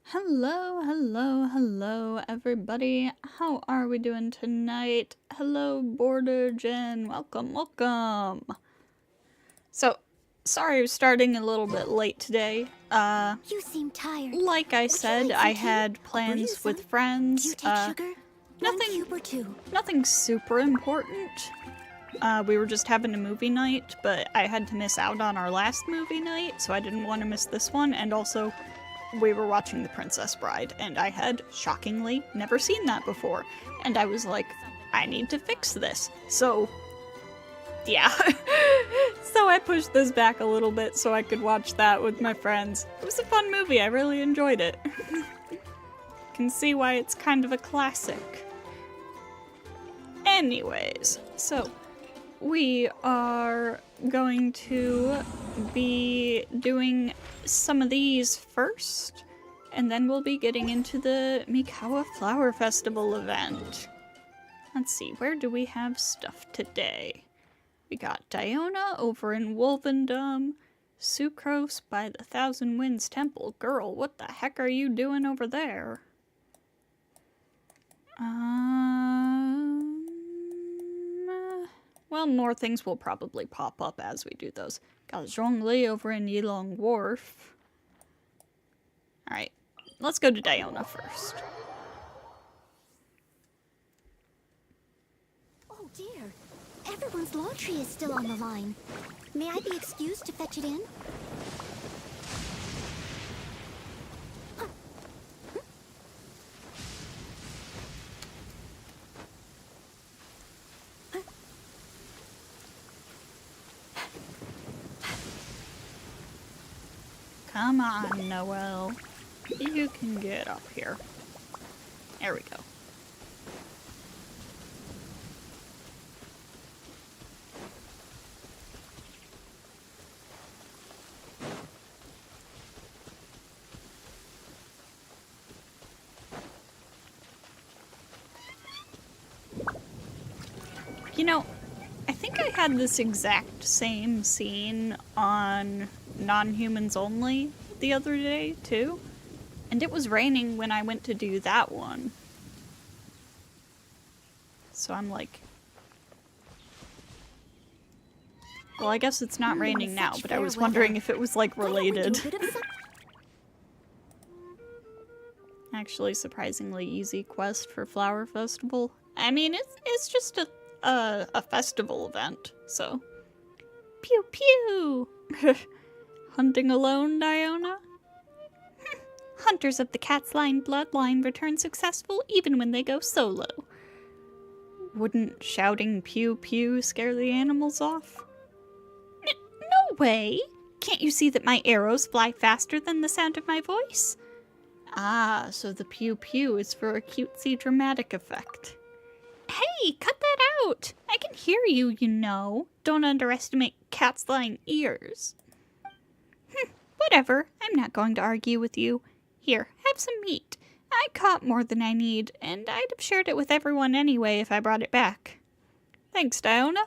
Hello, hello, hello, everybody. How are we doing tonight? Hello, Border Jen. Welcome, welcome. So, sorry I'm starting a little bit late today. You seem tired. Like I Would you said, like some I tea? had I'll brew you plans some. with Do friends. you take sugar? One Nothing, cube or two. nothing super important. We were just having a movie night, but I had to miss out on our last movie night, so I didn't want to miss this one, and also we were watching The Princess Bride, and I had, shockingly, never seen that before. And I was like, I need to fix this. So, yeah. So I pushed this back a little bit so I could watch that with my friends. It was a fun movie, I really enjoyed it. Can see why it's kind of a classic. Anyways, so we are going to be doing some of these first, and then we'll be getting into the Mikawa Flower Festival event. Let's see, where do we have stuff today? We got Diona over in Wolvendom, Sucrose by the Thousand Winds Temple. Girl, what the heck are you doing over there? Well, more things will probably pop up as we do those. Got Zhongli over in Yilong Wharf. Alright, let's go to Diona first. Oh dear. Everyone's laundry is still on the line. May I be excused to fetch it in? Come on, Noelle. You can get up here. There we go. You know, I think I had this exact same scene on Non-Humans Only the other day, too. And it was raining when I went to do that one. So I'm like... Well, I guess it's not raining now, but I was wondering if it was, like, related. Actually, surprisingly easy quest for Flower Festival. I mean, it's just a festival event, so... Pew pew! Hunting alone, Diona? Hunters of the Cat's Line bloodline return successful even when they go solo. Wouldn't shouting pew pew scare the animals off? No way! Can't you see that my arrows fly faster than the sound of my voice? Ah, so the pew pew is for a cutesy dramatic effect. Hey, cut that out! I can hear you, you know. Don't underestimate Cat's Line ears. Whatever, I'm not going to argue with you. Here, have some meat. I caught more than I need, and I'd have shared it with everyone anyway if I brought it back. Thanks, Diona.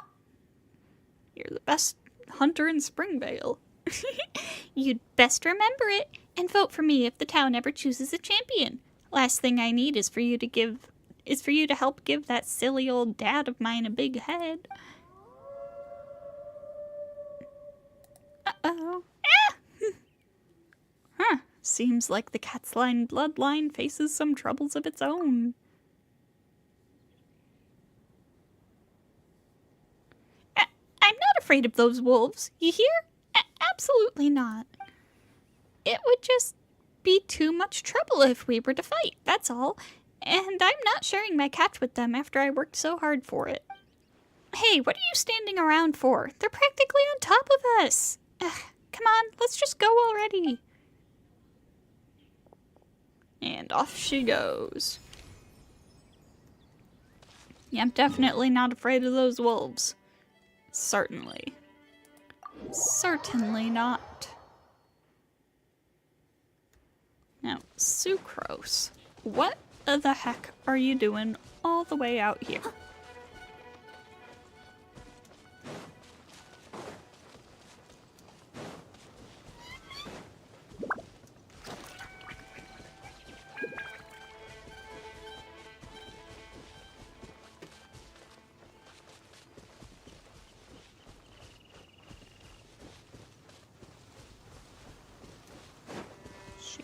You're the best hunter in Springvale. You'd best remember it, and vote for me if the town ever chooses a champion. Last thing I need is for you to help give that silly old dad of mine a big head. Uh-oh. Ah! Huh. Seems like the Cat's Line bloodline faces some troubles of its own. I'm not afraid of those wolves, you hear? Absolutely not. It would just be too much trouble if we were to fight, that's all. And I'm not sharing my catch with them after I worked so hard for it. Hey, what are you standing around for? They're practically on top of us. Ugh, come on, let's just go already. And off she goes. Yeah, I'm definitely not afraid of those wolves. Certainly. Certainly not. Now, Sucrose, what the heck are you doing all the way out here?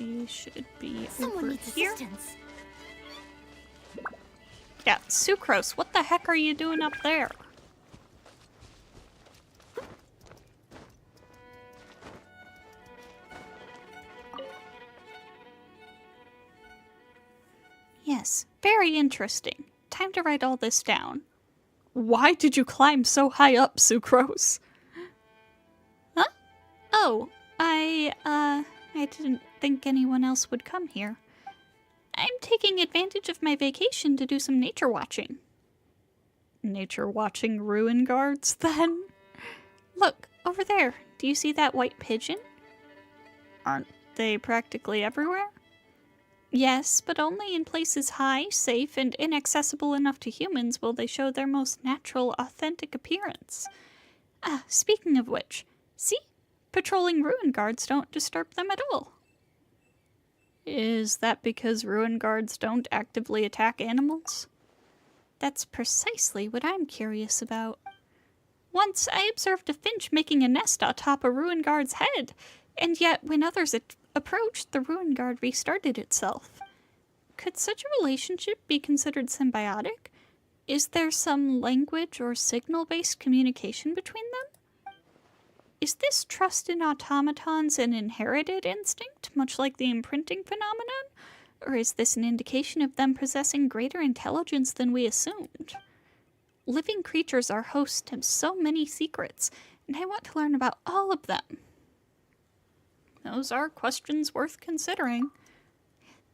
She should be Someone over needs here. assistance. Yeah, Sucrose, what the heck are you doing up there? Yes, very interesting. Time to write all this down. Why did you climb so high up, Sucrose? Huh? Oh, I didn't think anyone else would come here. I'm taking advantage of my vacation to do some nature watching. Nature watching ruin guards, then? Look, over there. Do you see that white pigeon? Aren't they practically everywhere? Yes, but only in places high, safe, and inaccessible enough to humans will they show their most natural, authentic appearance. Ah, speaking of which, see? Patrolling ruin guards don't disturb them at all. Is that because ruin guards don't actively attack animals? That's precisely what I'm curious about. Once I observed a finch making a nest atop a ruin guard's head, and yet when others approached, the ruin guard restarted itself. Could such a relationship be considered symbiotic? Is there some language or signal-based communication between them? Is this trust in automatons an inherited instinct, much like the imprinting phenomenon? Or is this an indication of them possessing greater intelligence than we assumed? Living creatures are host to so many secrets, and I want to learn about all of them. Those are questions worth considering.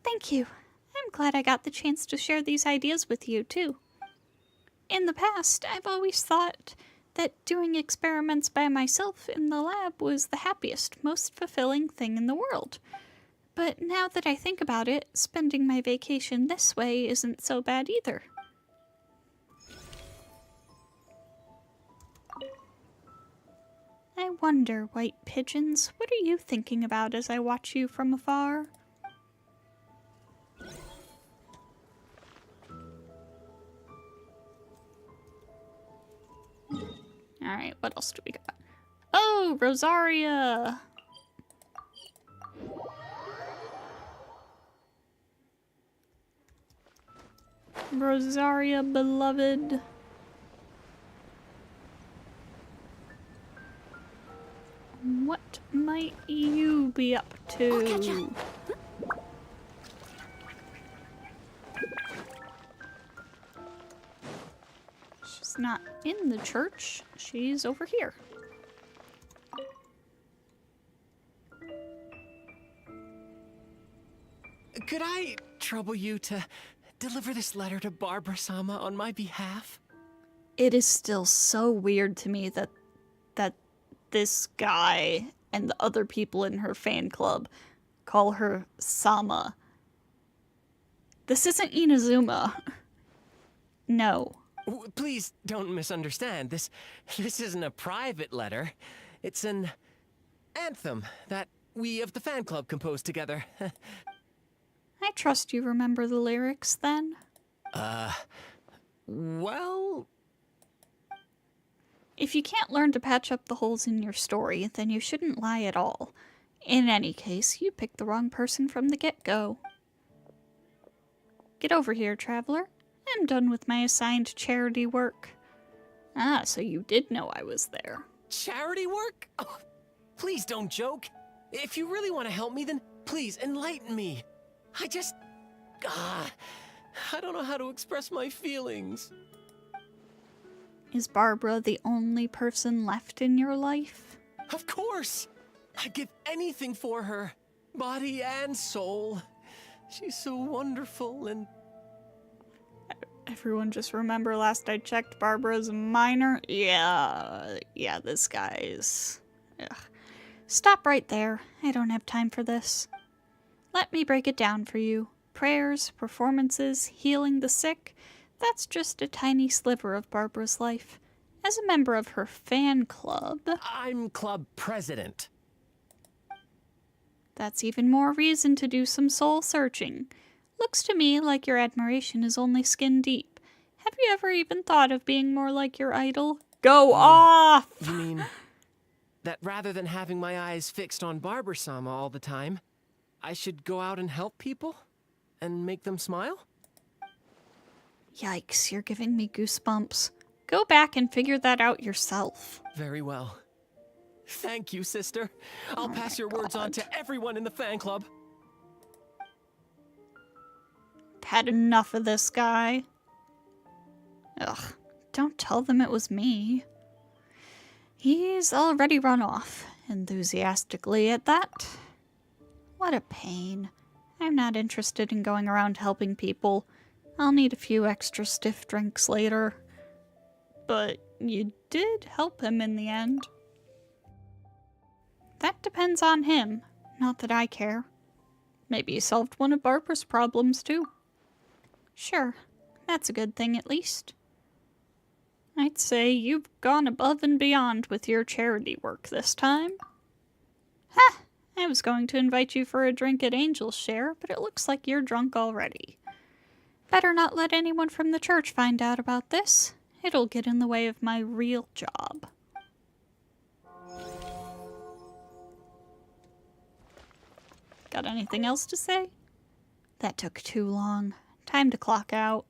Thank you. I'm glad I got the chance to share these ideas with you, too. In the past, I've always thought that doing experiments by myself in the lab was the happiest, most fulfilling thing in the world. But now that I think about it, spending my vacation this way isn't so bad either. I wonder, white pigeons, what are you thinking about as I watch you from afar? Alright, what else do we got? Oh, Rosaria! Rosaria, beloved. What might you be up to? I'll catch up. She's not in the church. She's over here. Could I trouble you to deliver this letter to Barbara-sama on my behalf? It is still so weird to me that this guy and the other people in her fan club call her Sama. This isn't Inazuma. No. Please don't misunderstand. This isn't a private letter. It's an anthem that we of the fan club composed together. I trust you remember the lyrics then. Well... If you can't learn to patch up the holes in your story, then you shouldn't lie at all. In any case, you picked the wrong person from the get-go. Get over here, traveler. I'm done with my assigned charity work. Ah, so you did know I was there. Charity work? Oh, please don't joke. If you really want to help me, then please enlighten me. I don't know how to express my feelings. Is Barbara the only person left in your life? Of course! I'd give anything for her. Body and soul. She's so wonderful and... Everyone just remember last I checked, Barbara's a minor? Yeah, this guy's... Ugh. Stop right there. I don't have time for this. Let me break it down for you. Prayers, performances, healing the sick... That's just a tiny sliver of Barbara's life. As a member of her fan club... I'm club president. That's even more reason to do some soul searching. Looks to me like your admiration is only skin deep. Have you ever even thought of being more like your idol? Go off! You mean that rather than having my eyes fixed on Barbara-sama all the time, I should go out and help people? And make them smile? Yikes, you're giving me goosebumps. Go back and figure that out yourself. Very well. Thank you, sister. I'll pass your words on to everyone in the fan club. I've had enough of this guy. Ugh, don't tell them it was me. He's already run off, enthusiastically at that. What a pain. I'm not interested in going around helping people. I'll need a few extra stiff drinks later. But you did help him in the end. That depends on him, not that I care. Maybe you solved one of Barbara's problems too. Sure, that's a good thing at least. I'd say you've gone above and beyond with your charity work this time. Ha! I was going to invite you for a drink at Angel's Share, but it looks like you're drunk already. Better not let anyone from the church find out about this. It'll get in the way of my real job. Got anything else to say? That took too long. Time to clock out.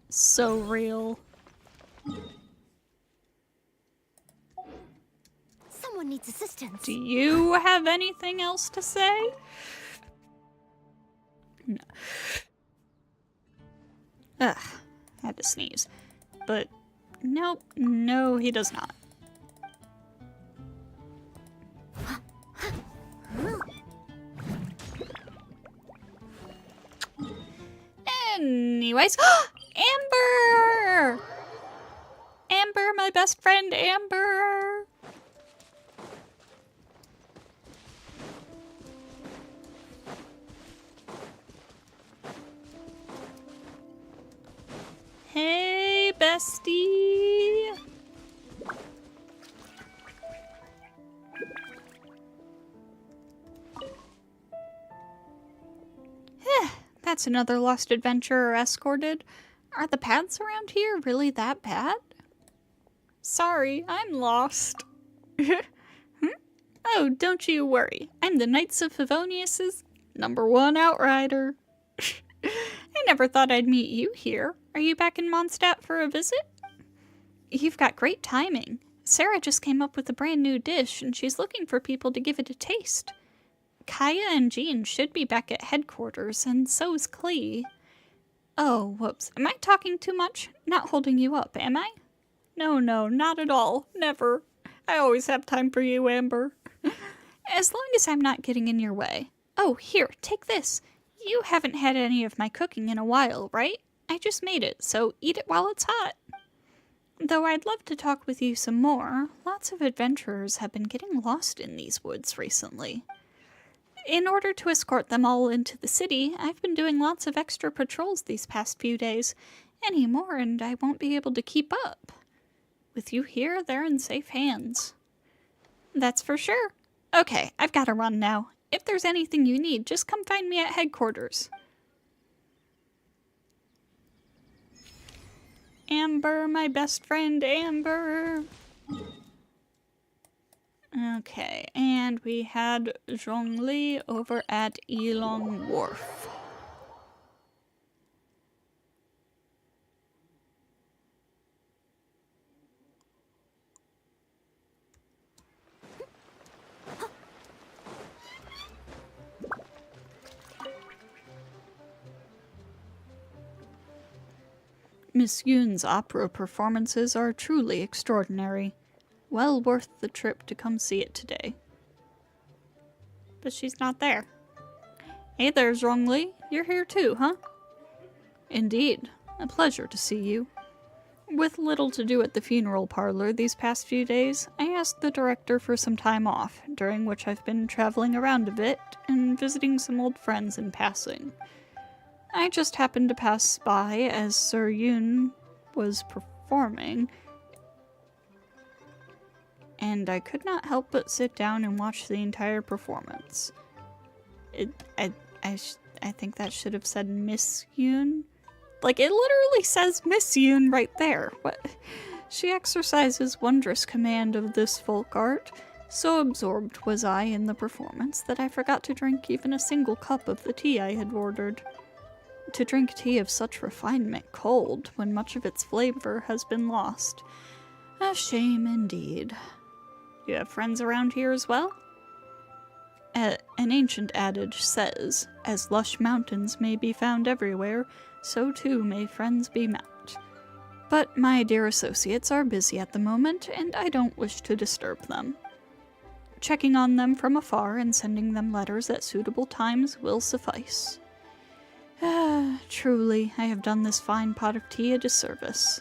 So real. Someone needs assistance. Do you have anything else to say? No. Ugh, had to sneeze. But nope, no, he does not. Anyways, Amber! Amber, my best friend, Amber! Hey, bestie! That's another lost adventurer escorted. Are the paths around here really that bad? Sorry, I'm lost. Oh, don't you worry. I'm the Knights of Favonius's #1 outrider. I never thought I'd meet you here. Are you back in Mondstadt for a visit? You've got great timing. Sarah just came up with a brand new dish, and she's looking for people to give it a taste. Kaya and Jean should be back at headquarters, and so is Klee. Oh, whoops. Am I talking too much? Not holding you up, am I? No, not at all. Never. I always have time for you, Amber. As long as I'm not getting in your way. Oh, here, take this. You haven't had any of my cooking in a while, right? I just made it, so eat it while it's hot. Though I'd love to talk with you some more, lots of adventurers have been getting lost in these woods recently. In order to escort them all into the city, I've been doing lots of extra patrols these past few days. Any more, and I won't be able to keep up. With you here, they're in safe hands. That's for sure. Okay, I've got to run now. If there's anything you need, just come find me at headquarters. Amber, my best friend, Amber. Okay, and we had Zhongli over at Yilong Wharf. Miss Yoon's opera performances are truly extraordinary. Well worth the trip to come see it today. But she's not there. Hey there, Zhongli. You're here too, huh? Indeed. A pleasure to see you. With little to do at the funeral parlor these past few days, I asked the director for some time off, during which I've been traveling around a bit and visiting some old friends in passing. I just happened to pass by as Sir Yoon was performing, and I could not help but sit down and watch the entire performance. I think that should have said Miss Yoon. Like, it literally says Miss Yoon right there. What? She exercises wondrous command of this folk art, So absorbed was I in the performance that I forgot to drink even a single cup of the tea I had ordered. To drink tea of such refinement cold, when much of its flavor has been lost. A shame indeed. You have friends around here as well? An ancient adage says, as lush mountains may be found everywhere, so too may friends be met. But my dear associates are busy at the moment, and I don't wish to disturb them. Checking on them from afar and sending them letters at suitable times will suffice. Truly, I have done this fine pot of tea a disservice.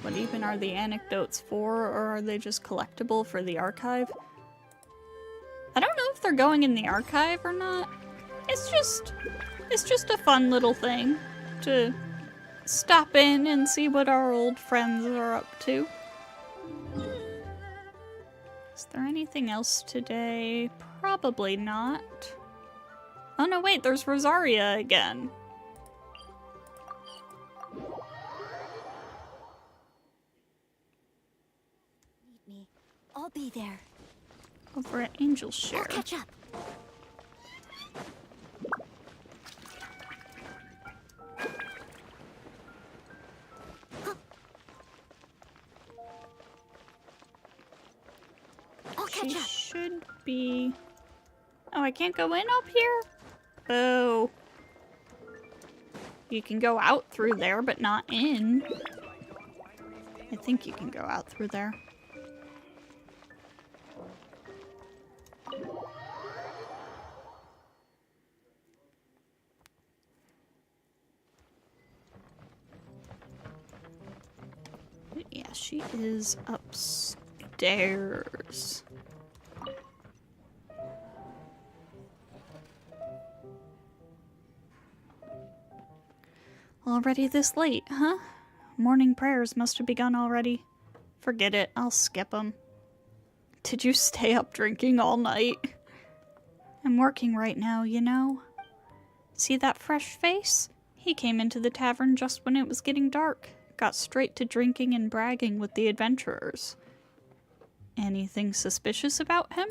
What even are the anecdotes for, or are they just collectible for the archive? I don't know if they're going in the archive or not. It's just a fun little thing to stop in and see what our old friends are up to. Is there anything else today? Probably not. Oh no, wait, there's Rosaria again. Need me. I'll be there. Over at Angel's I'll Share. catch up. I'll catch She up. should be... Oh, I can't go in up here? Oh. You can go out through there, but not in. I think you can go out through there. Yeah, she is upstairs. Already this late, huh? Morning prayers must have begun already. Forget it, I'll skip them. Did you stay up drinking all night? I'm working right now, you know. See that fresh face? He came into the tavern just when it was getting dark. Got straight to drinking and bragging with the adventurers. Anything suspicious about him?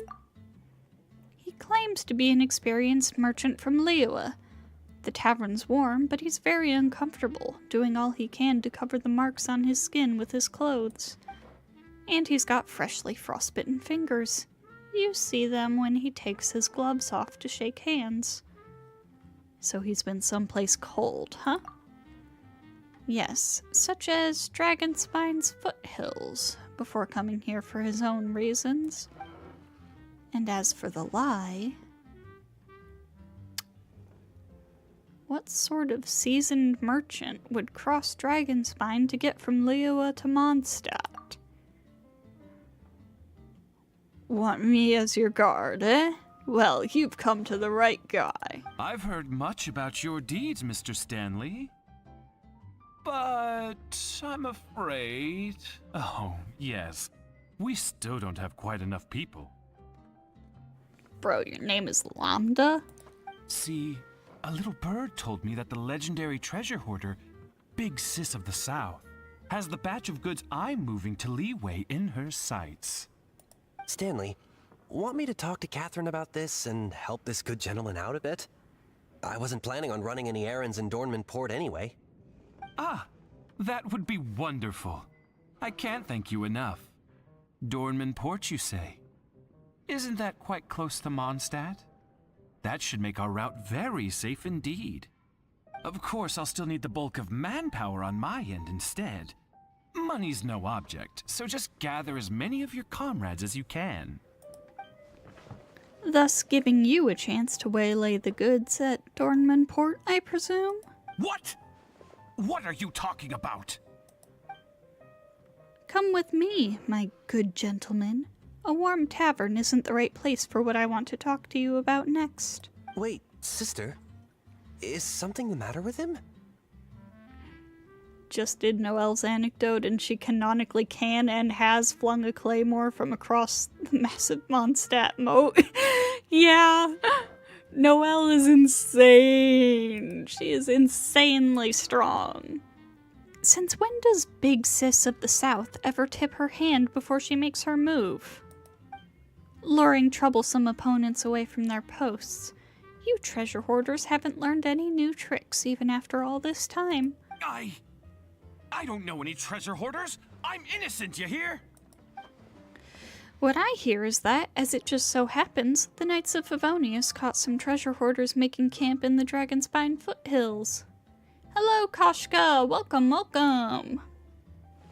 He claims to be an experienced merchant from Liyue. The tavern's warm, but he's very uncomfortable, doing all he can to cover the marks on his skin with his clothes. And he's got freshly frostbitten fingers. You see them when he takes his gloves off to shake hands. So he's been someplace cold, huh? Yes, such as Dragonspine's foothills, before coming here for his own reasons. And as for the lie... What sort of seasoned merchant would cross Dragonspine to get from Liyue to Mondstadt? Want me as your guard, eh? Well, you've come to the right guy. I've heard much about your deeds, Mr. Stanley. But I'm afraid... Oh, yes. We still don't have quite enough people. Bro, your name is Lambda? See, a little bird told me that the legendary treasure hoarder, Big Sis of the South, has the batch of goods I'm moving to Liyue in her sights. Stanley, want me to talk to Catherine about this and help this good gentleman out a bit? I wasn't planning on running any errands in Dornman Port anyway. Ah, that would be wonderful. I can't thank you enough. Dornman Port, you say? Isn't that quite close to Mondstadt? That should make our route very safe indeed. Of course, I'll still need the bulk of manpower on my end instead. Money's no object, so just gather as many of your comrades as you can. Thus giving you a chance to waylay the goods at Dornman Port, I presume? What? What are you talking about? Come with me, my good gentleman. A warm tavern isn't the right place for what I want to talk to you about next. Wait, sister? Is something the matter with him? Just did Noelle's anecdote, and she canonically can and has flung a claymore from across the massive Mondstadt moat. Yeah. Noelle is insane. She is insanely strong. Since when does Big Sis of the South ever tip her hand before she makes her move? Luring troublesome opponents away from their posts. You treasure hoarders haven't learned any new tricks even after all this time. I don't know any treasure hoarders. I'm innocent, you hear? What I hear is that, as it just so happens, the Knights of Favonius caught some treasure hoarders making camp in the Dragonspine foothills. Hello, Koshka! Welcome, welcome!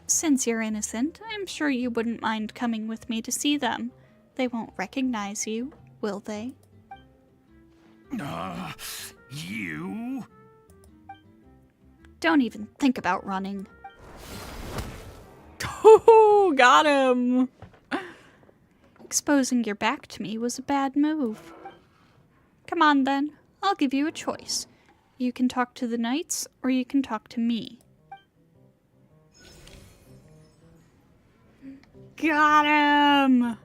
Since you're innocent, I'm sure you wouldn't mind coming with me to see them. They won't recognize you, will they? You? Don't even think about running. Oh, got him! Exposing your back to me was a bad move. Come on then, I'll give you a choice. You can talk to the knights, or you can talk to me. Got him!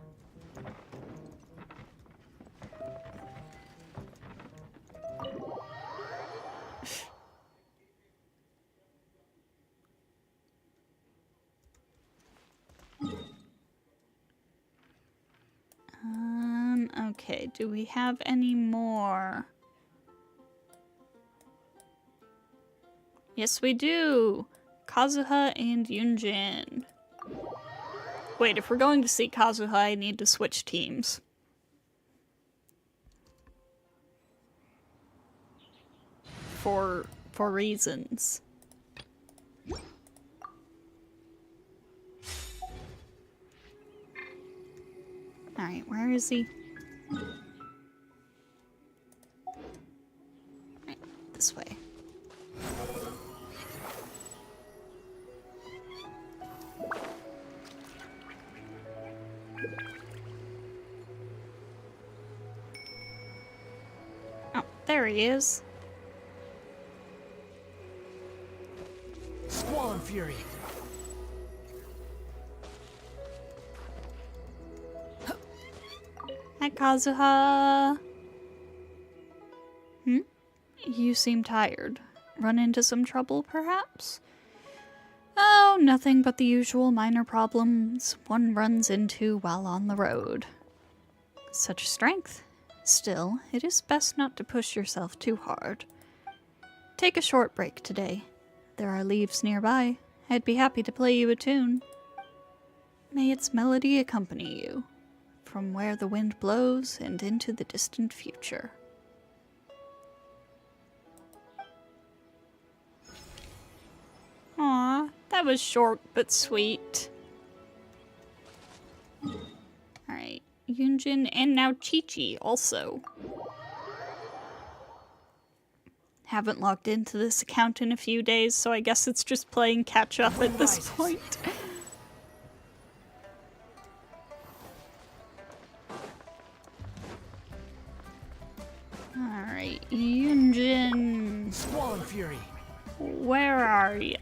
Okay, do we have any more? Yes, we do! Kazuha and Yunjin. Wait, if we're going to see Kazuha, I need to switch teams. For reasons. Alright, where is he? Right, this way. Oh, there he is. Squall Fury. Hi, Kazuha. You seem tired. Run into some trouble, perhaps? Oh, nothing but the usual minor problems one runs into while on the road. Such strength. Still, it is best not to push yourself too hard. Take a short break today. There are leaves nearby. I'd be happy to play you a tune. May its melody accompany you, from where the wind blows and into the distant future. Aw, that was short but sweet. Alright, Yunjin and now Chi-Chi also. Haven't logged into this account in a few days, so I guess it's just playing catch up at this point. Alright, Yunjin. Squall Fury. Where are ya?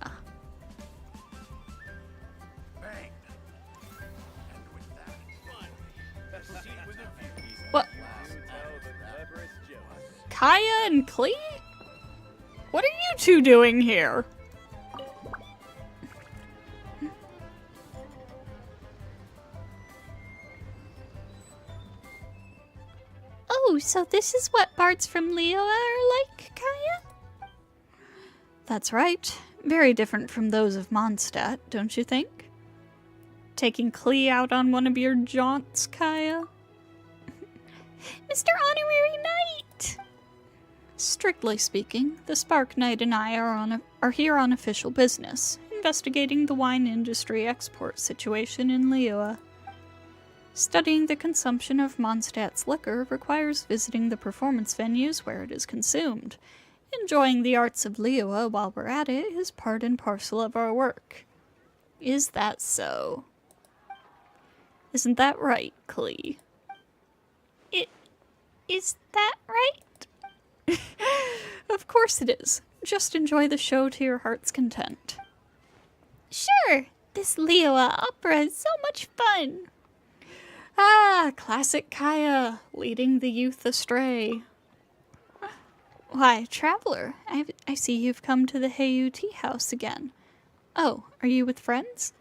What? Kaya and Klee? What are you two doing here? Oh, so this is what bards from Liyue are like, Kaya? That's right. Very different from those of Mondstadt, don't you think? Taking Klee out on one of your jaunts, Kaya? Mr. Honorary Knight! Strictly speaking, the Spark Knight and I are here on official business, investigating the wine industry export situation in Liyue. Studying the consumption of Mondstadt's liquor requires visiting the performance venues where it is consumed. Enjoying the arts of Liyue while we're at it is part and parcel of our work. Is that so? Isn't that right, Klee? Is that right? Of course it is. Just enjoy the show to your heart's content. Sure! This Liyue opera is so much fun! Ah, classic Kaya, leading the youth astray. Why, Traveler, I see you've come to the Heyu Tea House again. Oh, are you with friends?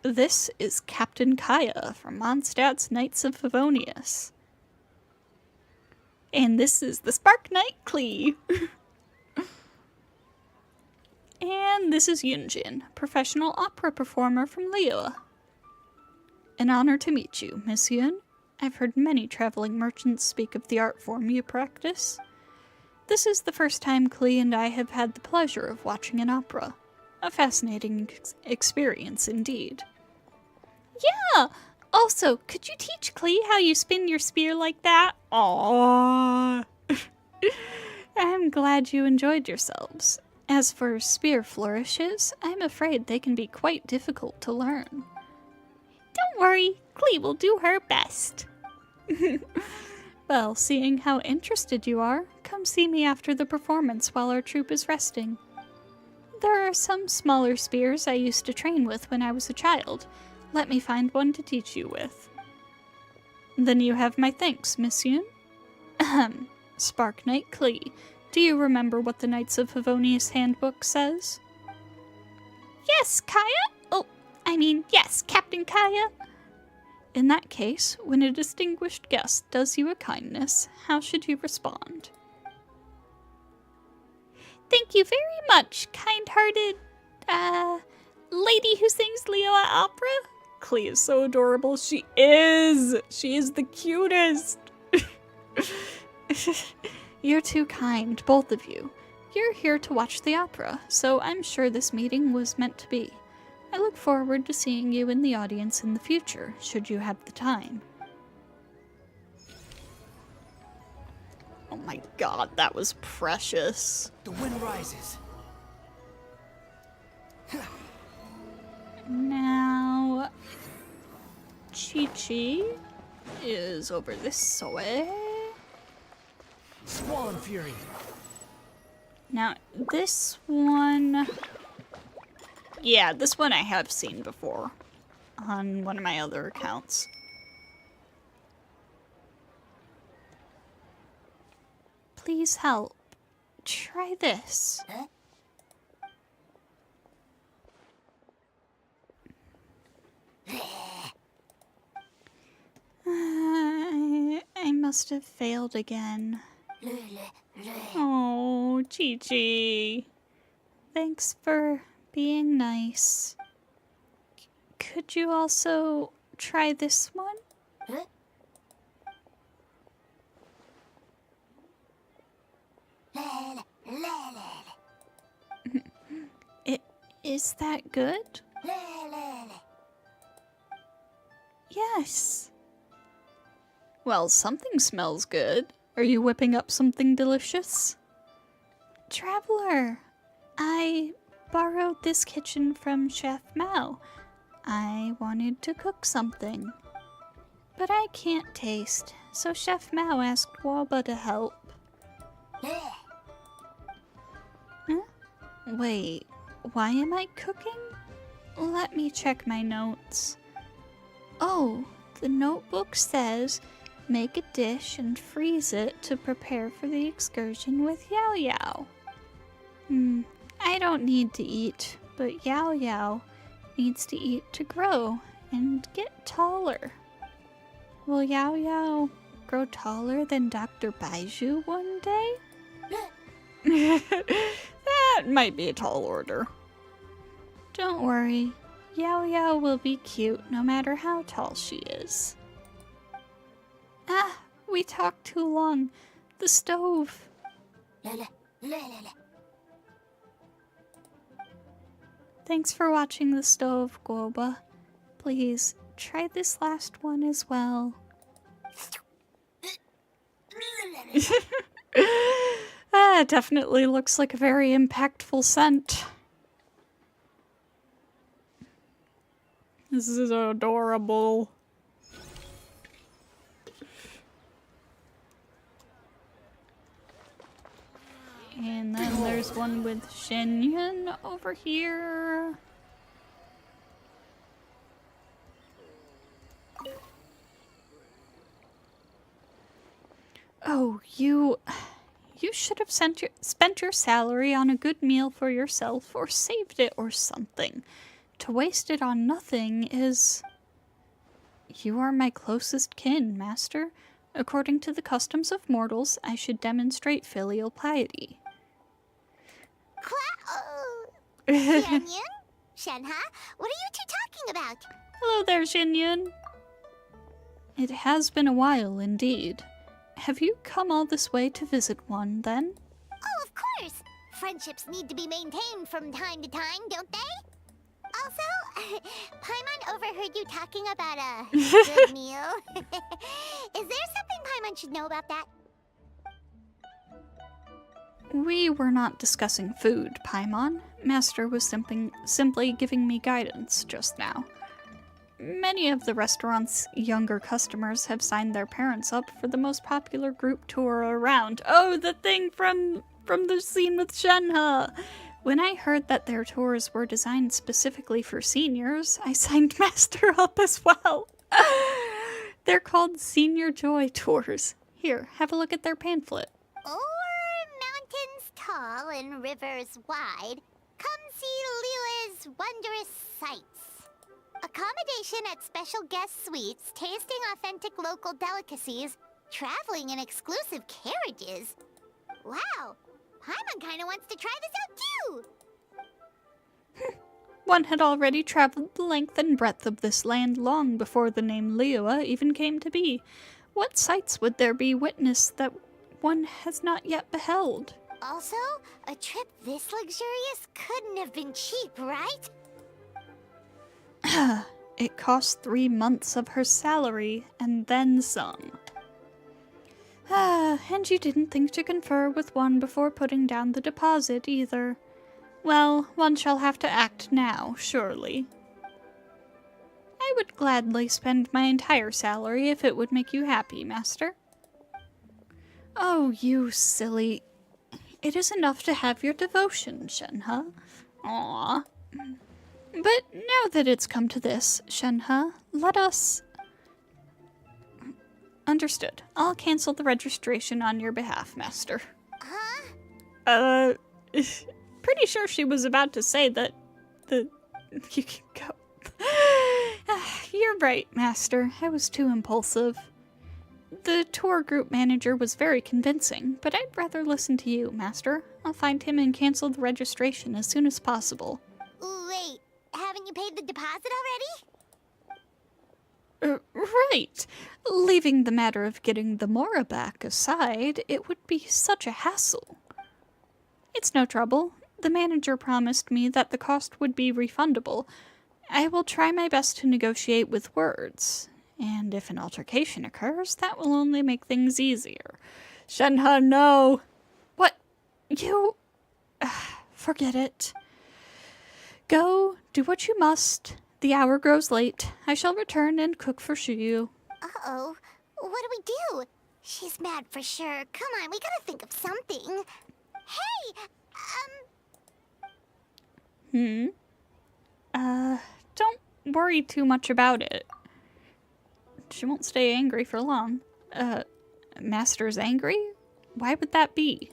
This is Captain Kaya from Mondstadt's Knights of Favonius. And this is the Spark Knight Klee. And this is Yunjin, professional opera performer from Liyue. An honor to meet you, Miss Yun. I've heard many traveling merchants speak of the art form you practice. This is the first time Klee and I have had the pleasure of watching an opera. A fascinating experience indeed. Yeah! Also, could you teach Klee how you spin your spear like that? Aww. I'm glad you enjoyed yourselves. As for spear flourishes, I'm afraid they can be quite difficult to learn. Don't worry, Klee will do her best. Well, seeing how interested you are, come see me after the performance while our troupe is resting. There are some smaller spears I used to train with when I was a child. Let me find one to teach you with. Then you have my thanks, Miss Yun. Ahem. Spark Knight Klee, do you remember what the Knights of Favonius handbook says? Yes, Kaya? Yes, Captain Kaya. In that case, when a distinguished guest does you a kindness, how should you respond? Thank you very much, kind-hearted, lady who sings Liyue opera. Klee is so adorable. She is the cutest. You're too kind, both of you. You're here to watch the opera, so I'm sure this meeting was meant to be. I look forward to seeing you in the audience in the future, should you have the time. Oh my god, that was precious. The wind rises. Now, Chi-Chi is over this way. Squall and Fury. Now, this one... Yeah, this one I have seen before on one of my other accounts. Please help. Try this. I must have failed again. Oh, Chi-Chi. Thanks for being nice. Could you also try this one? Is that good? Yes. Well, something smells good. Are you whipping up something delicious? Traveler, I borrowed this kitchen from Chef Mao. I wanted to cook something. But I can't taste, so Chef Mao asked Waba to help. Huh? Wait, why am I cooking? Let me check my notes. Oh, the notebook says, make a dish and freeze it to prepare for the excursion with Yao Yao. I don't need to eat, but Yao Yao needs to eat to grow and get taller. Will Yao Yao grow taller than Dr. Baiju one day? That might be a tall order. Don't worry, Yao Yao will be cute no matter how tall she is. Ah, we talked too long. The stove. Thanks for watching the stove, Guoba. Please, try this last one as well. It definitely looks like a very impactful scent. This is adorable. And then there's one with Shenyun over here. Oh, You should have spent your salary on a good meal for yourself or saved it or something. To waste it on nothing is... You are my closest kin, master. According to the customs of mortals, I should demonstrate filial piety. Xianyun? Shenhe? What are you two talking about? Hello there, Xianyun. It has been a while indeed. Have you come all this way to visit one, then? Oh, of course. Friendships need to be maintained from time to time, don't they? Also, Paimon overheard you talking about a good meal. Is there something Paimon should know about that? We were not discussing food, Paimon. Master was simply giving me guidance just now. Many of the restaurant's younger customers have signed their parents up for the most popular group tour around. Oh, the thing from the scene with Shenhe! When I heard that their tours were designed specifically for seniors, I signed Master up as well. They're called Senior Joy Tours. Here, have a look at their pamphlet. O'er mountains tall and rivers wide, come see Liyue's wondrous sights. Accommodation at special guest suites, tasting authentic local delicacies, traveling in exclusive carriages. Wow, Paimon kinda wants to try this out too! One had already traveled the length and breadth of this land long before the name Liyue even came to be. What sights would there be witnessed that one has not yet beheld? Also, a trip this luxurious couldn't have been cheap, right? It cost 3 months of her salary, and then some. And you didn't think to confer with one before putting down the deposit, either. Well, one shall have to act now, surely. I would gladly spend my entire salary if it would make you happy, master. Oh, you silly... It is enough to have your devotion, Shenhe. Aww. But now that it's come to this, Shenhe, let us... Understood. I'll cancel the registration on your behalf, master. Huh? Pretty sure she was about to say that you can go. You're right, master. I was too impulsive. The tour group manager was very convincing, but I'd rather listen to you, master. I'll find him and cancel the registration as soon as possible. Wait, haven't you paid the deposit already? Right. Leaving the matter of getting the Mora back aside, it would be such a hassle. It's no trouble. The manager promised me that the cost would be refundable. I will try my best to negotiate with words. And if an altercation occurs, that will only make things easier. Shenhe, no! What? You... forget it. Go, do what you must. The hour grows late. I shall return and cook for Shuyu. Uh-oh. What do we do? She's mad for sure. Come on, we gotta think of something. Hey, Don't worry too much about it. She won't stay angry for long. Master's angry? Why would that be?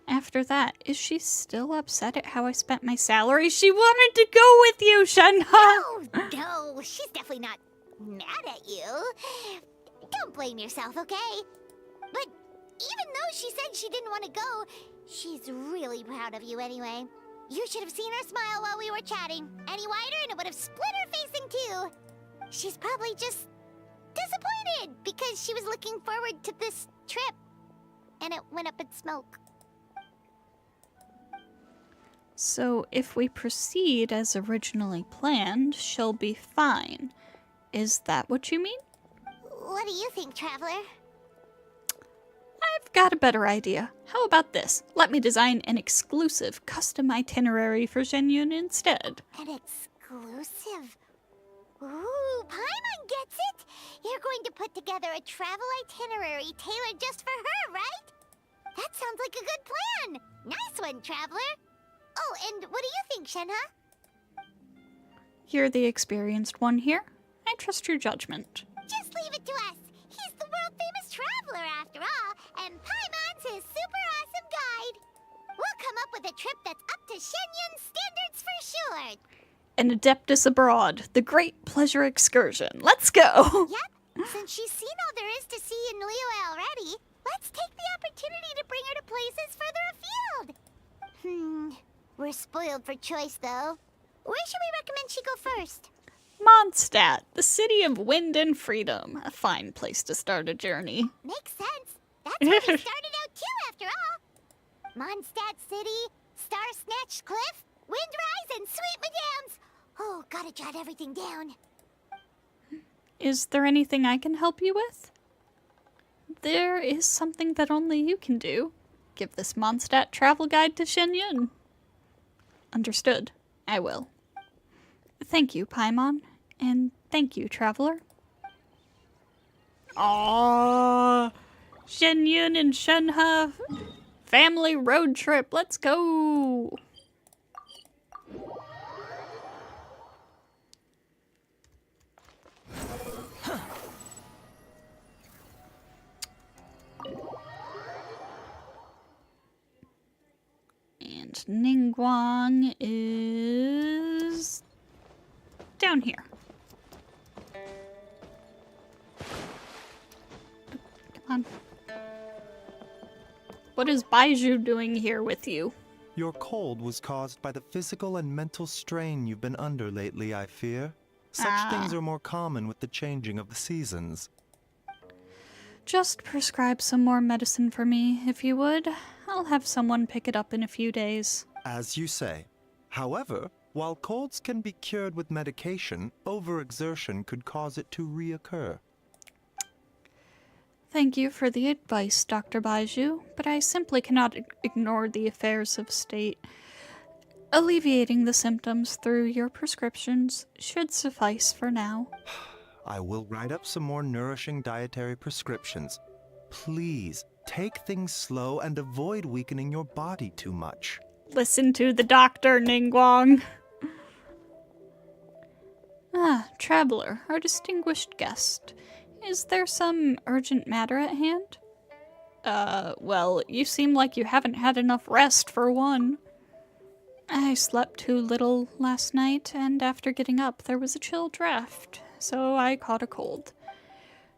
After that, is she still upset at how I spent my salary? She wanted to go with you, Shenhe! no, she's definitely not mad at you. Don't blame yourself, okay? But even though she said she didn't want to go, she's really proud of you anyway. You should have seen her smile while we were chatting. Any wider and it would have split her face in two. She's probably just disappointed because she was looking forward to this trip. And it went up in smoke. So if we proceed as originally planned, she'll be fine. Is that what you mean? What do you think, Traveler? I've got a better idea. How about this? Let me design an exclusive custom itinerary for Xianyun instead. An exclusive? Ooh, Paimon gets it! You're going to put together a travel itinerary tailored just for her, right? That sounds like a good plan! Nice one, Traveler! Oh, and what do you think, Shenhe? You're the experienced one here. I trust your judgment. Just leave it to us. He's the world-famous traveler, after all, and Paimon's his super with a trip that's up to Shenyun standards for sure. An Adeptus Abroad, the Great Pleasure Excursion. Let's go! Yep, since she's seen all there is to see in Liyue already, let's take the opportunity to bring her to places further afield. We're spoiled for choice, though. Where should we recommend she go first? Mondstadt, the city of wind and freedom. A fine place to start a journey. Makes sense. That's where we started out too, after all. Mondstadt City, Star-Snatched Cliff, Windrise, and Sweet Madams. Oh, gotta jot everything down. Is there anything I can help you with? There is something that only you can do. Give this Mondstadt travel guide to Shenyun. Understood. I will. Thank you, Paimon. And thank you, Traveler. Aww! Shenyun and Shenhe family road trip. Let's go! And Ningguang is down here. Come on. What is Baiju doing here with you? Your cold was caused by the physical and mental strain you've been under lately, I fear. Such things are more common with the changing of the seasons. Just prescribe some more medicine for me, if you would. I'll have someone pick it up in a few days. As you say. However, while colds can be cured with medication, overexertion could cause it to reoccur. Thank you for the advice, Dr. Baiju, but I simply cannot ignore the affairs of state. Alleviating the symptoms through your prescriptions should suffice for now. I will write up some more nourishing dietary prescriptions. Please, take things slow and avoid weakening your body too much. Listen to the doctor, Ningguang. Traveler, our distinguished guest. Is there some urgent matter at hand? Well, you seem like you haven't had enough rest, for one. I slept too little last night, and after getting up, there was a chill draft, so I caught a cold.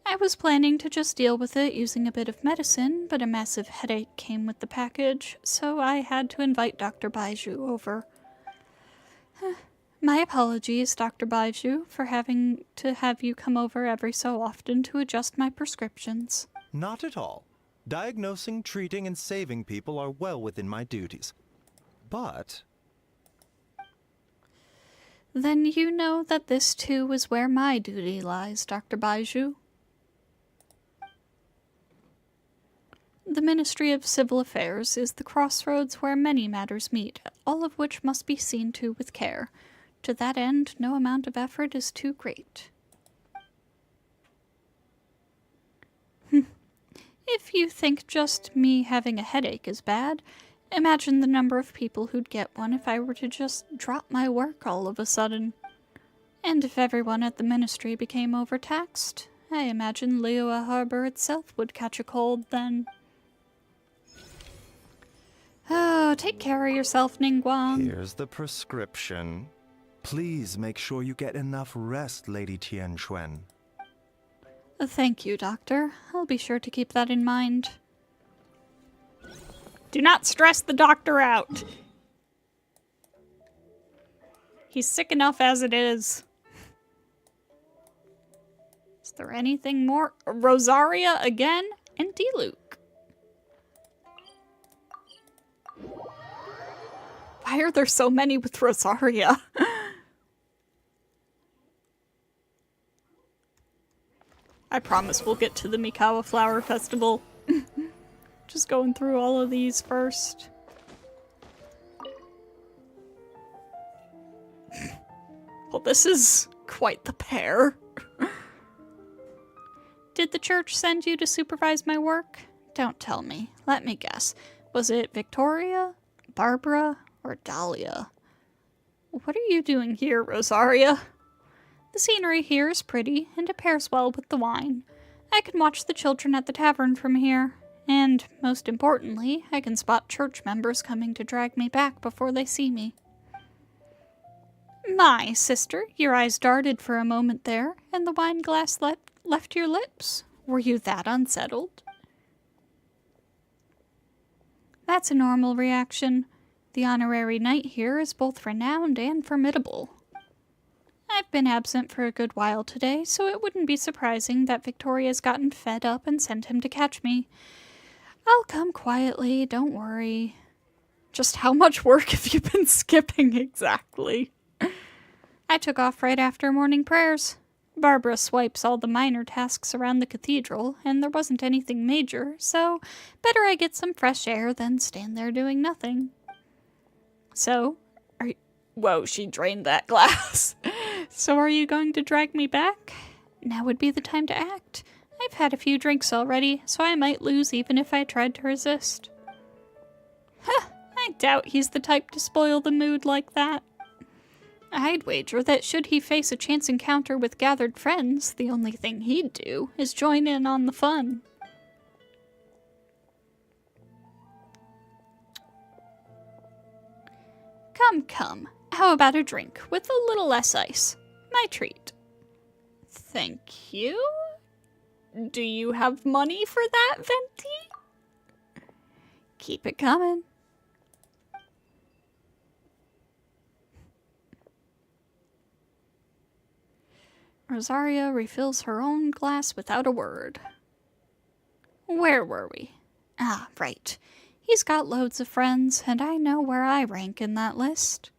I was planning to just deal with it using a bit of medicine, but a massive headache came with the package, so I had to invite Dr. Baiju over. My apologies, Dr. Baiju, for having to have you come over every so often to adjust my prescriptions. Not at all. Diagnosing, treating, and saving people are well within my duties. But Then you know that this too is where my duty lies, Dr. Baiju. The Ministry of Civil Affairs is the crossroads where many matters meet, all of which must be seen to with care. To that end, no amount of effort is too great. If you think just me having a headache is bad, imagine the number of people who'd get one if I were to just drop my work all of a sudden. And if everyone at the ministry became overtaxed, I imagine Liyue Harbor itself would catch a cold then. Oh, take care of yourself, Ningguang. here's the prescription. Please make sure you get enough rest, Lady Tianquan. Thank you, Doctor. I'll be sure to keep that in mind. Do not stress the doctor out. He's sick enough as it is. Is there anything more? Rosaria again? And D-Luke. Why are there so many with Rosaria? I promise we'll get to the Mikawa Flower Festival. Just going through all of these first. Well, this is quite the pair. Did the church send you to supervise my work? Don't tell me. Let me guess. Was it Victoria, Barbara, or Dahlia? What are you doing here, Rosaria? The scenery here is pretty, and it pairs well with the wine. I can watch the children at the tavern from here. And, most importantly, I can spot church members coming to drag me back before they see me. My, sister, your eyes darted for a moment there, and the wine glass left your lips. Were you that unsettled? That's a normal reaction. The honorary knight here is both renowned and formidable. I've been absent for a good while today, so it wouldn't be surprising that Victoria's gotten fed up and sent him to catch me. I'll come quietly, don't worry. Just how much work have you been skipping exactly? I took off right after morning prayers. Barbara swipes all the minor tasks around the cathedral, and there wasn't anything major, so better I get some fresh air than stand there doing nothing. So, whoa, she drained that glass. So are you going to drag me back? Now would be the time to act. I've had a few drinks already, so I might lose even if I tried to resist. Huh, I doubt he's the type to spoil the mood like that. I'd wager that should he face a chance encounter with gathered friends, the only thing he'd do is join in on the fun. Come, come. How about a drink with a little less ice? My treat. Thank you. Do you have money for that, Venti? Keep it coming. Rosario refills her own glass without a word. Where were we? Ah, right. He's got loads of friends, and I know where I rank in that list.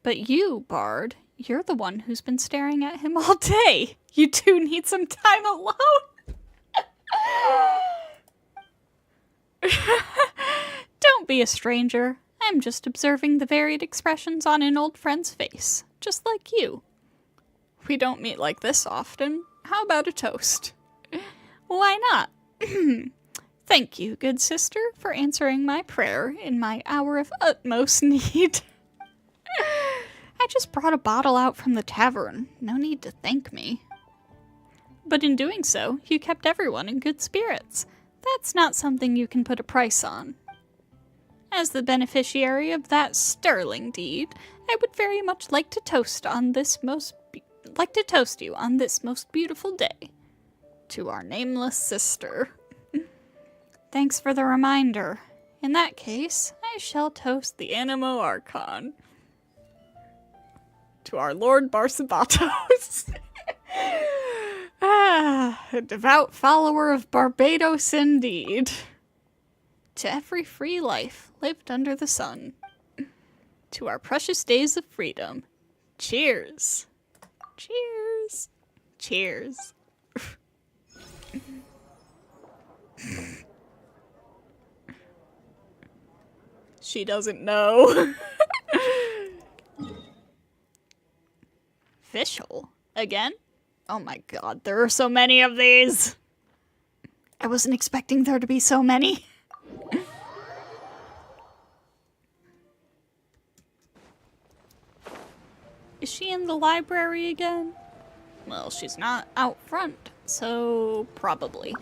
But you, Bard, you're the one who's been staring at him all day. You two need some time alone. Don't be a stranger. I'm just observing the varied expressions on an old friend's face, just like you. We don't meet like this often. How about a toast? Why not? Thank you, good sister, for answering my prayer in my hour of utmost need. I just brought a bottle out from the tavern. No need to thank me. But in doing so, you kept everyone in good spirits. That's not something you can put a price on. As the beneficiary of that sterling deed, I would very much like to toast you on this most beautiful day. To our nameless sister. Thanks for the reminder. In that case, I shall toast the Animo Archon. To our Lord Barsabatos. A devout follower of Barbados indeed. To every free life lived under the sun. To our precious days of freedom. Cheers. Cheers. Cheers. She doesn't know. Fishhole? Again? Oh my god, there are so many of these! I wasn't expecting there to be so many. Is she in the library again? Well, she's not out front, so probably.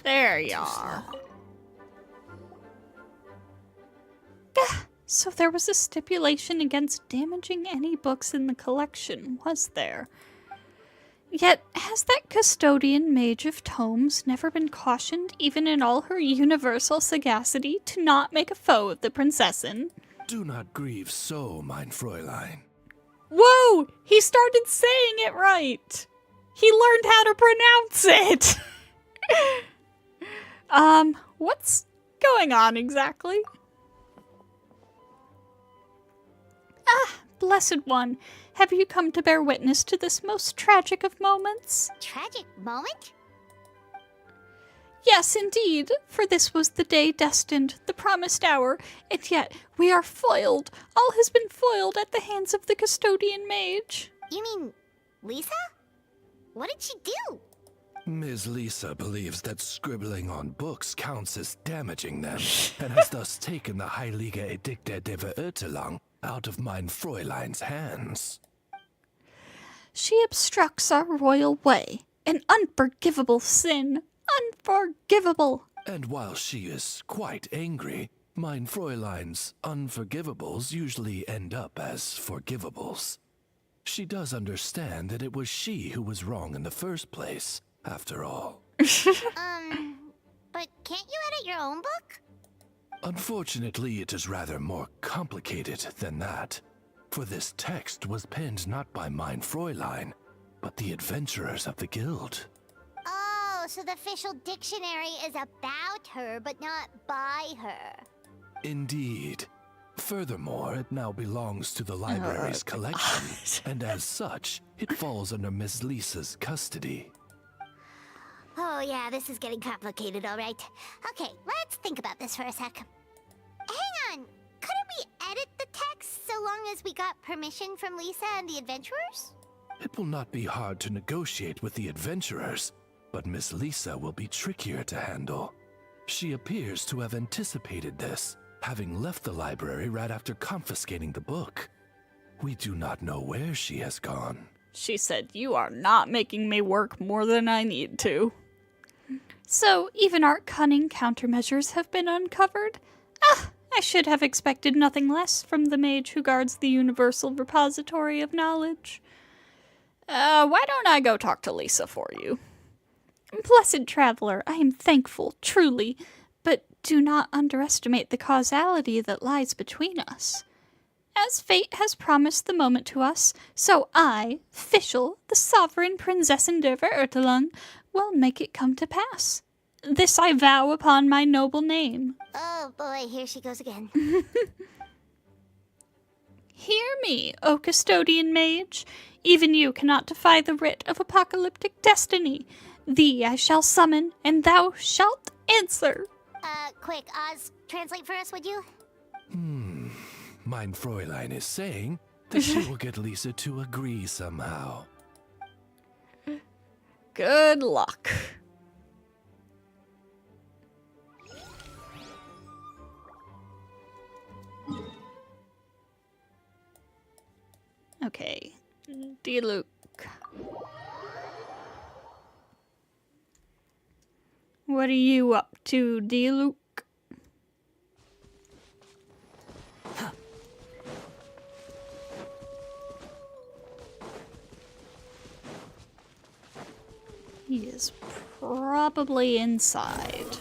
There you are. So there was a stipulation against damaging any books in the collection, was there? Yet, has that custodian mage of tomes never been cautioned, even in all her universal sagacity, to not make a foe of the princessin? Do not grieve so, mein Fräulein. Whoa! He started saying it right! He learned how to pronounce it! What's going on exactly? Ah, blessed one, have you come to bear witness to this most tragic of moments? Tragic moment? Yes, indeed, for this was the day destined, the promised hour, and yet we are foiled. All has been foiled at the hands of the custodian mage. You mean Lisa? What did she do? Ms. Lisa believes that scribbling on books counts as damaging them, and has thus taken the Heilige Edikte der Verurteilung out of mein Fräulein's hands. She obstructs our royal way. An unforgivable sin. Unforgivable. And while she is quite angry, mein Fräulein's unforgivables usually end up as forgivables. She does understand that it was she who was wrong in the first place, after all. But can't you edit your own book? Unfortunately, it is rather more complicated than that. For this text was penned not by mein Fräulein, but the adventurers of the guild. Oh, so the official dictionary is about her, but not by her. Indeed. Furthermore, it now belongs to the library's collection, and as such, it falls under Miss Lisa's custody. Oh yeah, this is getting complicated, all right. Okay, let's think about this for a sec. Hang on, couldn't we edit the text so long as we got permission from Lisa and the adventurers? It will not be hard to negotiate with the adventurers, but Miss Lisa will be trickier to handle. She appears to have anticipated this, having left the library right after confiscating the book. We do not know where she has gone. She said, "You are not making me work more than I need to." So, even our cunning countermeasures have been uncovered? Ah, I should have expected nothing less from the mage who guards the universal repository of knowledge. Why don't I go talk to Lisa for you? Blessed traveler, I am thankful, truly, but do not underestimate the causality that lies between us. As fate has promised the moment to us, so I, Fischl, the sovereign Prinzessin der Verurteilung, will make it come to pass. This I vow upon my noble name. Oh boy, here she goes again. Hear me, O custodian mage. Even you cannot defy the writ of apocalyptic destiny. Thee I shall summon, and thou shalt answer. Quick, Oz, translate for us, would you? Mein Fräulein is saying that she will get Lisa to agree somehow. Good luck. Okay, Diluc. What are you up to, Diluc? He is probably inside.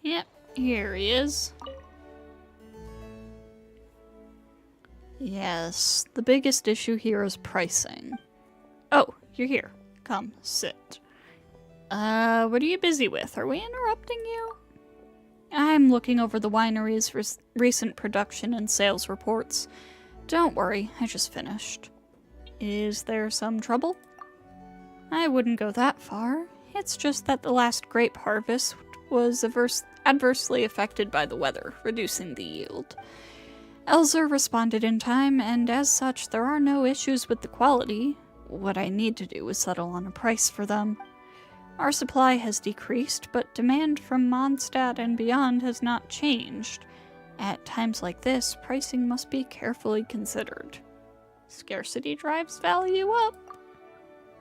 Yep, here he is. Yes, the biggest issue here is pricing. Oh, you're here. Come, sit. What are you busy with? Are we interrupting you? I'm looking over the winery's recent production and sales reports. Don't worry, I just finished. Is there some trouble? I wouldn't go that far. It's just that the last grape harvest was adversely affected by the weather, reducing the yield. Elzer responded in time, and as such, there are no issues with the quality. What I need to do is settle on a price for them. Our supply has decreased, but demand from Mondstadt and beyond has not changed. At times like this, pricing must be carefully considered. Scarcity drives value up.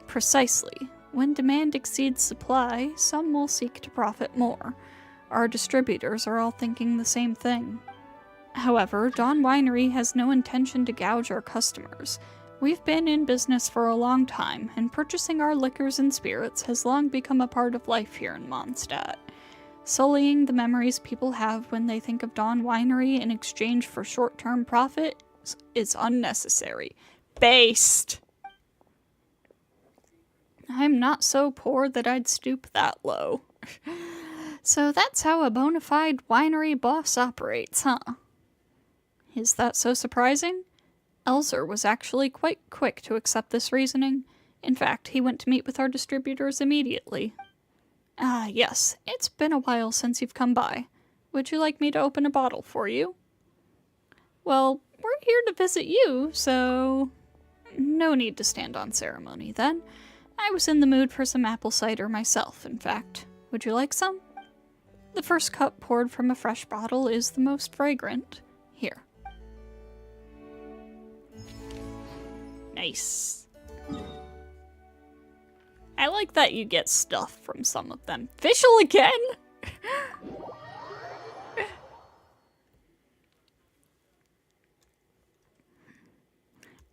Precisely. When demand exceeds supply, some will seek to profit more. Our distributors are all thinking the same thing. However, Dawn Winery has no intention to gouge our customers. We've been in business for a long time, and purchasing our liquors and spirits has long become a part of life here in Mondstadt. Sullying the memories people have when they think of Dawn Winery in exchange for short-term profit is unnecessary. Based! I'm not so poor that I'd stoop that low. So that's how a bona fide winery boss operates, huh? Is that so surprising? Elzer was actually quite quick to accept this reasoning. In fact, he went to meet with our distributors immediately. Ah, yes, it's been a while since you've come by. Would you like me to open a bottle for you? Well, we're here to visit you, so no need to stand on ceremony then. I was in the mood for some apple cider myself, in fact. Would you like some? The first cup poured from a fresh bottle is the most fragrant. Here. Nice. I like that you get stuff from some of them. Fischl again?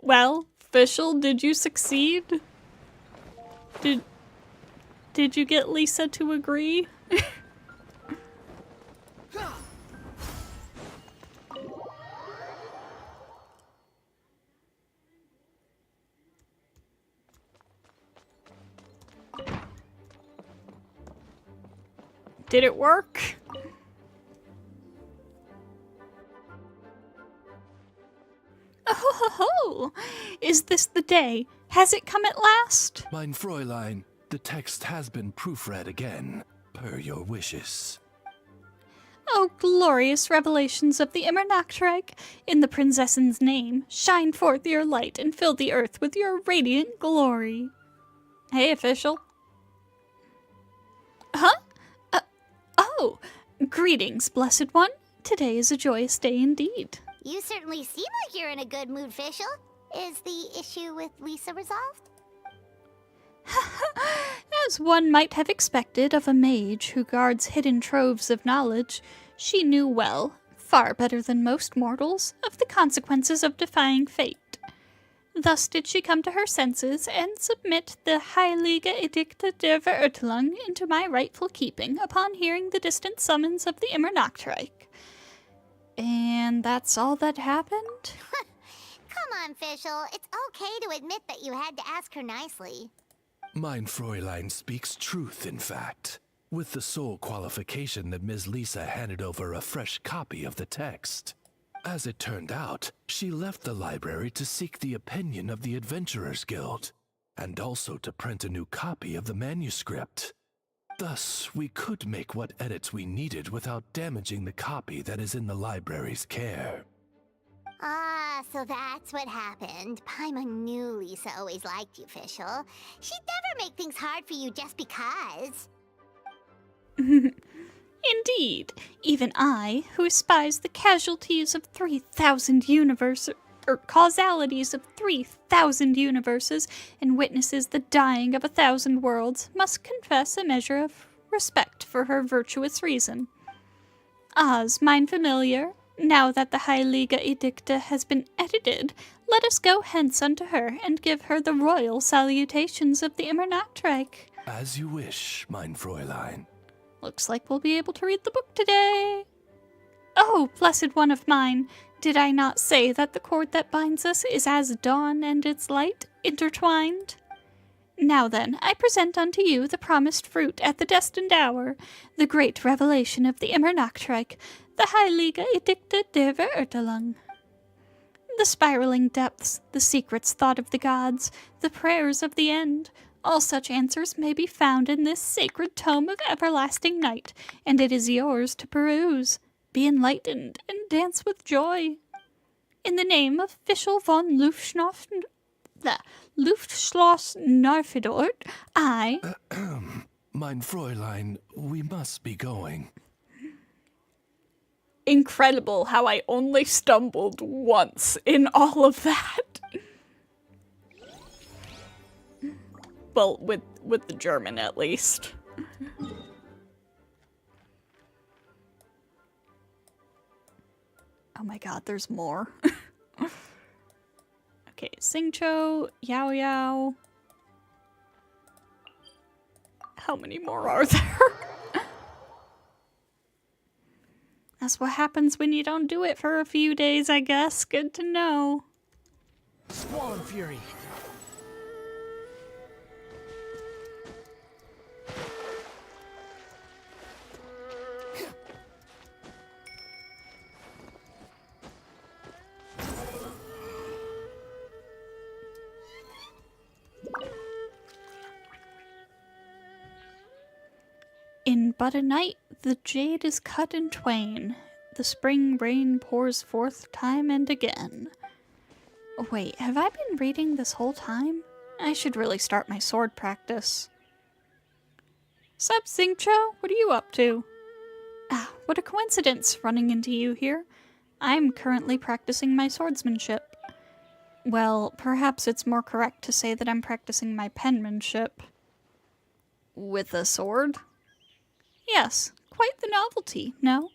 Well, Fischl, did you succeed? Did you get Lisa to agree? Did it work? Oh ho ho! Is this the day? Has it come at last? Mein Fräulein, the text has been proofread again, per your wishes. Oh, glorious revelations of the Immernachtreich! In the princess's name, shine forth your light and fill the earth with your radiant glory. Hey, official. Huh? Oh, greetings, blessed one. Today is a joyous day indeed. You certainly seem like you're in a good mood, Fischl. Is the issue with Lisa resolved? As one might have expected of a mage who guards hidden troves of knowledge, she knew well, far better than most mortals, of the consequences of defying fate. Thus did she come to her senses and submit the Heilige Edikte der Verurteilung into my rightful keeping upon hearing the distant summons of the Immernachtreich. And that's all that happened? Come on, Fischl. It's okay to admit that you had to ask her nicely. Mein Fräulein speaks truth, in fact, with the sole qualification that Ms. Lisa handed over a fresh copy of the text. As it turned out, she left the library to seek the opinion of the Adventurers Guild, and also to print a new copy of the manuscript. Thus, we could make what edits we needed without damaging the copy that is in the library's care. Ah, so that's what happened. Paimon knew Lisa always liked you, Fischl. She'd never make things hard for you just because. Indeed, even I, who espise the casualties of 3,000 universes, or causalities of 3,000 universes, and witnesses the dying of 1,000 worlds, must confess a measure of respect for her virtuous reason. As mein familiar, now that the Heilige Edikte has been edited, let us go hence unto her, and give her the royal salutations of the Immernachtreich. As you wish, mein Fräulein. Looks like we'll be able to read the book today. Oh, blessed one of mine, did I not say that the cord that binds us is as dawn and its light intertwined? Now then, I present unto you the promised fruit at the destined hour, the great revelation of the Immernachtreich, the Heilige Edikte der Verurteilung. The spiraling depths, the secrets thought of the gods, the prayers of the end, all such answers may be found in this sacred tome of everlasting night, and it is yours to peruse. Be enlightened and dance with joy. In the name of Fischl von Luftschloss Narfidort, I... Mein Fräulein, we must be going. Incredible how I only stumbled once in all of that. Well, with the German at least. Oh my god, there's more. Okay, Singcho, Yao Yao. How many more are there? That's what happens when you don't do it for a few days, I guess. Good to know. Squall Fury. In but a night, the jade is cut in twain. The spring rain pours forth time and again. Wait, have I been reading this whole time? I should really start my sword practice. Sup, Xingqiu? What are you up to? Ah, what a coincidence, running into you here. I'm currently practicing my swordsmanship. Well, perhaps it's more correct to say that I'm practicing my penmanship. With a sword? Yes, quite the novelty, no?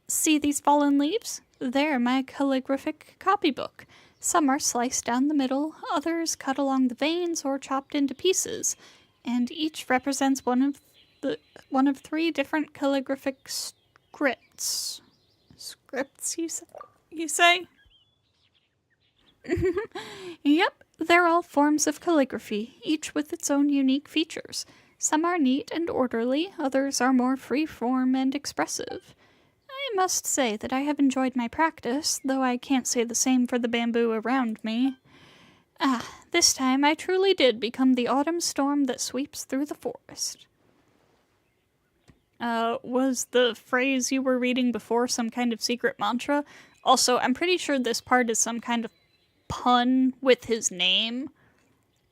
See these fallen leaves? They're my calligraphic copybook. Some are sliced down the middle, others cut along the veins or chopped into pieces, and each represents one of 3 different calligraphic scripts. Scripts, you say? Yep, they're all forms of calligraphy, each with its own unique features. Some are neat and orderly, others are more free-form and expressive. I must say that I have enjoyed my practice, though I can't say the same for the bamboo around me. Ah, this time I truly did become the autumn storm that sweeps through the forest. Was the phrase you were reading before some kind of secret mantra? Also, I'm pretty sure this part is some kind of pun with his name,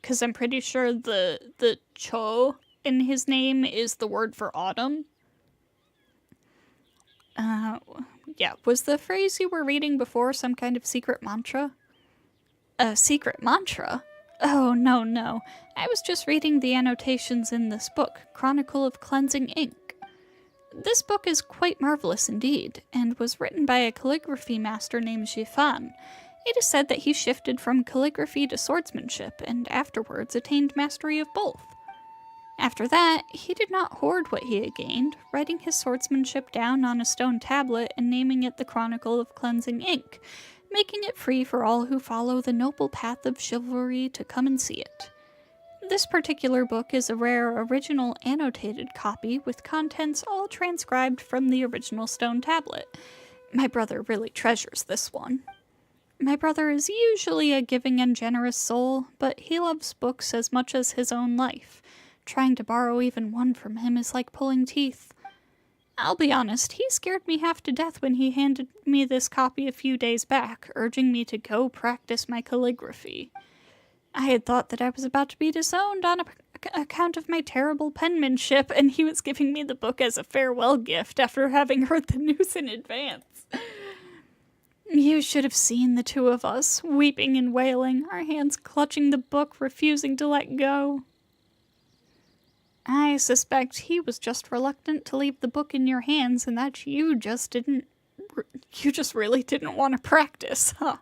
because I'm pretty sure the cho in his name is the word for autumn. Yeah, was the phrase you were reading before some kind of secret mantra? A secret mantra? Oh, no. I was just reading the annotations in this book, Chronicle of Cleansing Ink. This book is quite marvelous indeed, and was written by a calligraphy master named Xifan. It is said that he shifted from calligraphy to swordsmanship, and afterwards attained mastery of both. After that, he did not hoard what he had gained, writing his swordsmanship down on a stone tablet and naming it the Chronicle of Cleansing Ink, making it free for all who follow the noble path of chivalry to come and see it. This particular book is a rare original annotated copy with contents all transcribed from the original stone tablet. My brother really treasures this one. My brother is usually a giving and generous soul, but he loves books as much as his own life. Trying to borrow even one from him is like pulling teeth. I'll be honest, he scared me half to death when he handed me this copy a few days back, urging me to go practice my calligraphy. I had thought that I was about to be disowned on account of my terrible penmanship, and he was giving me the book as a farewell gift after having heard the news in advance. You should have seen the two of us, weeping and wailing, our hands clutching the book, refusing to let go. I suspect he was just reluctant to leave the book in your hands and that you just really didn't want to practice, huh?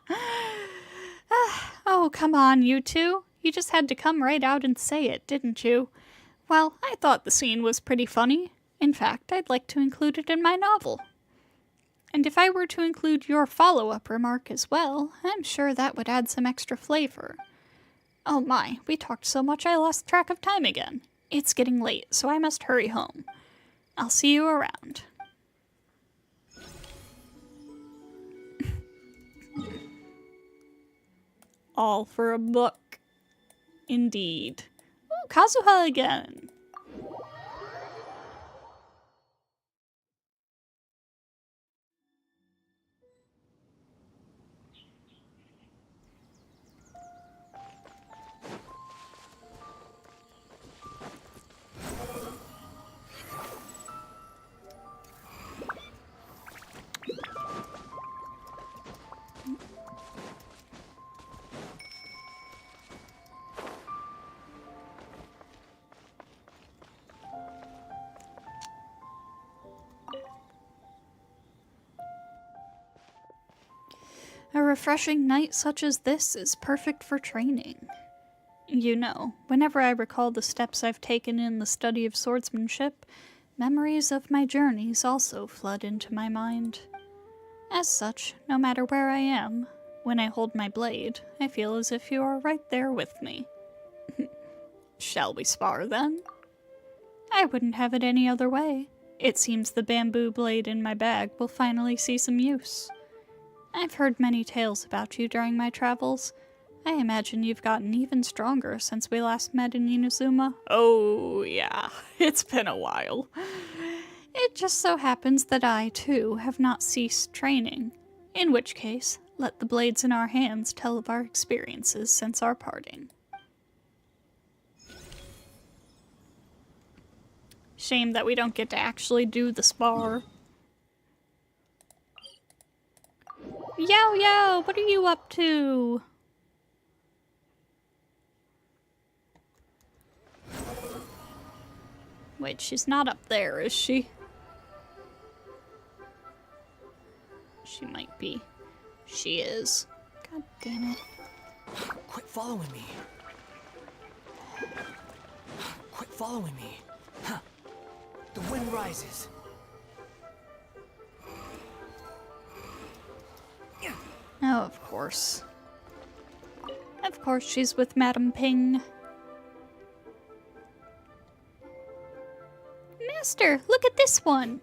Oh, come on, you two. You just had to come right out and say it, didn't you? Well, I thought the scene was pretty funny. In fact, I'd like to include it in my novel. And if I were to include your follow-up remark as well, I'm sure that would add some extra flavor. Oh my, we talked so much I lost track of time again. It's getting late, so I must hurry home. I'll see you around. All for a book. Indeed. Oh, Kazuha again. A refreshing night such as this is perfect for training. You know, whenever I recall the steps I've taken in the study of swordsmanship, memories of my journeys also flood into my mind. As such, no matter where I am, when I hold my blade, I feel as if you are right there with me. Shall we spar then? I wouldn't have it any other way. It seems the bamboo blade in my bag will finally see some use. I've heard many tales about you during my travels. I imagine you've gotten even stronger since we last met in Inazuma. Oh, yeah, it's been a while. It just so happens that I, too, have not ceased training. In which case, let the blades in our hands tell of our experiences since our parting. Shame that we don't get to actually do the spar. Yao Yao, what are you up to? Wait, she's not up there, is she? She might be. She is. God damn it. Quit following me. Quit following me. Huh. The wind rises. Oh, of course. Of course she's with Madam Ping. Master, look at this one!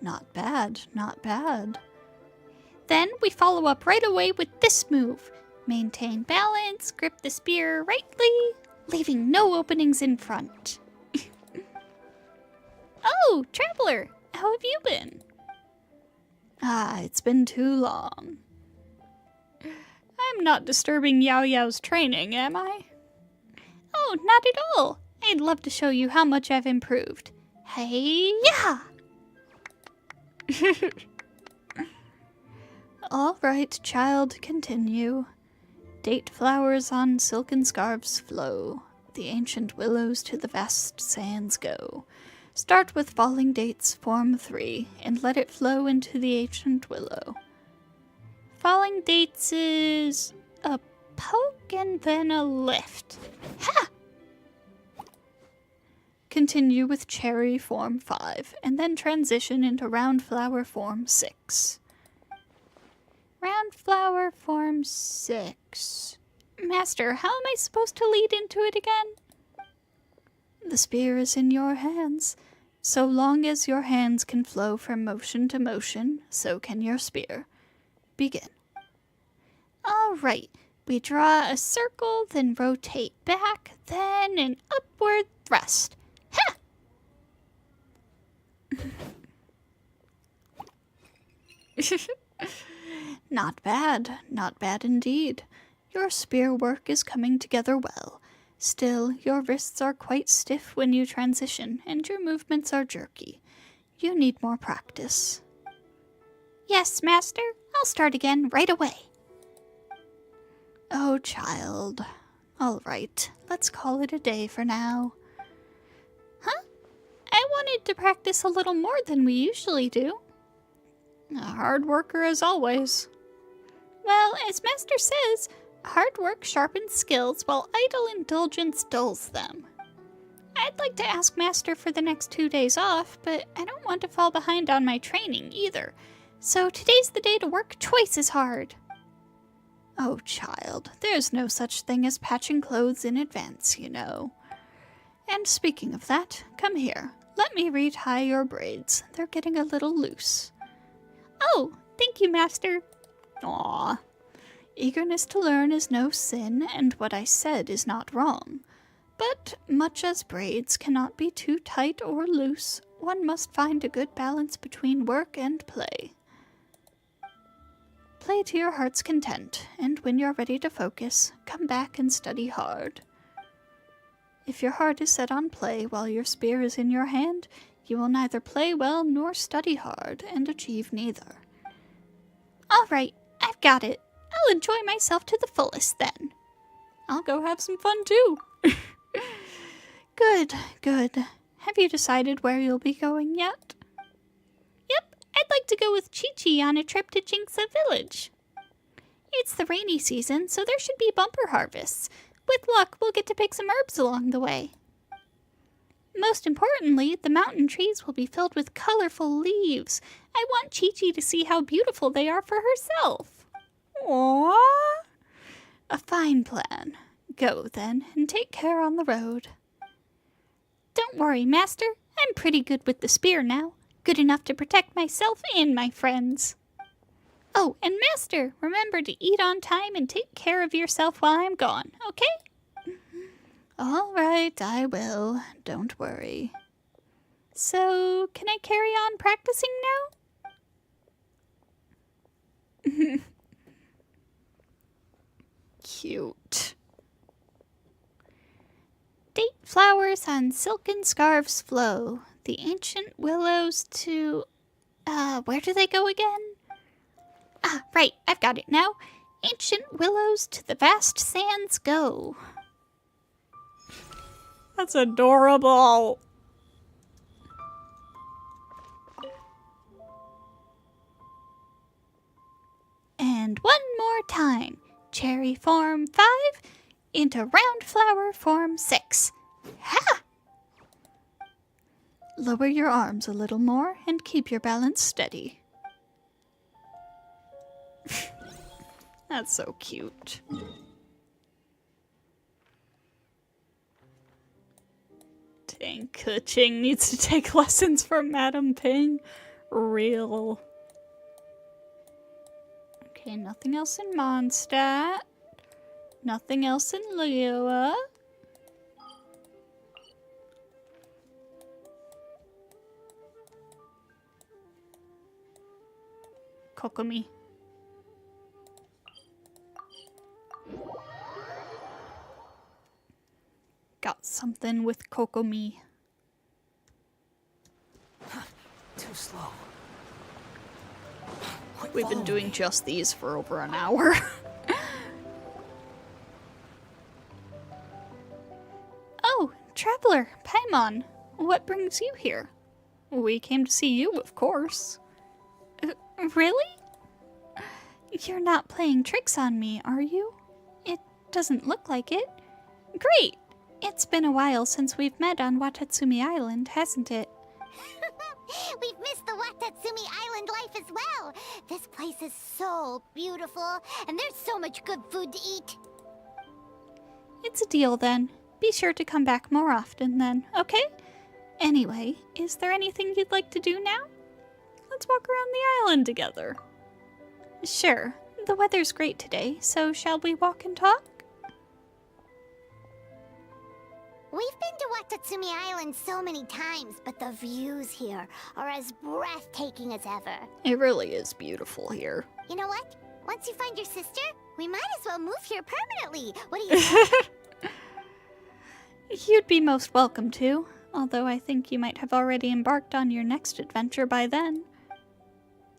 Not bad, not bad. Then we follow up right away with this move. Maintain balance, grip the spear rightly, leaving no openings in front. Oh, Traveler, how have you been? Ah, it's been too long. I'm not disturbing Yao Yao's training, am I? Oh, not at all. I'd love to show you how much I've improved. Hey-ya! All right, child, continue. Date flowers on silken scarves flow. The ancient willows to the vast sands go. Start with falling dates, form 3, and let it flow into the ancient willow. Falling dates is a poke and then a lift. Ha! Continue with cherry, form 5, and then transition into round flower, form 6. Round flower, form 6. Master, how am I supposed to lead into it again? The spear is in your hands. So long as your hands can flow from motion to motion, so can your spear. Begin. All right. We draw a circle, then rotate back, then an upward thrust. Ha! Not bad. Not bad indeed. Your spear work is coming together well. Still, your wrists are quite stiff when you transition, and your movements are jerky. You need more practice. Yes, Master. I'll start again right away. Oh, child. All right, let's call it a day for now. Huh? I wanted to practice a little more than we usually do. A hard worker as always. Well, as Master says, hard work sharpens skills while idle indulgence dulls them. I'd like to ask Master for the next 2 days off, but I don't want to fall behind on my training either. So today's the day to work twice as hard. Oh, child, there's no such thing as patching clothes in advance, you know. And speaking of that, come here. Let me retie your braids. They're getting a little loose. Oh, thank you, Master. Aw. Eagerness to learn is no sin, and what I said is not wrong. But much as braids cannot be too tight or loose, one must find a good balance between work and play. Play to your heart's content, and when you're ready to focus, come back and study hard. If your heart is set on play while your spear is in your hand, you will neither play well nor study hard, and achieve neither. All right, I've got it. I'll enjoy myself to the fullest then. I'll go have some fun too. Good, good. Have you decided where you'll be going yet? Yep, I'd like to go with Chi-Chi on a trip to Jinxa Village. It's the rainy season, so there should be bumper harvests. With luck, we'll get to pick some herbs along the way. Most importantly, the mountain trees will be filled with colorful leaves. I want Chi-Chi to see how beautiful they are for herself. Aww. A fine plan. Go, then, and take care on the road. Don't worry, Master. I'm pretty good with the spear now. Good enough to protect myself and my friends. Oh, and Master, remember to eat on time and take care of yourself while I'm gone, okay? All right, I will. Don't worry. So, can I carry on practicing now? Cute. Date flowers on silken scarves flow. The ancient willows to... where do they go again? Ah, right, I've got it now. Ancient willows to the vast sands go. That's adorable. And one more time. Cherry form 5 into round flower form 6. Ha! Lower your arms a little more and keep your balance steady. That's so cute. Dang, Kuching needs to take lessons from Madam Ping. Real. Okay, nothing else in Mondstadt. Nothing else in Liyue. Kokomi. Got something with Kokomi. Too slow. We've been doing just these for over an hour. Oh, Traveler, Paimon, what brings you here? We came to see you, of course. Really? You're not playing tricks on me, are you? It doesn't look like it. Great! It's been a while since we've met on Watatsumi Island, hasn't it? We've missed the Watatsumi Island life as well. This place is so beautiful, and there's so much good food to eat. It's a deal then. Be sure to come back more often then, okay? Anyway, is there anything you'd like to do now? Let's walk around the island together. Sure. The weather's great today, so shall we walk and talk? We've been to Watatsumi Island so many times, but the views here are as breathtaking as ever. It really is beautiful here. You know what? Once you find your sister, we might as well move here permanently. What do you think? You'd be most welcome to, although I think you might have already embarked on your next adventure by then.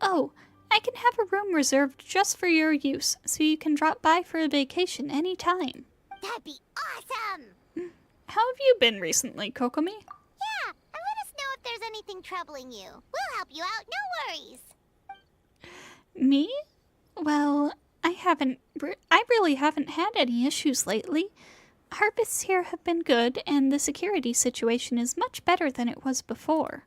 Oh, I can have a room reserved just for your use, so you can drop by for a vacation any time. That'd be awesome! How have you been recently, Kokomi? Yeah, and let us know if there's anything troubling you. We'll help you out, no worries. Me? Well, I really haven't had any issues lately. Harvests here have been good, and the security situation is much better than it was before.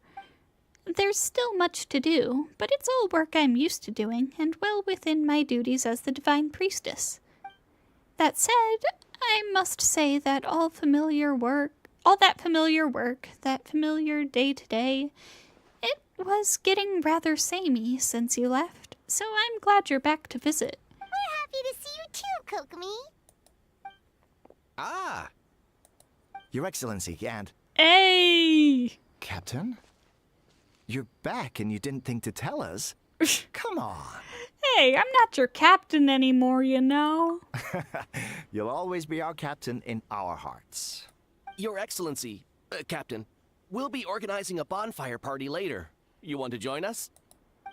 There's still much to do, but it's all work I'm used to doing, and well within my duties as the Divine Priestess. That said, I must say that all that familiar work, that familiar day-to-day, it was getting rather samey since you left, so I'm glad you're back to visit. We're happy to see you too, Kokomi. Ah! Your Excellency, and... Hey! Captain? You're back and you didn't think to tell us? Come on. Hey, I'm not your captain anymore, you know. You'll always be our captain in our hearts. Your Excellency, Captain, we'll be organizing a bonfire party later. You want to join us?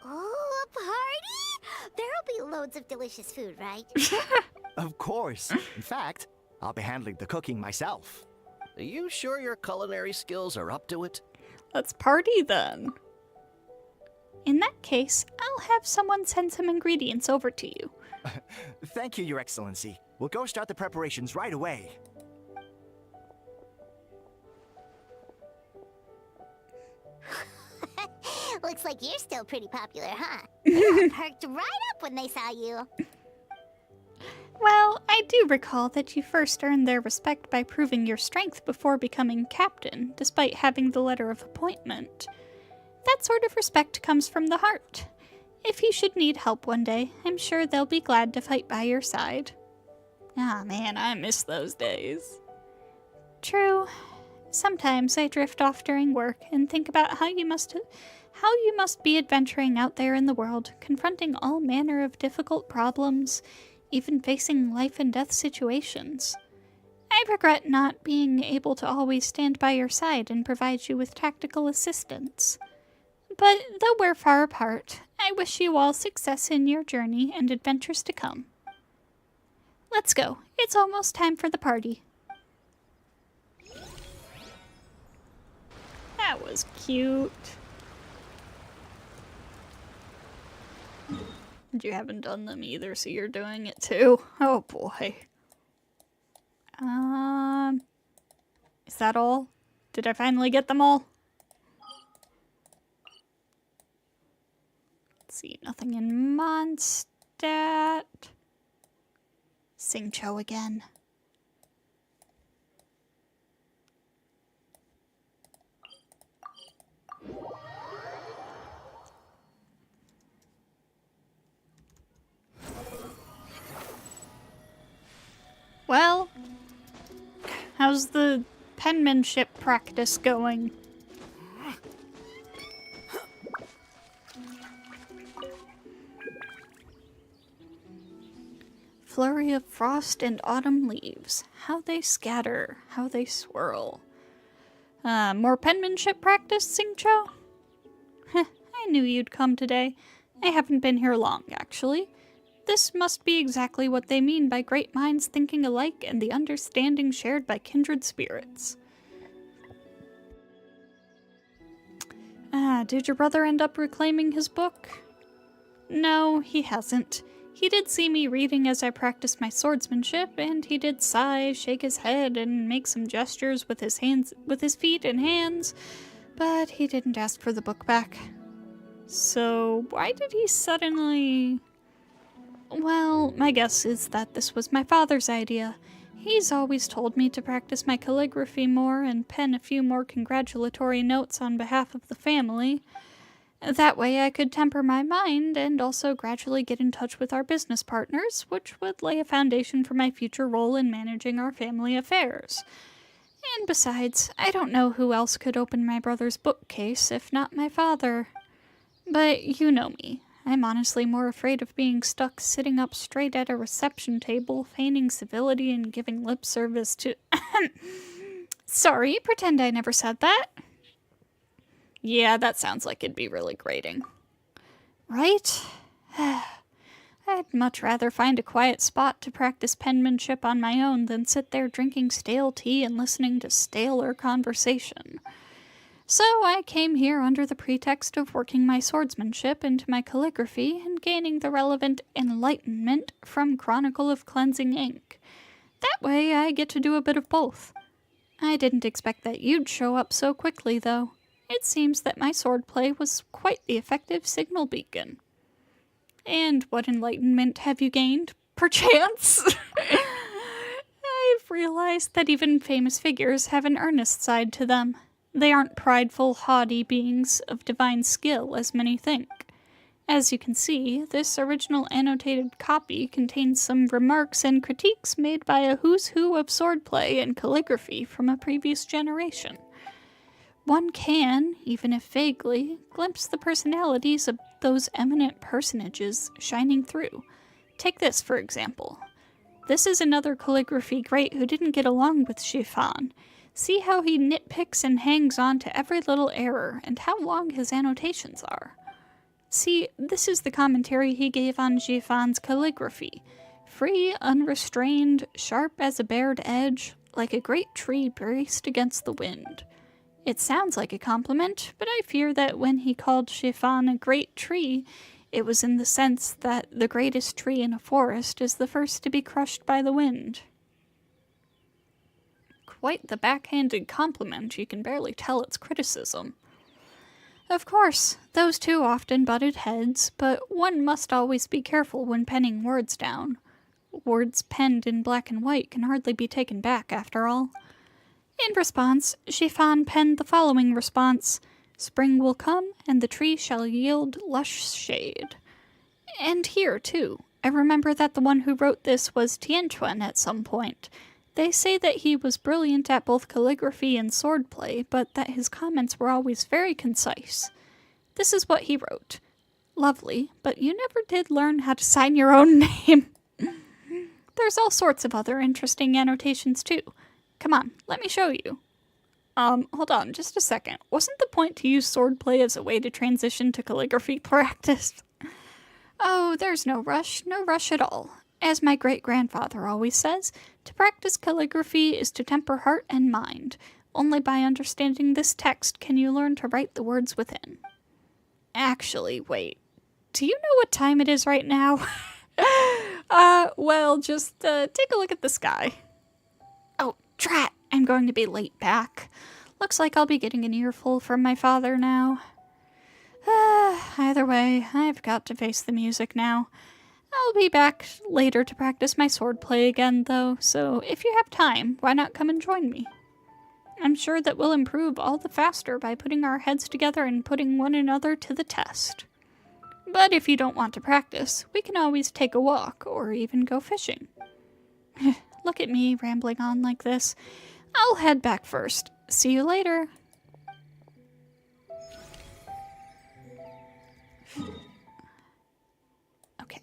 Oh, a party? There'll be loads of delicious food, right? Of course. In fact, I'll be handling the cooking myself. Are you sure your culinary skills are up to it? Let's party then. In that case, I'll have someone send some ingredients over to you. Thank you, Your Excellency. We'll go start the preparations right away. Looks like you're still pretty popular, huh? They all perked right up when they saw you. Well, I do recall that you first earned their respect by proving your strength before becoming captain, despite having the letter of appointment. That sort of respect comes from the heart. If you should need help one day, I'm sure they'll be glad to fight by your side. Ah, man, I miss those days. True. Sometimes I drift off during work and think about how you must be adventuring out there in the world, confronting all manner of difficult problems, even facing life and death situations. I regret not being able to always stand by your side and provide you with tactical assistance. But though we're far apart, I wish you all success in your journey and adventures to come. Let's go. It's almost time for the party. That was cute. You haven't done them either, so you're doing it too. Oh boy. Is that all? Did I finally get them all? Let's see, nothing in Mondstadt. Singcho again. Well, how's the penmanship practice going? Flurry of frost and autumn leaves. How they scatter, how they swirl. More penmanship practice, Singcho? Heh, I knew you'd come today. I haven't been here long, actually. This must be exactly what they mean by great minds thinking alike and the understanding shared by kindred spirits. Did your brother end up reclaiming his book? No, he hasn't. He did see me reading as I practiced my swordsmanship, and he did sigh, shake his head, and make some gestures with his feet and hands, but he didn't ask for the book back. So why did he suddenly... Well, my guess is that this was my father's idea. He's always told me to practice my calligraphy more and pen a few more congratulatory notes on behalf of the family. That way I could temper my mind and also gradually get in touch with our business partners, which would lay a foundation for my future role in managing our family affairs. And besides, I don't know who else could open my brother's bookcase if not my father. But you know me. I'm honestly more afraid of being stuck sitting up straight at a reception table, feigning civility and giving lip service to... Sorry, pretend I never said that. Yeah, that sounds like it'd be really grating. Right? I'd much rather find a quiet spot to practice penmanship on my own than sit there drinking stale tea and listening to staler conversation. So I came here under the pretext of working my swordsmanship into my calligraphy and gaining the relevant enlightenment from Chronicle of Cleansing Ink. That way I get to do a bit of both. I didn't expect that you'd show up so quickly, though. It seems that my swordplay was quite the effective signal beacon. And what enlightenment have you gained, perchance? I've realized that even famous figures have an earnest side to them. They aren't prideful, haughty beings of divine skill, as many think. As you can see, this original annotated copy contains some remarks and critiques made by a who's who of swordplay and calligraphy from a previous generation. One can, even if vaguely, glimpse the personalities of those eminent personages shining through. Take this, for example. This is another calligraphy great who didn't get along with Chiffon. See how he nitpicks and hangs on to every little error, and how long his annotations are. See, this is the commentary he gave on Chiffon's calligraphy. Free, unrestrained, sharp as a bared edge, like a great tree braced against the wind. It sounds like a compliment, but I fear that when he called Chiffon a great tree, it was in the sense that the greatest tree in a forest is the first to be crushed by the wind. Quite the backhanded compliment, you can barely tell it's criticism. Of course, those two often butted heads, but one must always be careful when penning words down. Words penned in black and white can hardly be taken back, after all. In response, Chiffon penned the following response: "Spring will come, and the tree shall yield lush shade." And here, too. I remember that the one who wrote this was Tianquan at some point. They say that he was brilliant at both calligraphy and swordplay, but that his comments were always very concise. This is what he wrote. Lovely, but you never did learn how to sign your own name. There's all sorts of other interesting annotations, too. Come on, let me show you. Hold on, just a second. Wasn't the point to use swordplay as a way to transition to calligraphy practice? Oh, there's no rush at all. As my great-grandfather always says, to practice calligraphy is to temper heart and mind. Only by understanding this text can you learn to write the words within. Actually, wait. Do you know what time it is right now? Well, just take a look at the sky. Oh, drat! I'm going to be late back. Looks like I'll be getting an earful from my father now. Either way, I've got to face the music now. I'll be back later to practice my swordplay again, though, so if you have time, why not come and join me? I'm sure that we'll improve all the faster by putting our heads together and putting one another to the test. But if you don't want to practice, we can always take a walk, or even go fishing. Look at me rambling on like this. I'll head back first. See you later. Okay.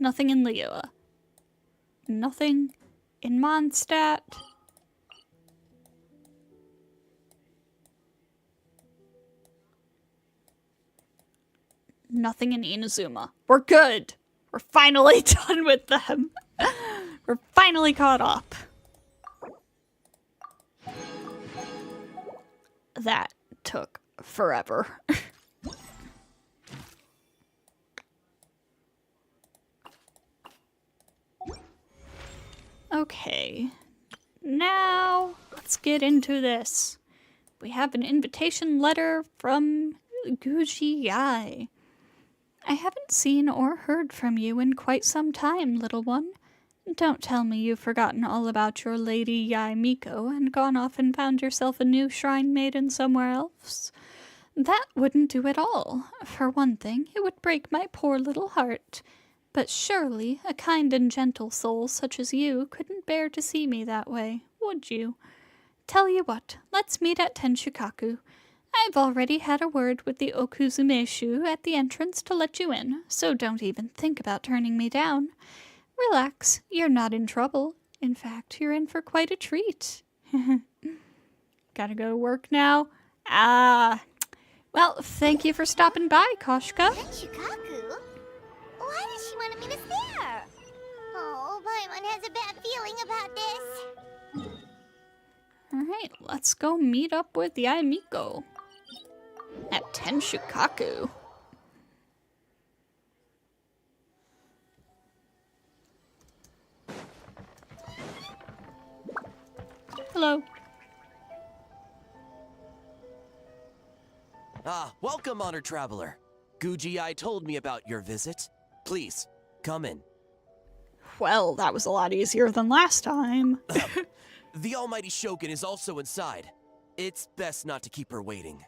Nothing in Liyue. Nothing in Mondstadt. Nothing in Inazuma. We're good. We're finally done with them. We're finally caught up. That took forever. Okay. Now, let's get into this. We have an invitation letter from Guji Yai. I haven't seen or heard from you in quite some time, little one. Don't tell me you've forgotten all about your Lady Yai Miko and gone off and found yourself a new shrine maiden somewhere else. That wouldn't do at all. For one thing, it would break my poor little heart. But surely a kind and gentle soul such as you couldn't bear to see me that way, would you? Tell you what, let's meet at Tenshikaku. I've already had a word with the Okuzumeshu at the entrance to let you in, so don't even think about turning me down. Relax, you're not in trouble. In fact, you're in for quite a treat. Gotta go to work now? Well, thank you for stopping by, Koshka. Tenshikaku? Why does she want to meet us there? Oh, Paimon has a bad feeling about this. Alright, let's go meet up with Yai Miko at Tenshikaku. Hello. Welcome, honored traveler. Guji told me about your visit. Please, come in. Well, that was a lot easier than last time. The almighty Shogun is also inside. It's best not to keep her waiting.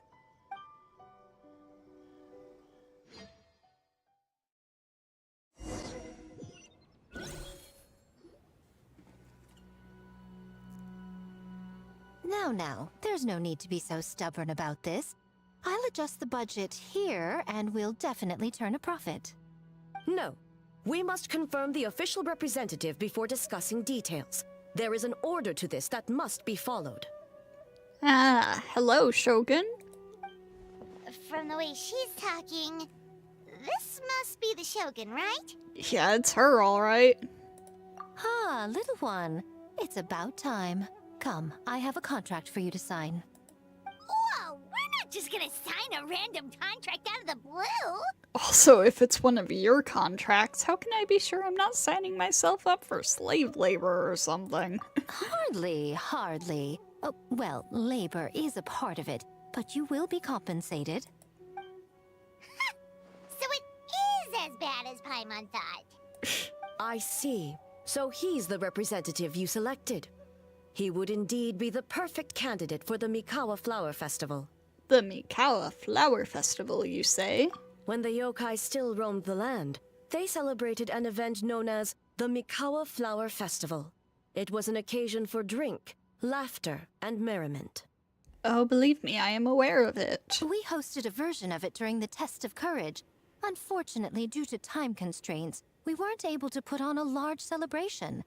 Now, there's no need to be so stubborn about this. I'll adjust the budget here, and we'll definitely turn a profit. No. We must confirm the official representative before discussing details. There is an order to this that must be followed. Hello, Shogun. From the way she's talking, this must be the Shogun, right? Yeah, it's her, alright. Little one. It's about time. Come, I have a contract for you to sign. Whoa, we're not just gonna sign a random contract out of the blue. Also, if it's one of your contracts, how can I be sure I'm not signing myself up for slave labor or something? Hardly. Oh, well, labor is a part of it, but you will be compensated. So it is as bad as Paimon thought. I see. So he's the representative you selected. He would indeed be the perfect candidate for the Mikawa Flower Festival. The Mikawa Flower Festival, you say? When the yokai still roamed the land, they celebrated an event known as the Mikawa Flower Festival. It was an occasion for drink, laughter, and merriment. Oh, believe me, I am aware of it. We hosted a version of it during the Test of Courage. Unfortunately, due to time constraints, we weren't able to put on a large celebration.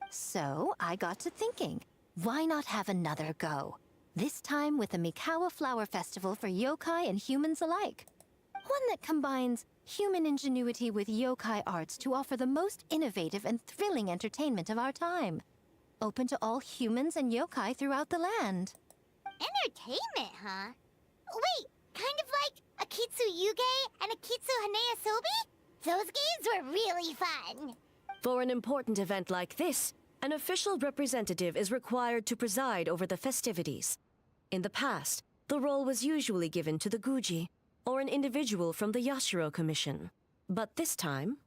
So, I got to thinking, why not have another go? This time with the Mikawa Flower Festival for yokai and humans alike. One that combines human ingenuity with yokai arts to offer the most innovative and thrilling entertainment of our time. Open to all humans and yokai throughout the land. Entertainment, huh? Wait, kind of like Akitsu Yuge and Akitsu Haneasobi? Those games were really fun. For an important event like this, an official representative is required to preside over the festivities. In the past, the role was usually given to the Guji, or an individual from the Yashiro Commission. But this time...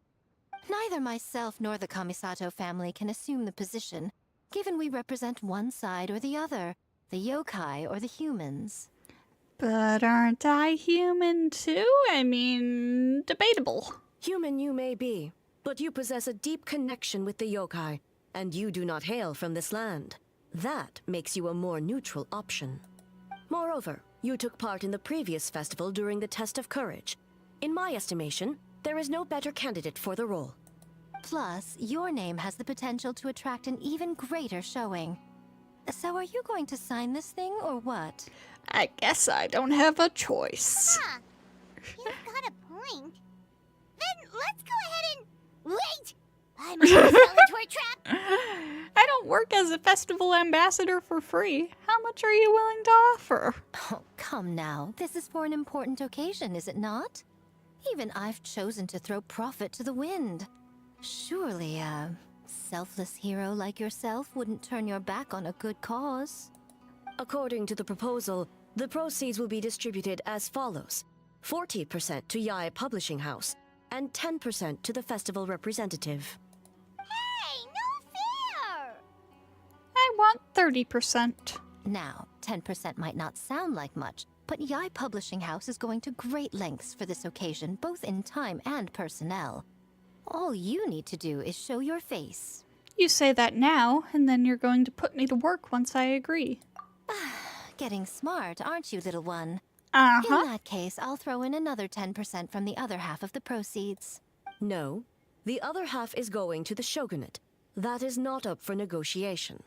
Neither myself nor the Kamisato family can assume the position, given we represent one side or the other, the yokai or the humans. But aren't I human too? I mean, debatable. Human you may be, but you possess a deep connection with the yokai, and you do not hail from this land. That makes you a more neutral option. Moreover, you took part in the previous festival during the Test of Courage. In my estimation, there is no better candidate for the role. Plus, your name has the potential to attract an even greater showing. So are you going to sign this thing, or what? I guess I don't have a choice. Huh. You've got a point. Then let's go ahead and... Wait! I'm gonna fall into a trap! I don't work as a festival ambassador for free. How much are you willing to offer? Oh, come now. This is for an important occasion, is it not? Even I've chosen to throw profit to the wind. Surely a selfless hero like yourself wouldn't turn your back on a good cause. According to the proposal, the proceeds will be distributed as follows. 40% to Yae Publishing House, and 10% to the festival representative. Hey, no fair! I want 30%. Now, 10% might not sound like much, but Yae Publishing House is going to great lengths for this occasion, both in time and personnel. All you need to do is show your face. You say that now, and then you're going to put me to work once I agree. Getting smart, aren't you, little one? Uh-huh. In that case, I'll throw in another 10% from the other half of the proceeds. No, the other half is going to the shogunate. That is not up for negotiation.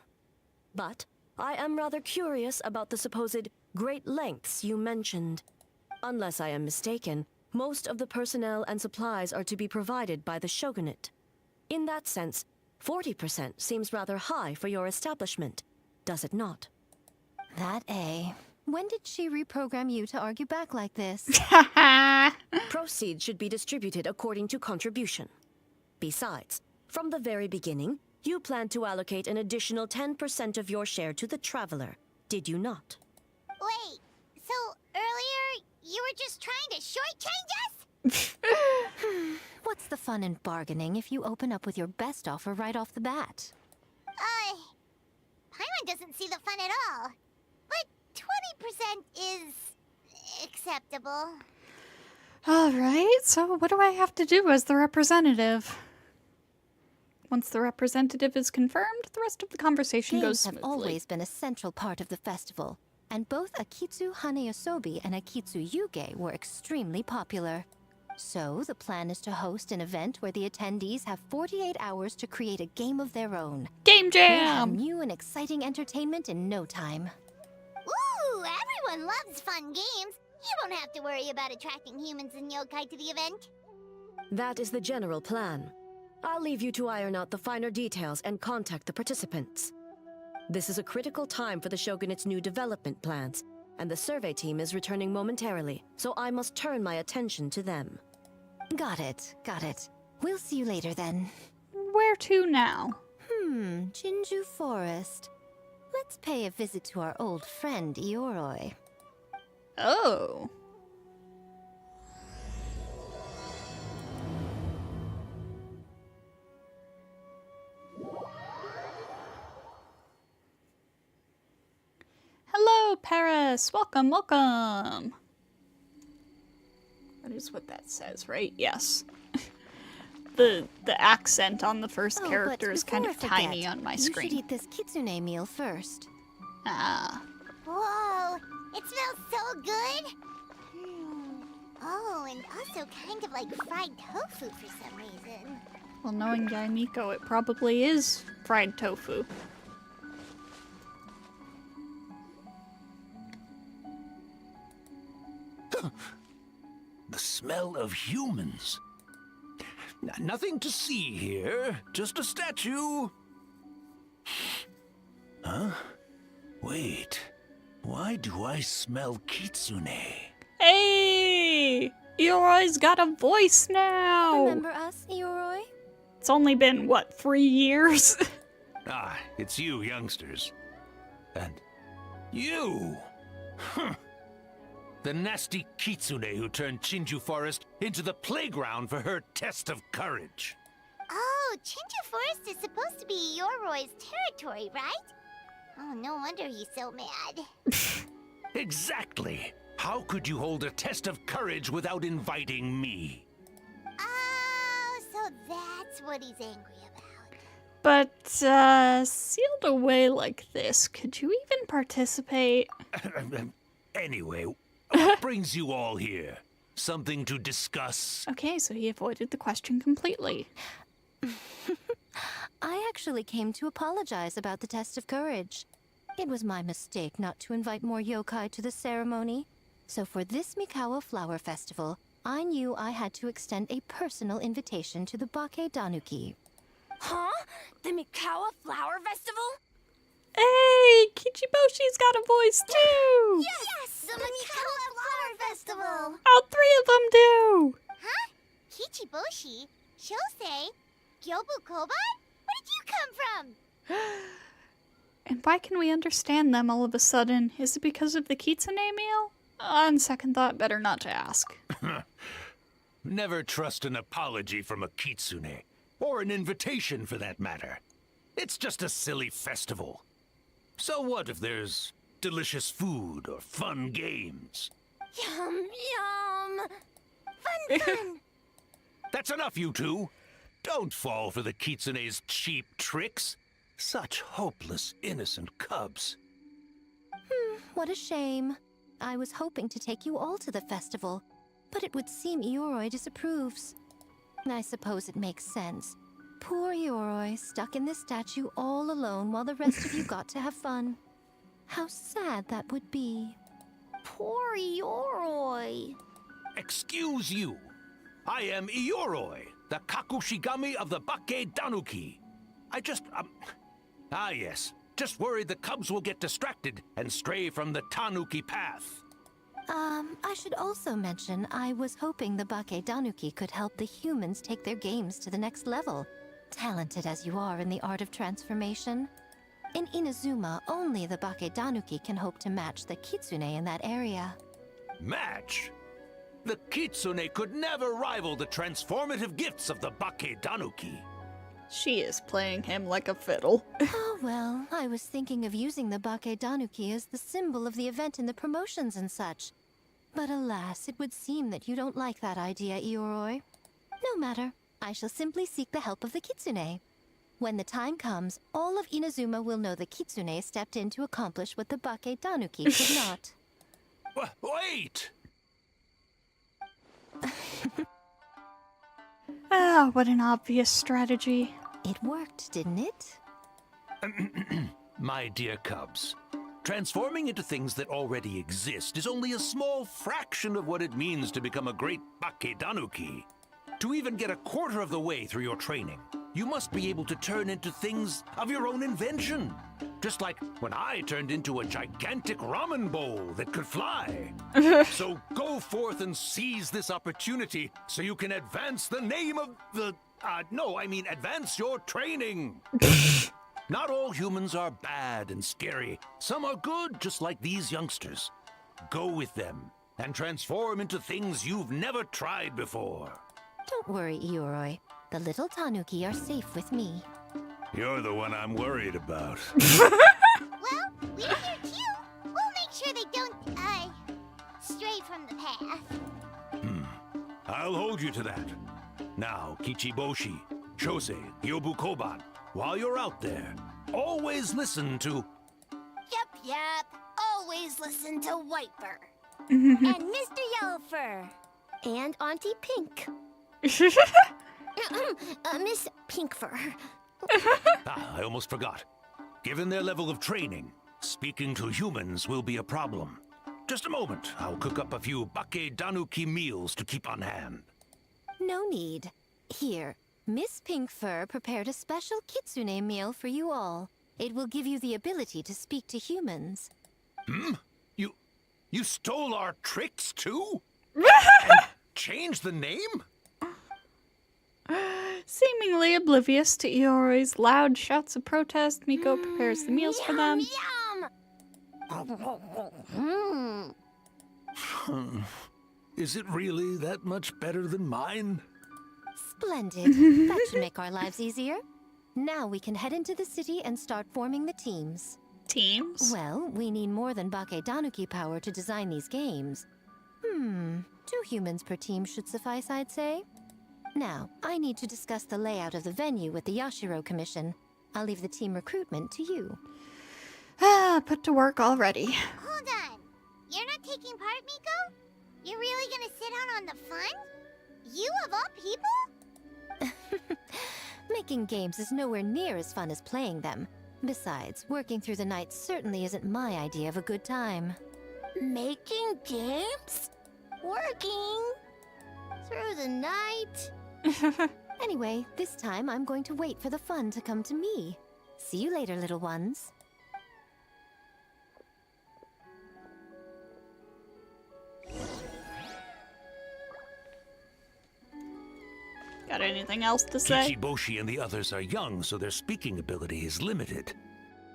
But I am rather curious about the supposed great lengths you mentioned. Unless I am mistaken, most of the personnel and supplies are to be provided by the shogunate. In that sense, 40% seems rather high for your establishment, does it not? That A. When did she reprogram you to argue back like this? Proceeds should be distributed according to contribution. Besides, from the very beginning, you planned to allocate an additional 10% of your share to the Traveler, did you not? Wait, so earlier you were just trying to shortchange us? What's the fun in bargaining if you open up with your best offer right off the bat? Paimon doesn't see the fun at all. But 20% is acceptable. All right, so what do I have to do as the representative? Once the representative is confirmed, the rest of the conversation goes Games have smoothly. always been a central part of the festival, and both Akitsu Haneasobi and Akitsu Yuge were extremely popular. So, the plan is to host an event where the attendees have 48 hours to create a game of their own. Game We'll have jam! new and exciting entertainment in no time. Ooh, everyone loves fun games. You won't have to worry about attracting humans and yokai to the event. That is the general plan. I'll leave you to iron out the finer details and contact the participants. This is a critical time for the Shogunate's new development plans, and the survey team is returning momentarily, so I must turn my attention to them. Got it, got it. We'll see you later then. Where to now? Jinju Forest. Let's pay a visit to our old friend Ioroi. Oh. Hello, Perez. Yes, welcome, welcome. That is what that says, right? Yes. The accent on the first character is kind of tiny on my screen. You should eat this kitsune meal first. Ah. Whoa, it smells so good. Oh, and also kind of like fried tofu for some reason. Well, knowing Guy Miko, it probably is fried tofu. The smell of humans. Nothing to see here, just a statue. Huh? Wait, why do I smell kitsune? Hey! Ioroi's got a voice now! Remember us, Ioroi? It's only been, what, 3 years? Ah, it's you youngsters. And you! Huh. The nasty kitsune who turned Chinju Forest into the playground for her test of courage. Oh, Chinju Forest is supposed to be Yoroi's territory, right? Oh, no wonder he's so mad. Exactly. How could you hold a test of courage without inviting me? Oh, so that's what he's angry about. But, sealed away like this, could you even participate? Anyway, what brings you all here? Something to discuss? Okay, so he avoided the question completely. I actually came to apologize about the test of courage. It was my mistake not to invite more yokai to the ceremony. So for this Mikawa Flower Festival, I knew I had to extend a personal invitation to the Bake Danuki. Huh? The Mikawa Flower Festival? Hey, Kichiboshi's got a voice too! Yes! The Mikawa Flower Festival! All 3 of them do! Huh? Kichiboshi? Shosei? Gyobu Koban? Where did you come from? And why can we understand them all of a sudden? Is it because of the kitsune meal? On second thought, better not to ask. Never trust an apology from a kitsune, or an invitation for that matter. It's just a silly festival. So what if there's delicious food or fun games? Yum, yum. Fun! That's enough, you two. Don't fall for the kitsune's cheap tricks. Such hopeless, innocent cubs. What a shame. I was hoping to take you all to the festival, but it would seem Ioroi disapproves. I suppose it makes sense. Poor Ioroi, stuck in this statue all alone while the rest of you got to have fun. How sad that would be. Poor Ioroi. Excuse you. I am Ioroi, the Kakushigami of the Bake Danuki. I just, yes. Just worried the cubs will get distracted and stray from the Tanuki path. I should also mention I was hoping the Bake Danuki could help the humans take their games to the next level. Talented as you are in the art of transformation. In Inazuma, only the Bake Danuki can hope to match the kitsune in that area. Match? The kitsune could never rival the transformative gifts of the Bake Danuki. She is playing him like a fiddle. Oh well, I was thinking of using the Bake Danuki as the symbol of the event in the promotions and such. But alas, it would seem that you don't like that idea, Ioroi. No matter, I shall simply seek the help of the kitsune. When the time comes, all of Inazuma will know the kitsune stepped in to accomplish what the Bake Danuki could not. Wait! Ah, what an obvious strategy. It worked, didn't it? My dear cubs, transforming into things that already exist is only a small fraction of what it means to become a great Bake Danuki. To even get a quarter of the way through your training, you must be able to turn into things of your own invention. Just like when I turned into a gigantic ramen bowl that could fly. So go forth and seize this opportunity so you can advance the name of the... advance your training. Not all humans are bad and scary. Some are good, just like these youngsters. Go with them and transform into things you've never tried before. Don't worry, Ioroi. The little Tanuki are safe with me. You're the one I'm worried about. Well, we're here too. We'll make sure they don't I'll hold you to that. Now, Kichiboshi, Chose, Yobu Koban, while you're out there, always listen to... Yep. Always listen to Whitefur. And Mr. Yellowfur. And Auntie Pink. Miss Pinkfur. I almost forgot. Given their level of training, speaking to humans will be a problem. Just a moment, I'll cook up a few Bake Danuki meals to keep on hand. No need. Here, Miss Pinkfur prepared a special kitsune meal for you all. It will give you the ability to speak to humans. You stole our tricks too? And changed the name? Seemingly oblivious to Iori's loud shouts of protest, Miko prepares the meals for them. Yum! Is it really that much better than mine? Splendid. That should make our lives easier. Now we can head into the city and start forming the teams. Teams? Well, we need more than Bake Danuki power to design these games. 2 humans per team should suffice, I'd say. Now, I need to discuss the layout of the venue with the Yashiro Commission. I'll leave the team recruitment to you. Put to work already. Hold on. You're not taking part, Miko? You're really gonna sit out on the fun? You of all people? Making games is nowhere near as fun as playing them. Besides, working through the night certainly isn't my idea of a good time. Making games? Working? Through the night? Anyway, this time I'm going to wait for the fun to come to me. See you later, little ones. Got anything else to say? Kichiboshi and the others are young, so their speaking ability is limited.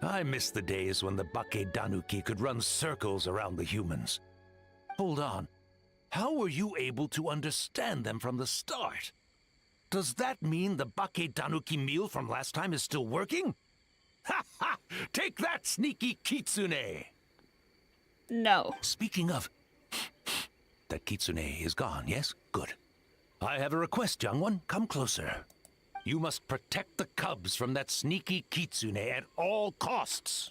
I miss the days when the Bake Danuki could run circles around the humans. Hold on. How were you able to understand them from the start? Does that mean the Bake Danuki meal from last time is still working? Ha ha! Take that, sneaky kitsune! No. Speaking of... that kitsune is gone, yes? Good. I have a request, young one. Come closer. You must protect the cubs from that sneaky kitsune at all costs.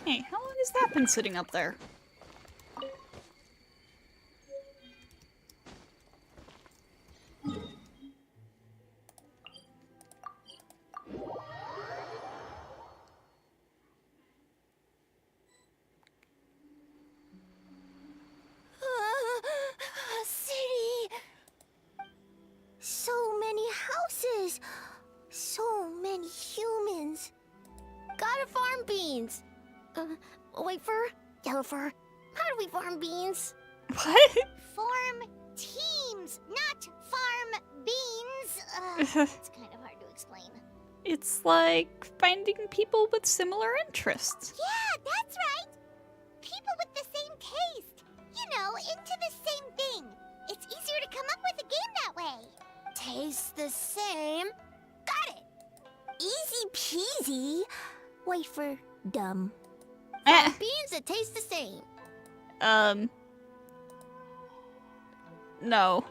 Hey, how long has that been sitting up there? City. So many houses. So many humans. Gotta farm beans. Whitefur, Yellowfur, how do we farm beans? What? Farm teams, not farm beans. It's kind of hard to explain. It's like finding people with similar interests. Yeah, that's right. People with the same taste. You know, into the same thing. It's easier to come up with a game that way. Taste the same. Got it. Easy peasy. Whitefur, dumb. Beans that taste the same. No.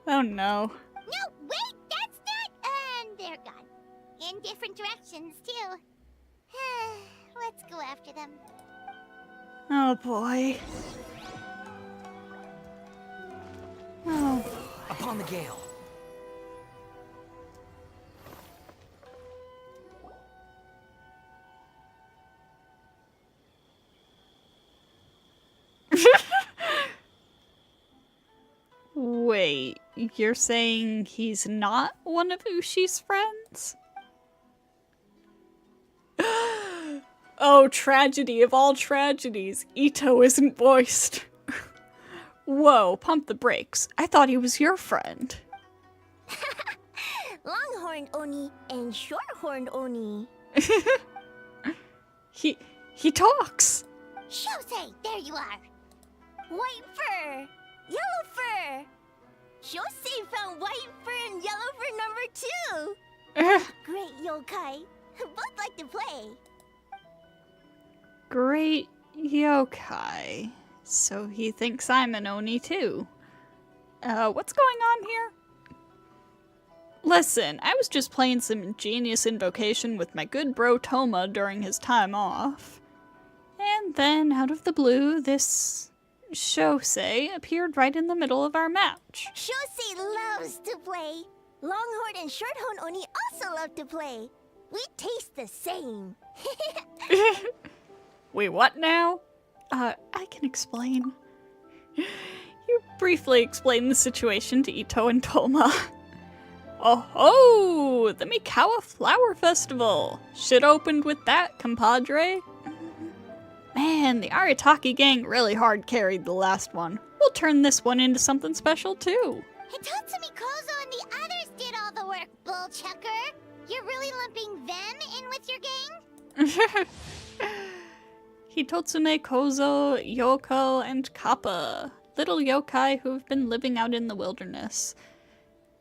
Oh no. No, wait, that's not. And they're gone. In different directions, too. Let's go after them. Oh boy. Oh. Upon the gale. Wait, you're saying he's not one of Ushi's friends? Oh, tragedy of all tragedies. Ito isn't voiced. Whoa, pump the brakes. I thought he was your friend. Longhorn Oni and Shorthorn Oni. He talks. Shosei, there you are. White fur, yellow fur. Shosei found white fur and yellow fur number 2. Great yokai. Both like to play. Great yokai. So he thinks I'm an Oni too. What's going on here? Listen, I was just playing some ingenious invocation with my good bro Toma during his time off. And then, out of the blue, this Shosei appeared right in the middle of our match. Shosei loves to play. Longhorn and Shorthorn Oni also love to play. We taste the same. Wait, what now? I can explain. You briefly explained the situation to Ito and Toma. Oh, the Mikawa Flower Festival. Should opened with that, compadre. Man, the Arataki gang really hard carried the last one. We'll turn this one into something special too. Hitotsu Mikozo and the others did all the work, bullchucker. You're really lumping them in with your gang? Hitotsume Kozo, Yoko, and Kappa, little yokai who have been living out in the wilderness.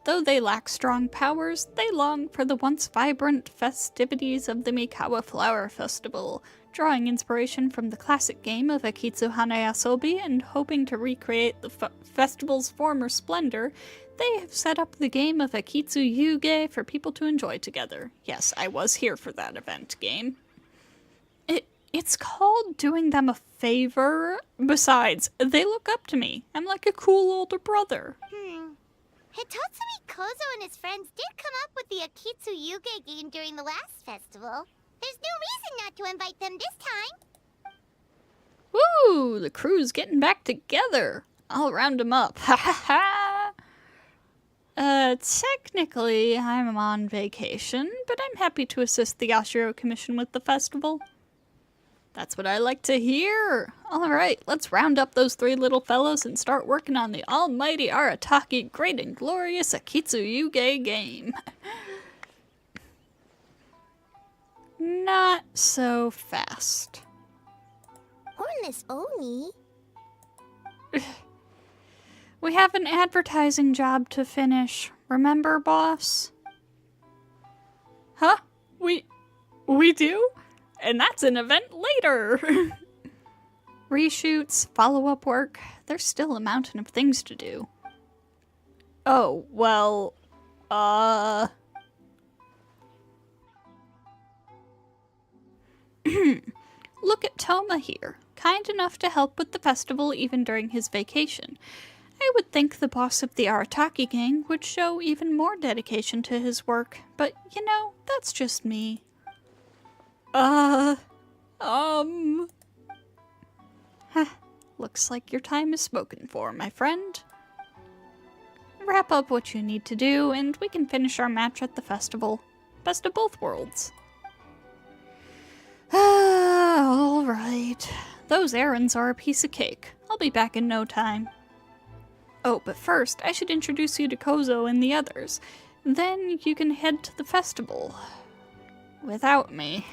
Though they lack strong powers, they long for the once vibrant festivities of the Mikawa Flower Festival, drawing inspiration from the classic game of Akitsu Hanayasobi and hoping to recreate the festival's former splendor. They have set up the game of Akitsu Yuge for people to enjoy together. Yes, I was here for that event game. It's called doing them a favor. Besides, they look up to me. I'm like a cool older brother. Hitotsu Mikozo and his friends did come up with the Akitsu Yuge game during the last festival. There's no reason not to invite them this time. Woo! The crew's getting back together. I'll round them up. Ha ha ha! Technically, I'm on vacation, but I'm happy to assist the Yashiro Commission with the festival. That's what I like to hear. Alright, let's round up those three little fellows and start working on the almighty Arataki great and glorious Akitsu Yuge game. Not so fast. Hornless Oni? We have an advertising job to finish. Remember, boss? Huh? We do? And that's an event later! Reshoots, follow-up work, there's still a mountain of things to do. Oh, well, Look at Toma here, kind enough to help with the festival even during his vacation. I would think the boss of the Arataki gang would show even more dedication to his work, but you know, that's just me. Looks like your time is spoken for, my friend. Wrap up what you need to do, and we can finish our match at the festival. Best of both worlds. Alright. Those errands are a piece of cake. I'll be back in no time. Oh, but first, I should introduce you to Kozo and the others. Then you can head to the festival. Without me.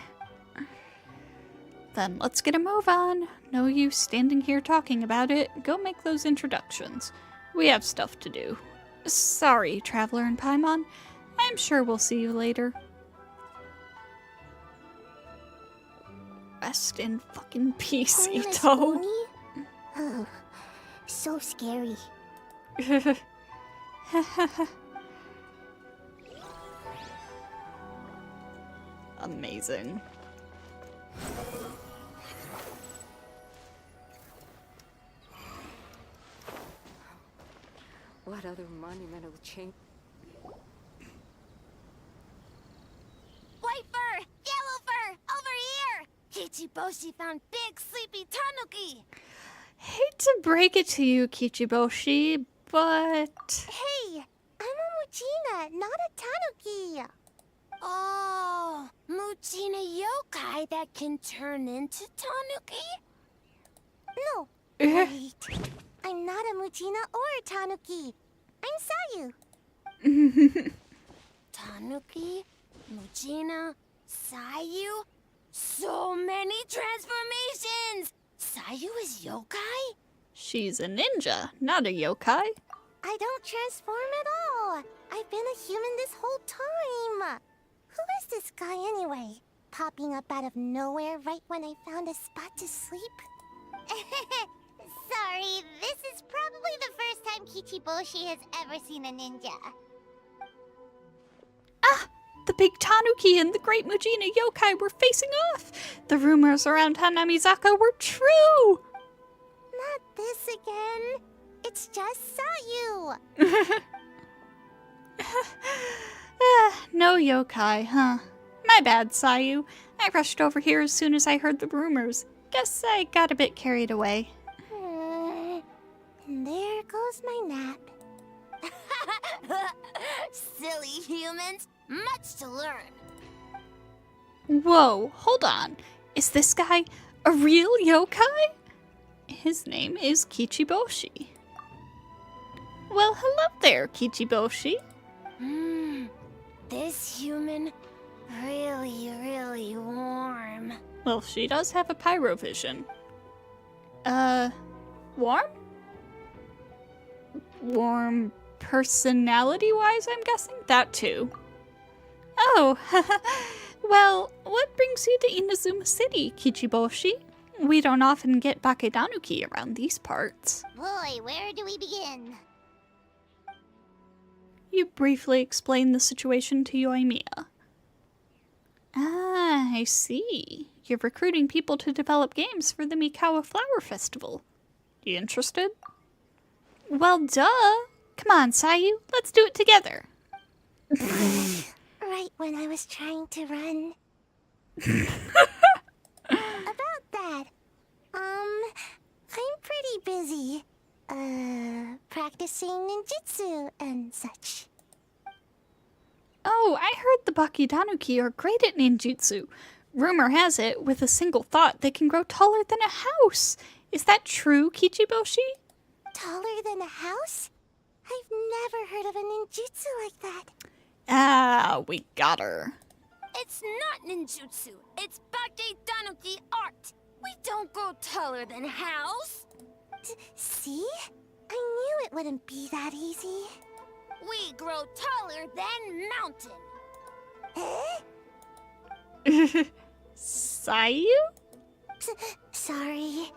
Then let's get a move on. No use standing here talking about it. Go make those introductions. We have stuff to do. Sorry, Traveler and Paimon. I'm sure we'll see you later. Rest in fucking peace, Hornless Ito. Oni? Oh, so scary. Amazing. What other monumental change? White fur! Yellow fur! Over here! Kichiboshi found big sleepy tanuki! Hate to break it to you, Kichiboshi, but... Hey! I'm a Muchina, not a tanuki! Oh, Muchina yokai that can turn into tanuki? No, wait. I'm not a Muchina or a tanuki. I'm Sayu. Tanuki, Muchina, Sayu? So many transformations! Sayu is yokai? She's a ninja, not a yokai. I don't transform at all. I've been a human this whole time. Who is this guy anyway? Popping up out of nowhere right when I found a spot to sleep? Kichiboshi has ever seen a ninja. Ah! The big tanuki and the great Mujina yokai were facing off! The rumors around Hanamizaka were true! Not this again. It's just Sayu. No yokai, huh? My bad, Sayu. I rushed over here as soon as I heard the rumors. Guess I got a bit carried away. And there goes my nap. Silly humans. Much to learn. Whoa, hold on. Is this guy a real yokai? His name is Kichiboshi. Well, hello there, Kichiboshi. This human, really warm. Well, she does have a pyrovision. Warm? Warm personality-wise, I'm guessing? That too. Oh, well, what brings you to Inazuma City, Kichiboshi? We don't often get Bakedanuki around these parts. Boy, where do we begin? You briefly explained the situation to Yoimiya. Ah, I see. You're recruiting people to develop games for the Mikawa Flower Festival. You interested? Well, duh. Come on, Sayu. Let's do it together. Right when I was trying to run. About that, I'm pretty busy. Practicing ninjutsu and such. Oh, I heard the Bakedanuki are great at ninjutsu. Rumor has it, with a single thought, they can grow taller than a house. Is that true, Kichiboshi? Taller than a house? I've never heard of a ninjutsu like that. Ah, we got her. It's not ninjutsu. It's Bakedanuki art. We don't grow taller than a house. See? I knew it wouldn't be that easy. We grow taller than mountain. Sayu? Sorry.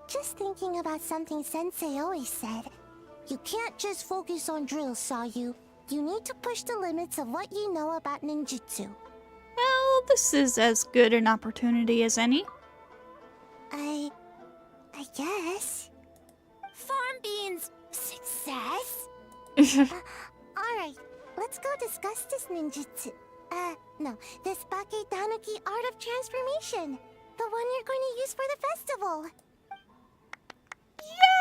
Just thinking about something Sensei always said. You can't just focus on drills, Sayu. You need to push the limits of what you know about ninjutsu. Well, this is as good an opportunity as any. I guess. Farm Bean's success? Alright, let's go discuss this ninjutsu. No, this Bakedanuki art of transformation. The one you're going to use for the festival.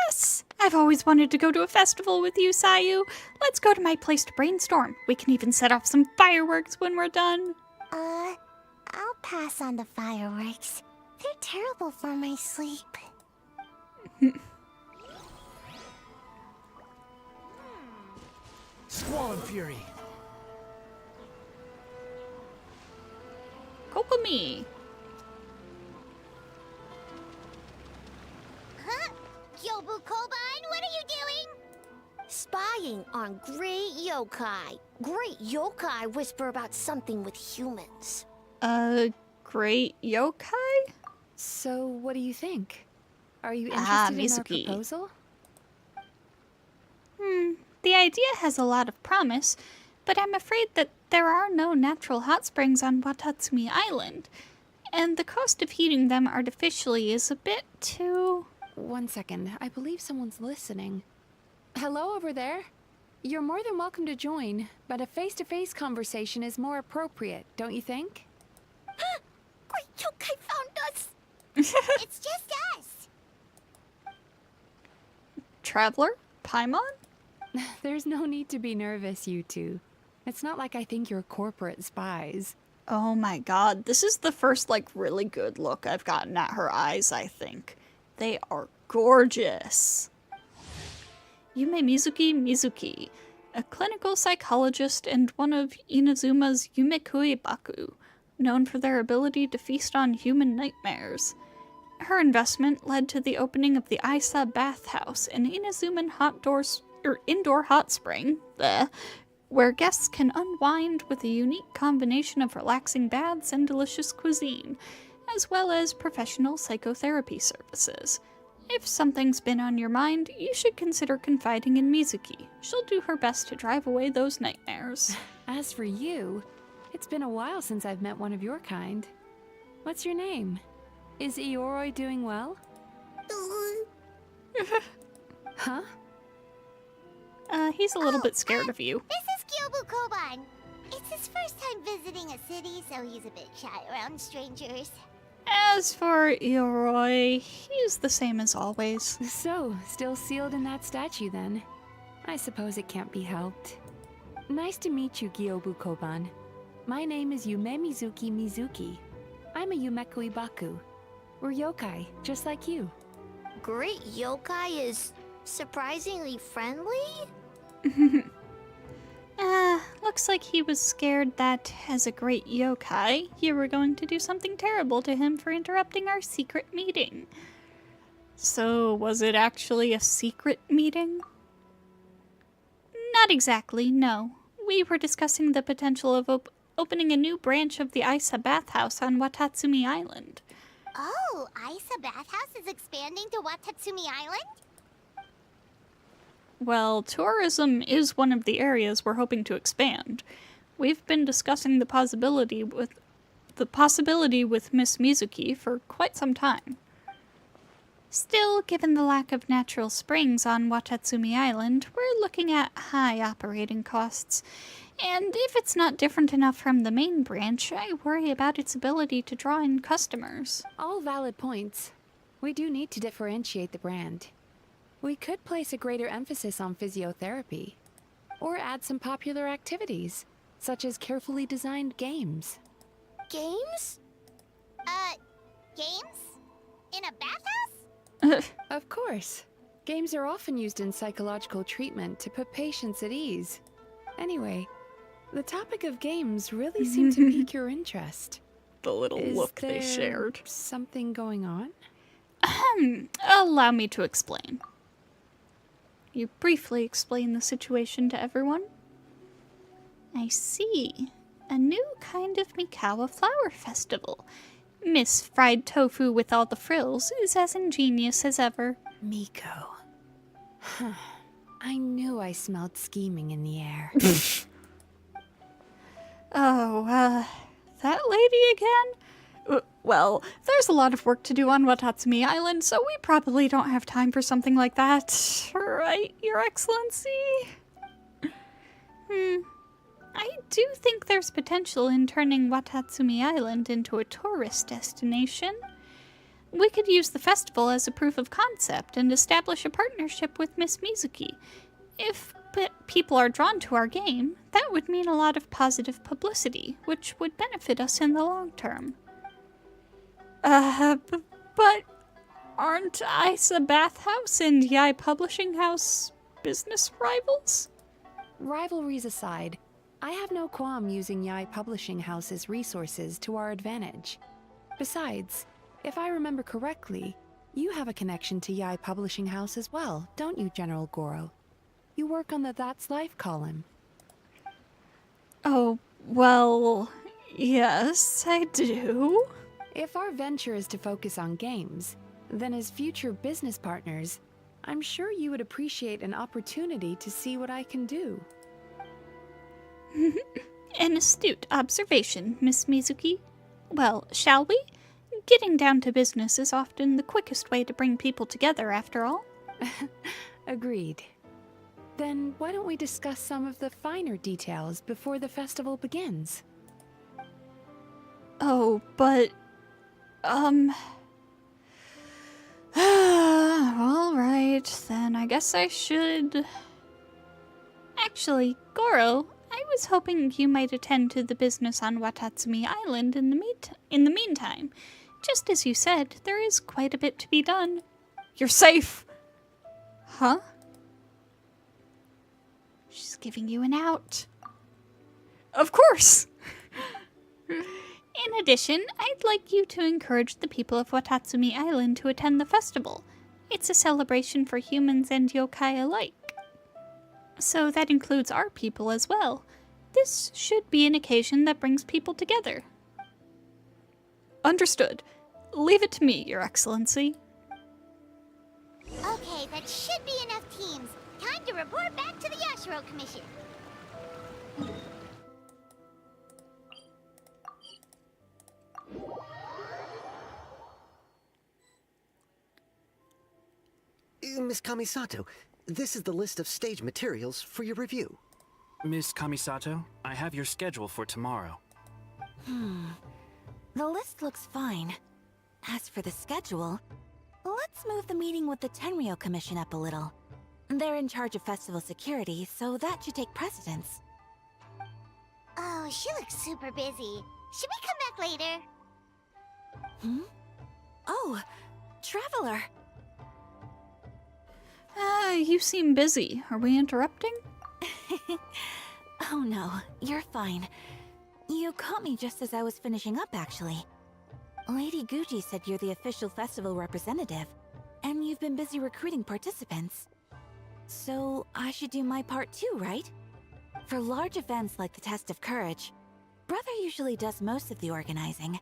Yes! I've always wanted to go to a festival with you, Sayu. Let's go to my place to brainstorm. We can even set off some fireworks when we're done. I'll pass on the fireworks. They're terrible for my sleep. Squall Fury. Kokomi. Huh? Yobu Kobine, what are you doing? Spying on great yokai. Great yokai whisper about something with humans. Great yokai? So, what do you think? Are you interested in our Mizuki. proposal? The idea has a lot of promise, but I'm afraid that there are no natural hot springs on Watatsumi Island, and the cost of heating them artificially is a bit too... 1 second. I believe someone's listening. Hello over there? You're more than welcome to join, but a face-to-face conversation is more appropriate, don't you think? Great yokai found us! It's just us! Traveler? Paimon? There's no need to be nervous, you two. It's not like I think you're corporate spies. Oh my god, this is the first, really good look I've gotten at her eyes, I think. They are gorgeous. Yume Mizuki, a clinical psychologist and one of Inazuma's Yumekui Baku, known for their ability to feast on human nightmares. Her investment led to the opening of the Aisa Bathhouse, an Inazuman indoor hot spring, where guests can unwind with a unique combination of relaxing baths and delicious cuisine, as well as professional psychotherapy services. If something's been on your mind, you should consider confiding in Mizuki. She'll do her best to drive away those nightmares. As for you, it's been a while since I've met one of your kind. What's your name? Is Ioroi doing well? Huh? He's a little bit scared of you. This is Kyobu Koban. It's his first time visiting a city, so he's a bit shy around strangers. As for Ioroi, he's the same as always. So, still sealed in that statue then. I suppose it can't be helped. Nice to meet you, Kyobu Koban. My name is Yume Mizuki. I'm a Yumeku Ibaku. We're yokai, just like you. Great yokai is surprisingly friendly? Looks like he was scared that, as a great yokai, you were going to do something terrible to him for interrupting our secret meeting. So, was it actually a secret meeting? Not exactly, no. We were discussing the potential of opening a new branch of the Isa bathhouse on Watatsumi Island. Oh, Isa Bathhouse is expanding to Watatsumi Island? Well, tourism is one of the areas we're hoping to expand. We've been discussing the possibility with Miss Mizuki for quite some time. Still, given the lack of natural springs on Watatsumi Island, we're looking at high operating costs. And if it's not different enough from the main branch, I worry about its ability to draw in customers. All valid points. We do need to differentiate the brand. We could place a greater emphasis on physiotherapy, or add some popular activities, such as carefully designed games. Games? Games? In a bathhouse? Of course. Games are often used in psychological treatment to put patients at ease. Anyway, the topic of games really seemed to pique your interest. The little look they Is shared. there something going on? Allow me to explain. You briefly explain the situation to everyone. I see. A new kind of Mikawa Flower Festival. Miss Fried Tofu with all the frills is as ingenious as ever. Miko. I knew I smelled scheming in the air. Oh, that lady again? Well, there's a lot of work to do on Watatsumi Island, so we probably don't have time for something like that. Right, Your Excellency? I do think there's potential in turning Watatsumi Island into a tourist destination. We could use the festival as a proof of concept and establish a partnership with Miss Mizuki. If people are drawn to our game, that would mean a lot of positive publicity, which would benefit us in the long term. But aren't Isa Bathhouse and Yai Publishing House business rivals? Rivalries aside, I have no qualm using Yai Publishing House's resources to our advantage. Besides, if I remember correctly, you have a connection to Yai Publishing House as well, don't you, General Goro? You work on the That's Life column. Oh, well, yes, I do. If our venture is to focus on games, then as future business partners, I'm sure you would appreciate an opportunity to see what I can do. An astute observation, Miss Mizuki. Well, shall we? Getting down to business is often the quickest way to bring people together, after all. Agreed. Then why don't we discuss some of the finer details before the festival begins? Oh, but... Alright, then I guess I should... Actually, Goro, I was hoping you might attend to the business on Watatsumi Island in the meantime. Just as you said, there is quite a bit to be done. You're safe! Huh? She's giving you an out. Of course! In addition, I'd like you to encourage the people of Watatsumi Island to attend the festival. It's a celebration for humans and yokai alike. So that includes our people as well. This should be an occasion that brings people together. Understood. Leave it to me, Your Excellency. Okay, that should be enough teams. Time to report back to the Yashiro Commission. Miss Kamisato, this is the list of stage materials for your review. Miss Kamisato, I have your schedule for tomorrow. The list looks fine. As for the schedule, let's move the meeting with the Tenryo Commission up a little. They're in charge of festival security, so that should take precedence. Oh, she looks super busy. Should we come back later? Oh, Traveler! You seem busy. Are we interrupting? Oh no, you're fine. You caught me just as I was finishing up, actually. Lady Guji said you're the official festival representative, and you've been busy recruiting participants. So I should do my part too, right? For large events like the Test of Courage, Brother usually does most of the organizing.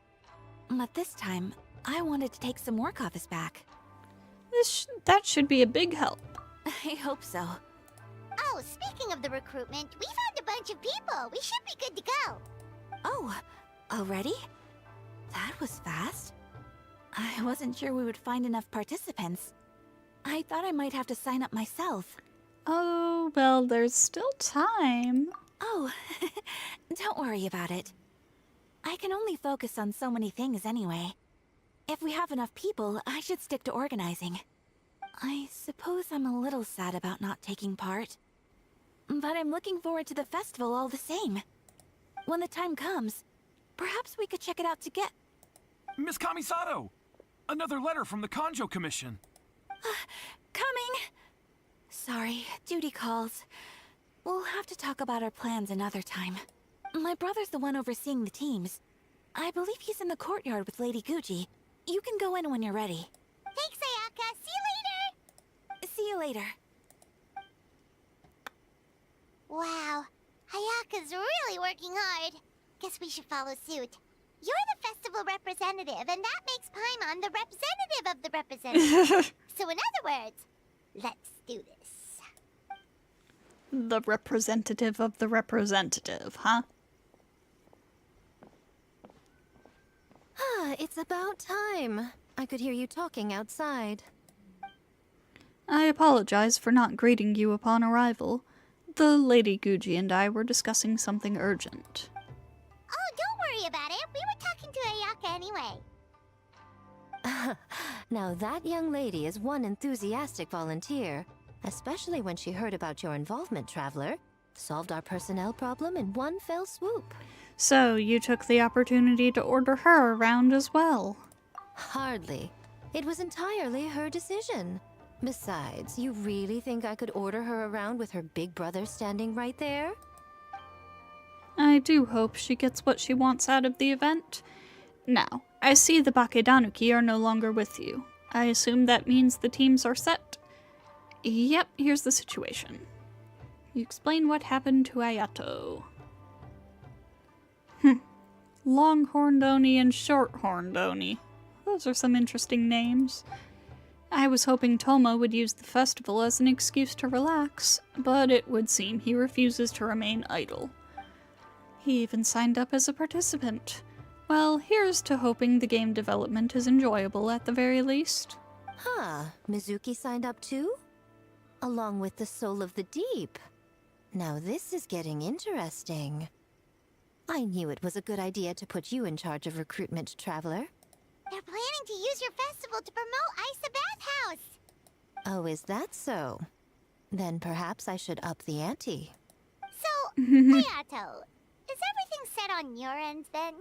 But this time, I wanted to take some work off his back. That should be a big help. I hope so. Oh, speaking of the recruitment, we found a bunch of people. We should be good to go. Oh, already? That was fast. I wasn't sure we would find enough participants. I thought I might have to sign up myself. Oh, well, there's still time. Oh, don't worry about it. I can only focus on so many things anyway. If we have enough people, I should stick to organizing. I suppose I'm a little sad about not taking part. But I'm looking forward to the festival all the same. When the time comes, perhaps we could check it out together. Miss Kamisato! Another letter from the Kanjo Commission. Coming! Sorry, duty calls. We'll have to talk about our plans another time. My brother's the one overseeing the teams. I believe he's in the courtyard with Lady Guji. You can go in when you're ready. Thanks, Ayaka. See you later! See you later. Wow, Ayaka's really working hard. Guess we should follow suit. You're the festival representative, and that makes Paimon the representative of the representative. So in other words, let's do this. The representative of the representative, huh? It's about time. I could hear you talking outside. I apologize for not greeting you upon arrival. The Lady Guji and I were discussing something urgent. Oh, don't worry about it. We were talking to Ayaka anyway. Now that young lady is one enthusiastic volunteer, especially when she heard about your involvement, Traveler. Solved our personnel problem in one fell swoop. So you took the opportunity to order her around as well. Hardly. It was entirely her decision. Besides, you really think I could order her around with her big brother standing right there? I do hope she gets what she wants out of the event. Now, I see the Bakedanuki are no longer with you. I assume that means the teams are set? Yep, here's the situation. You explain what happened to Ayato. Longhorned Oni and Shorthorned Oni. Those are some interesting names. I was hoping Toma would use the festival as an excuse to relax, but it would seem he refuses to remain idle. He even signed up as a participant. Well, here's to hoping the game development is enjoyable at the very least. Huh, Mizuki signed up too? Along with the Soul of the Deep. Now this is getting interesting. I knew it was a good idea to put you in charge of recruitment, Traveler. They're planning to use your festival to promote Isa Bathhouse. Oh, is that so? Then perhaps I should up the ante. So, Hayato, is everything set on your end then?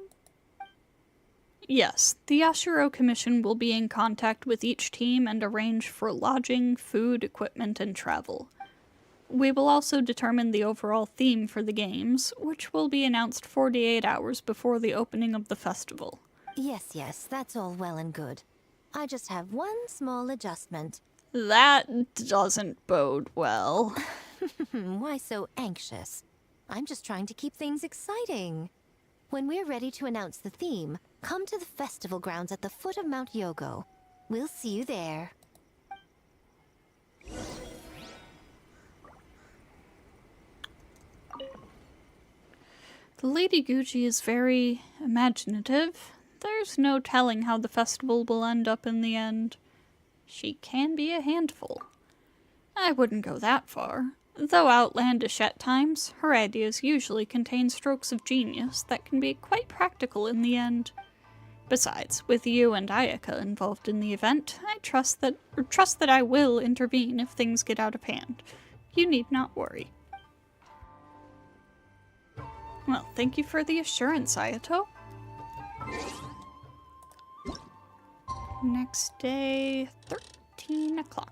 Yes, the Yashiro Commission will be in contact with each team and arrange for lodging, food, equipment, and travel. We will also determine the overall theme for the games, which will be announced 48 hours before the opening of the festival. Yes, that's all well and good. I just have one small adjustment. That doesn't bode well. Why so anxious? I'm just trying to keep things exciting. When we're ready to announce the theme, come to the festival grounds at the foot of Mount Yogo. We'll see you there. The Lady Gucci is very imaginative. There's no telling how the festival will end up in the end. She can be a handful. I wouldn't go that far. Though outlandish at times, her ideas usually contain strokes of genius that can be quite practical in the end. Besides, with you and Ayaka involved in the event, I trust that I will intervene if things get out of hand. You need not worry. Well, thank you for the assurance, Ayato. Next day, 13 o'clock.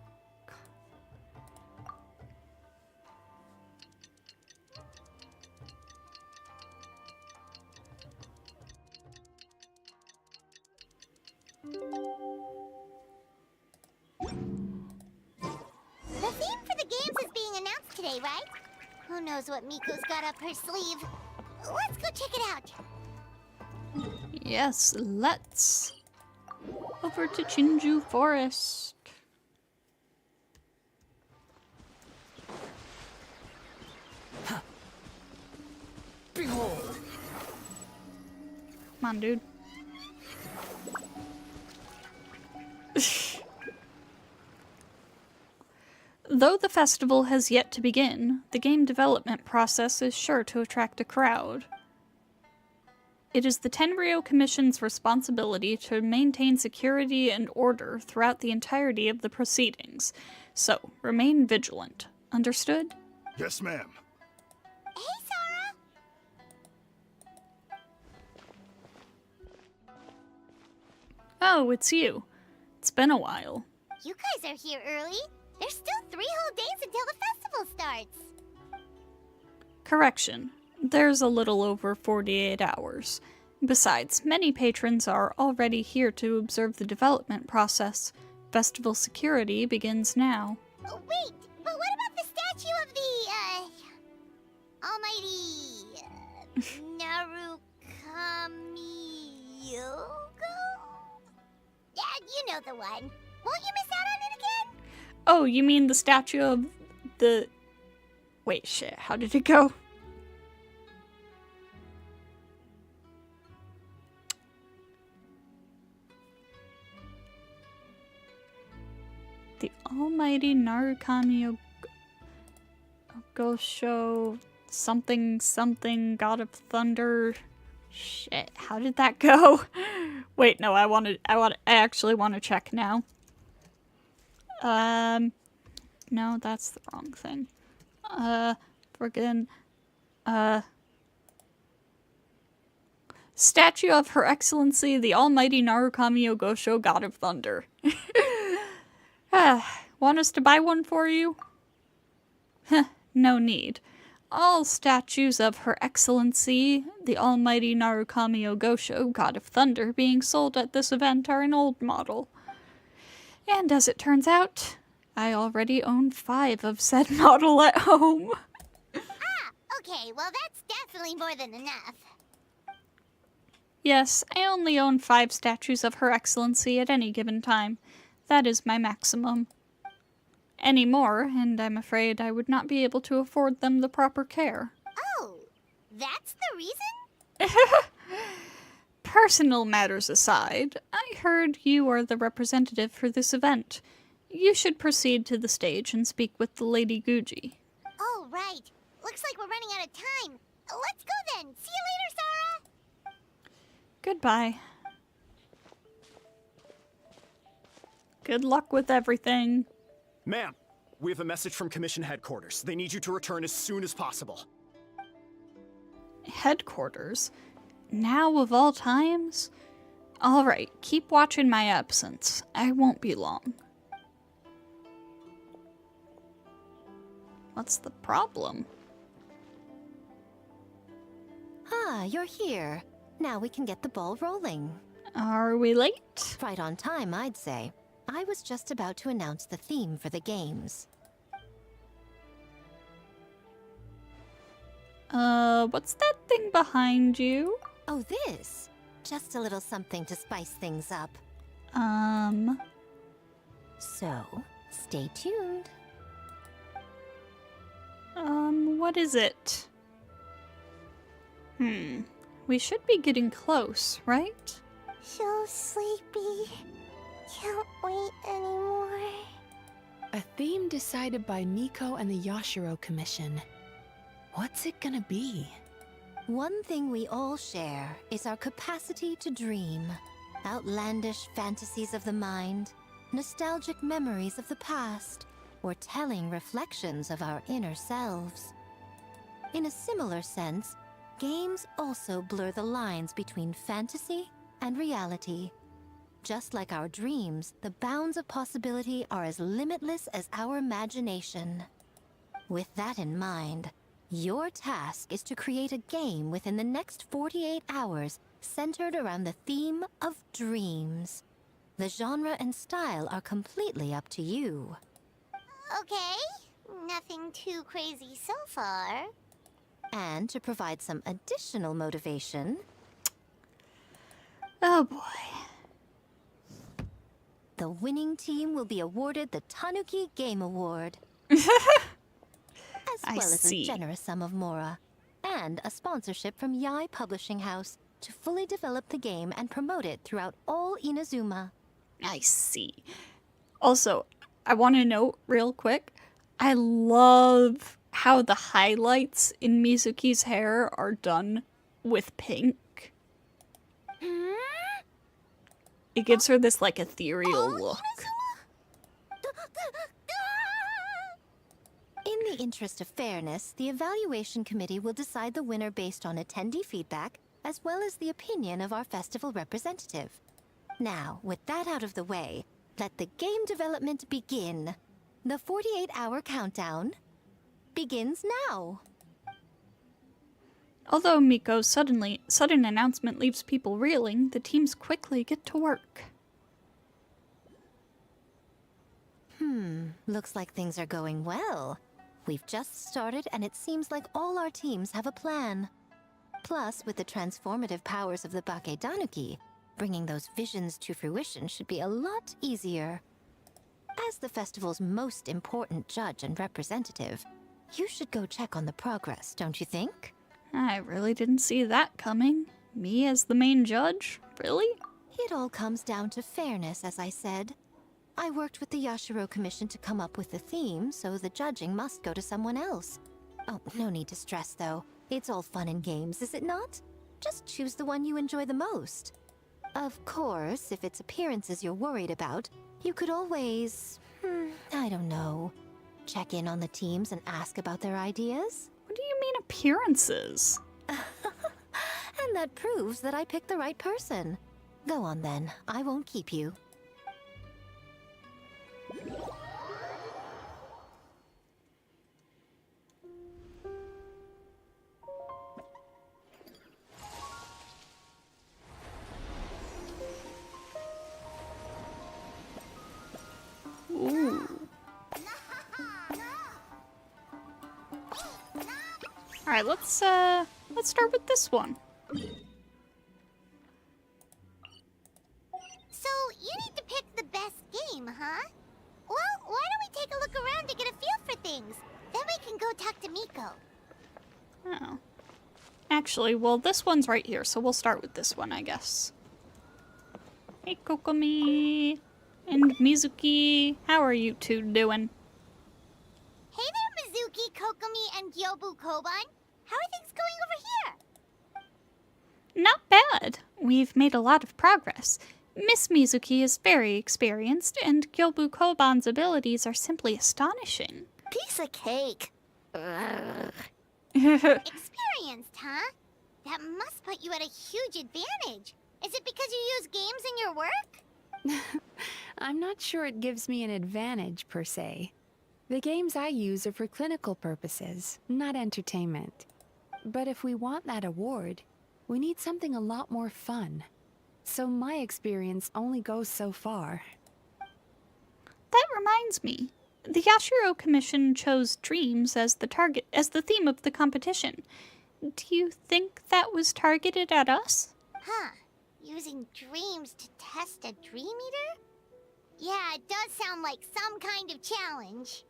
The theme for the games is being announced today, right? Who knows what Miko's got up her sleeve? Let's go check it out. Yes, let's. Over to Chinju Forest. Behold. Come on, dude. Though the festival has yet to begin, the game development process is sure to attract a crowd. It is the Tenryou Commission's responsibility to maintain security and order throughout the entirety of the proceedings, so remain vigilant. Understood? Yes, ma'am. Hey, Sora! Oh, it's you. It's been a while. You guys are here early. There's still 3 whole days until the festival starts. Correction. There's a little over 48 hours. Besides, many patrons are already here to observe the development process. Festival security begins now. Oh, wait, but what about the statue of the, almighty, Narukami-Yogo? Yeah, you know the one. Won't you miss out on it again? Oh, you mean the statue of the... Wait, shit, how did it go? The almighty Narukami Ogosho something something god of thunder. Shit, how did that go? Wait, no, I actually want to check now. No, that's the wrong thing. Friggin', statue of Her Excellency, the Almighty Narukami Ogosho, God of Thunder. Want us to buy one for you? Heh, no need. All statues of Her Excellency, the Almighty Narukami Ogosho, God of Thunder, being sold at this event are an old model. And as it turns out, I already own 5 of said model at home. Okay, well that's definitely more than enough. Yes, I only own 5 statues of Her Excellency at any given time. That is my maximum. Any more, and I'm afraid I would not be able to afford them the proper care. Oh, that's the reason? Personal matters aside, I heard you are the representative for this event. You should proceed to the stage and speak with the Lady Guji. Oh, right. Looks like we're running out of time. Let's go then. See you later, Sora. Goodbye. Good luck with everything. Ma'am, we have a message from Commission Headquarters. They need you to return as soon as possible. Headquarters? Now of all times? Alright, keep watching my absence. I won't be long. What's the problem? Ah, you're here. Now we can get the ball rolling. Are we late? Right on time, I'd say. I was just about to announce the theme for the games. What's that thing behind you? Oh, this? Just a little something to spice things up. So, stay tuned. What is it? We should be getting close, right? So sleepy. Can't wait anymore. A theme decided by Miko and the Yashiro Commission. What's it gonna be? One thing we all share is our capacity to dream. Outlandish fantasies of the mind, nostalgic memories of the past, or telling reflections of our inner selves. In a similar sense, games also blur the lines between fantasy and reality. Just like our dreams, the bounds of possibility are as limitless as our imagination. With that in mind, your task is to create a game within the next 48 hours centered around the theme of dreams. The genre and style are completely up to you. Okay, nothing too crazy so far. And to provide some additional motivation... Oh boy. The winning team will be awarded the Tanuki Game Award. As well as a generous sum of mora. And a sponsorship from Yai Publishing House to fully develop the game and promote it throughout all Inazuma. I see. Also, I want to note real quick, I love how the highlights in Mizuki's hair are done with pink. It gives her this, like, ethereal look. In the interest of fairness, the evaluation committee will decide the winner based on attendee feedback, as well as the opinion of our festival representative. Now, with that out of the way, let the game development begin. The 48-hour countdown begins now. Although Miko's sudden announcement leaves people reeling, the teams quickly get to work. Looks like things are going well. We've just started and it seems like all our teams have a plan. Plus, with the transformative powers of the Bakedanuki, bringing those visions to fruition should be a lot easier. As the festival's most important judge and representative, you should go check on the progress, don't you think? I really didn't see that coming. Me as the main judge? Really? It all comes down to fairness, as I said. I worked with the Yashiro Commission to come up with the theme, so the judging must go to someone else. Oh, no need to stress, though. It's all fun and games, is it not? Just choose the one you enjoy the most. Of course, if it's appearances you're worried about, you could always... I don't know. Check in on the teams and ask about their ideas? What do you mean appearances? And that proves that I picked the right person. Go on then, I won't keep you. Ooh. Alright, let's start with this one. So, you need to pick the best game, huh? Well, why don't we take a look around to get a feel for things? Then we can go talk to Miko. Oh. Actually, well, this one's right here, so we'll start with this one, I guess. Hey, Kokomi and Mizuki, how are you two doing? Hey there, Mizuki, Kokomi, and Gyobu Koban. How are things going over here? Not bad. We've made a lot of progress. Miss Mizuki is very experienced, and Gyobu Koban's abilities are simply astonishing. Piece of cake. Experienced, huh? That must put you at a huge advantage. Is it because you use games in your work? I'm not sure it gives me an advantage, per se. The games I use are for clinical purposes, not entertainment. But if we want that award, we need something a lot more fun. So my experience only goes so far. That reminds me. The Yashiro Commission chose dreams as the theme of the competition. Do you think that was targeted at us? Huh. Using dreams to test a dream eater? Yeah, it does sound like some kind of challenge.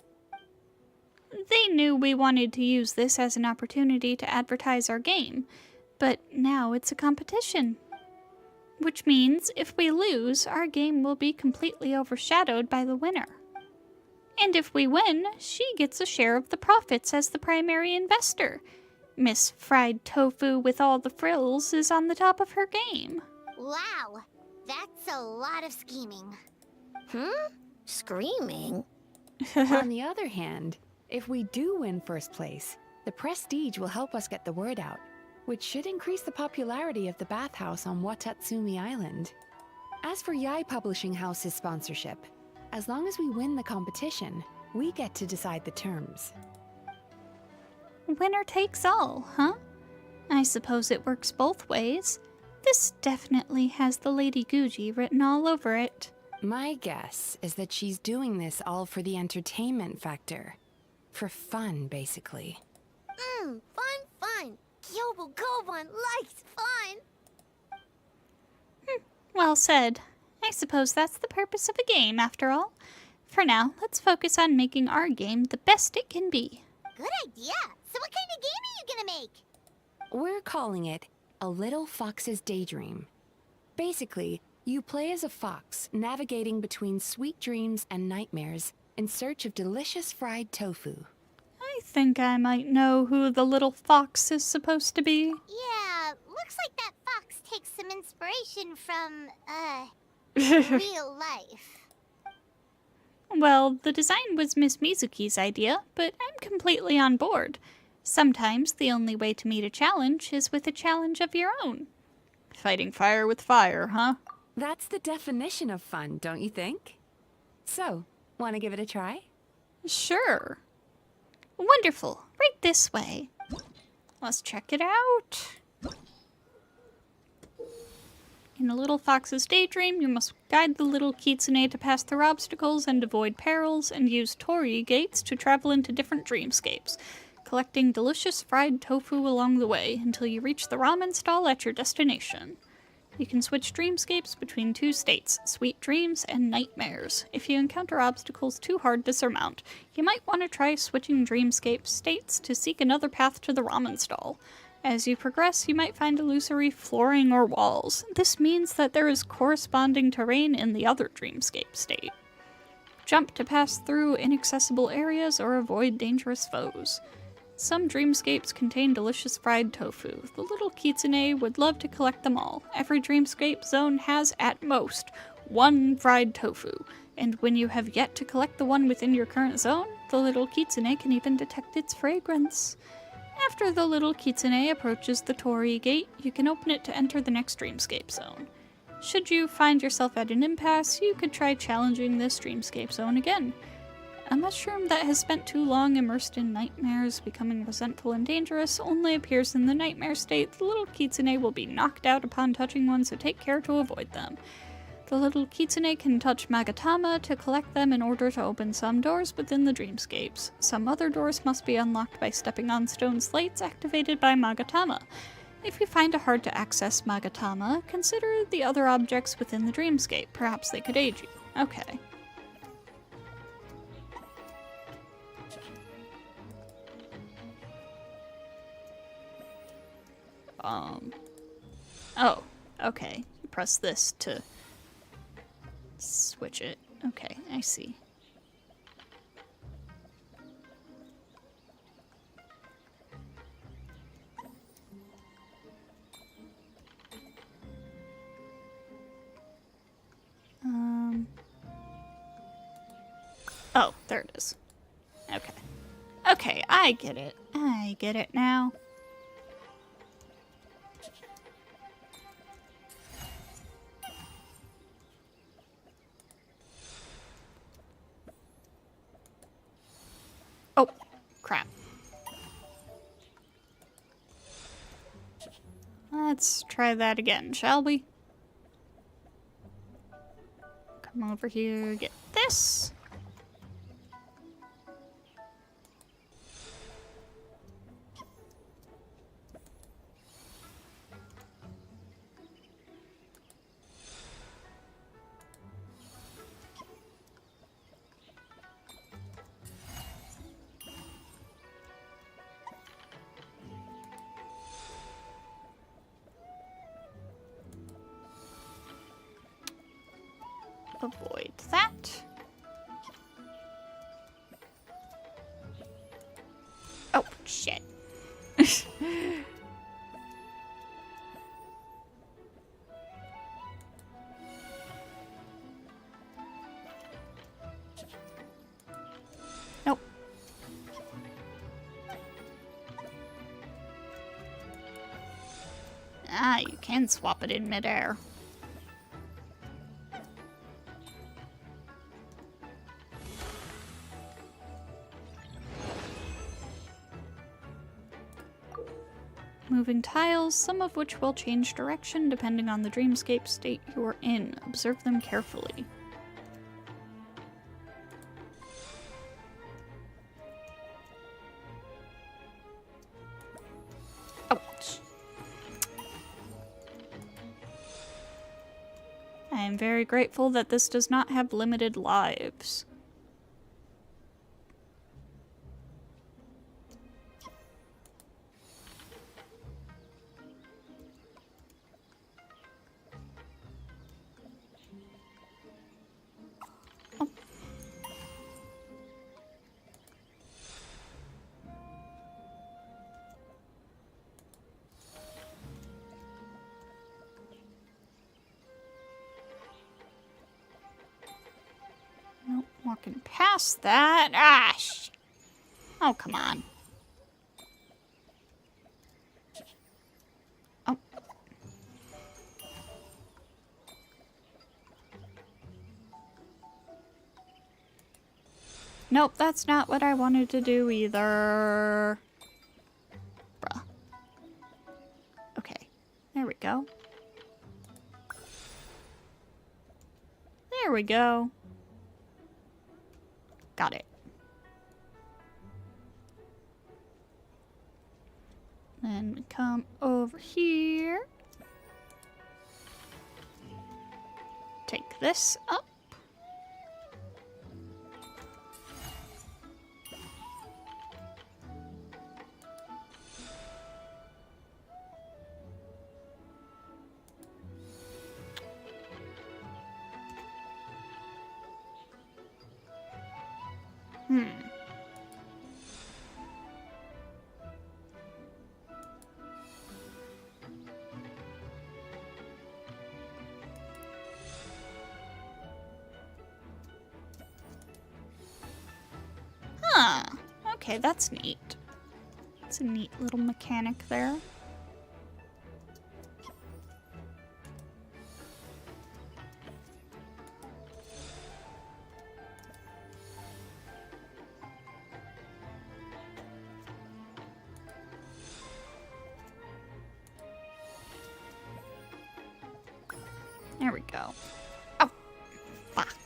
They knew we wanted to use this as an opportunity to advertise our game. But now it's a competition. Which means if we lose, our game will be completely overshadowed by the winner. And if we win, she gets a share of the profits as the primary investor. Miss Fried Tofu with all the frills is on the top of her game. Wow, that's a lot of scheming. Screaming? On the other hand, if we do win first place, the prestige will help us get the word out, which should increase the popularity of the bathhouse on Watatsumi Island. As for Yai Publishing House's sponsorship, as long as we win the competition, we get to decide the terms. Winner takes all, huh? I suppose it works both ways. This definitely has the Lady Guji written all over it. My guess is that she's doing this all for the entertainment factor. For fun, basically. Fun. Kyobu Koban likes fun. Well said. I suppose that's the purpose of a game, after all. For now, let's focus on making our game the best it can be. Good idea. So what kind of game are you gonna make? We're calling it A Little Fox's Daydream. Basically, you play as a fox navigating between sweet dreams and nightmares in search of delicious fried tofu. I think I might know who the little fox is supposed to be. Yeah, looks like that fox takes some inspiration from, real life. Well, the design was Miss Mizuki's idea, but I'm completely on board. Sometimes the only way to meet a challenge is with a challenge of your own. Fighting fire with fire, huh? That's the definition of fun, don't you think? So, want to give it a try? Sure. Wonderful. Right this way. Let's check it out. In a little fox's daydream, you must guide the little kitsune to pass through obstacles and avoid perils, and use torii gates to travel into different dreamscapes, collecting delicious fried tofu along the way until you reach the ramen stall at your destination. You can switch dreamscapes between two states, sweet dreams and nightmares. If you encounter obstacles too hard to surmount, you might want to try switching dreamscape states to seek another path to the ramen stall. As you progress, you might find illusory flooring or walls. This means that there is corresponding terrain in the other dreamscape state. Jump to pass through inaccessible areas or avoid dangerous foes. Some dreamscapes contain delicious fried tofu. The little kitsune would love to collect them all. Every dreamscape zone has, at most, one fried tofu, and when you have yet to collect the one within your current zone, the little kitsune can even detect its fragrance. After the little kitsune approaches the torii gate, you can open it to enter the next dreamscape zone. Should you find yourself at an impasse, you could try challenging this dreamscape zone again. A mushroom that has spent too long immersed in nightmares, becoming resentful and dangerous, only appears in the nightmare state. The little kitsune will be knocked out upon touching one, so take care to avoid them. The little kitsune can touch magatama to collect them in order to open some doors within the dreamscapes. Some other doors must be unlocked by stepping on stone slates activated by magatama. If you find a hard-to-access magatama, consider the other objects within the dreamscape. Perhaps they could aid you. Okay. Oh, okay. Press this to switch it. Okay, I see. Oh, there it is. Okay. Okay, I get it. I get it now. Oh, crap. Let's try that again, shall we? Come over here, get this. avoid that. Oh, shit. Nope. Ah, you can swap it in midair. Moving tiles, some of which will change direction depending on the dreamscape state you are in. Observe them carefully. Ouch. I am very grateful that this does not have limited lives. Nope, walking past that. Ah, shit. Oh, come on. Oh. Nope, that's not what I wanted to do either. Bruh. Okay, there we go. There we go. Got it. Then we come over here. Take this up. Huh. Okay, that's neat. It's a neat little mechanic there. There we go. Oh, fuck.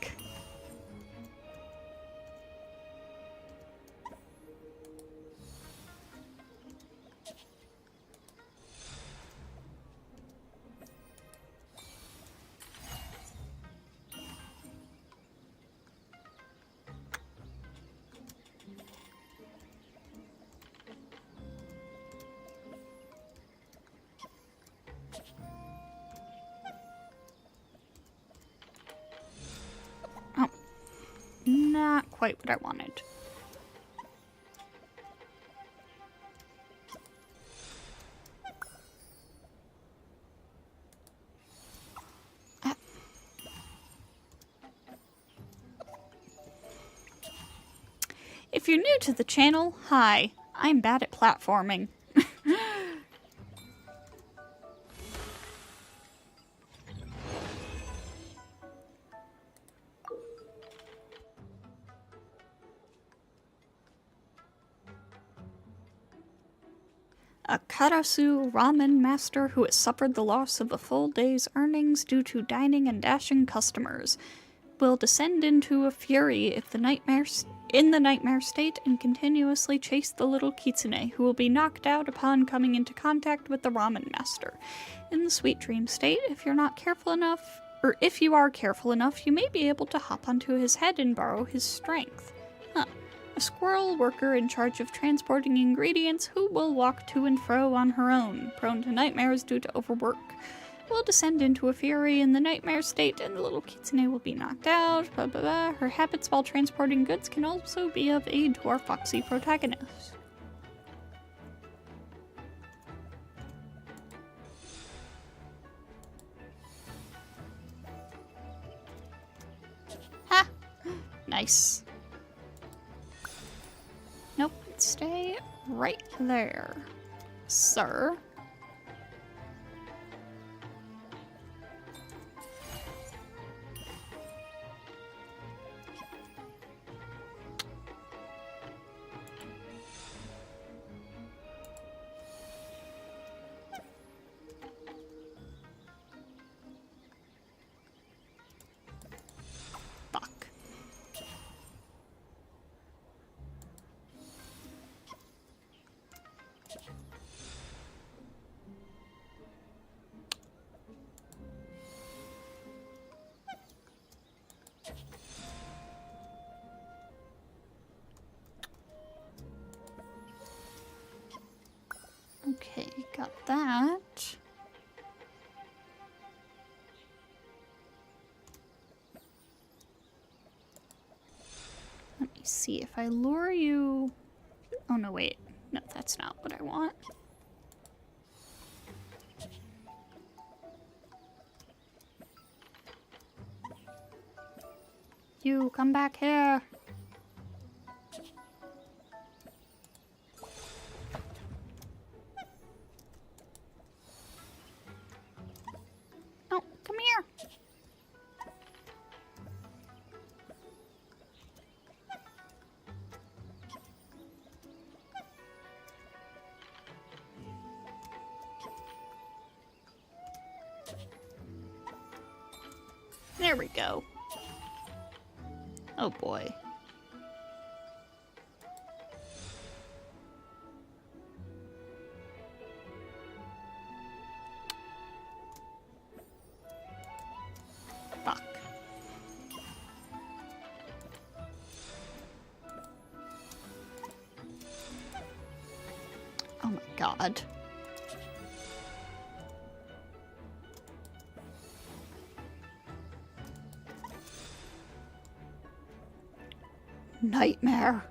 Not quite what I wanted. If you're new to the channel, hi. I'm bad at platforming. A Karasu ramen master who has suffered the loss of a full day's earnings due to dining and dashing customers will descend into a fury if the in the nightmare state and continuously chase the little kitsune, who will be knocked out upon coming into contact with the ramen master. In the sweet dream state, if you're not careful enough, or if you are careful enough, you may be able to hop onto his head and borrow his strength. A squirrel worker in charge of transporting ingredients who will walk to and fro on her own, prone to nightmares due to overwork, will descend into a fury in the nightmare state, and the little kitsune will be knocked out. Blah, blah, blah. Her habits while transporting goods can also be of aid to our foxy protagonist. Ha! Nice. Nope, stay right there, sir. Okay, got that. Let me see if I lure you... Oh no, wait. No, that's not what I want. You, come back here. No, come here. There we go. Oh boy. Fuck. Oh my god. Nightmare.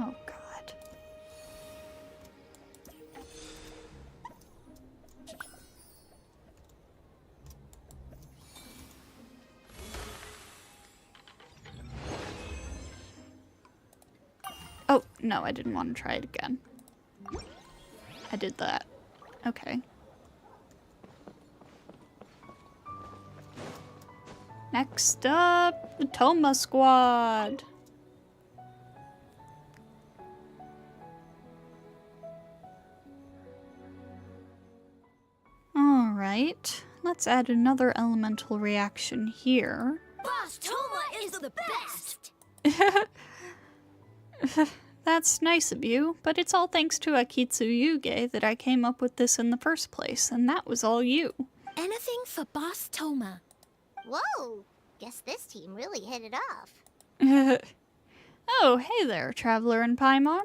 Oh god. Oh, no, I didn't want to try it again. I did that. Okay. Next up, the Toma Squad. Alright, let's add another elemental reaction here. Boss Toma is the best! That's nice of you, but it's all thanks to Akitsu Yuge that I came up with this in the first place, and that was all you. Anything for Boss Toma. Whoa! Guess this team really hit it off. Oh, hey there, Traveler and Paimon.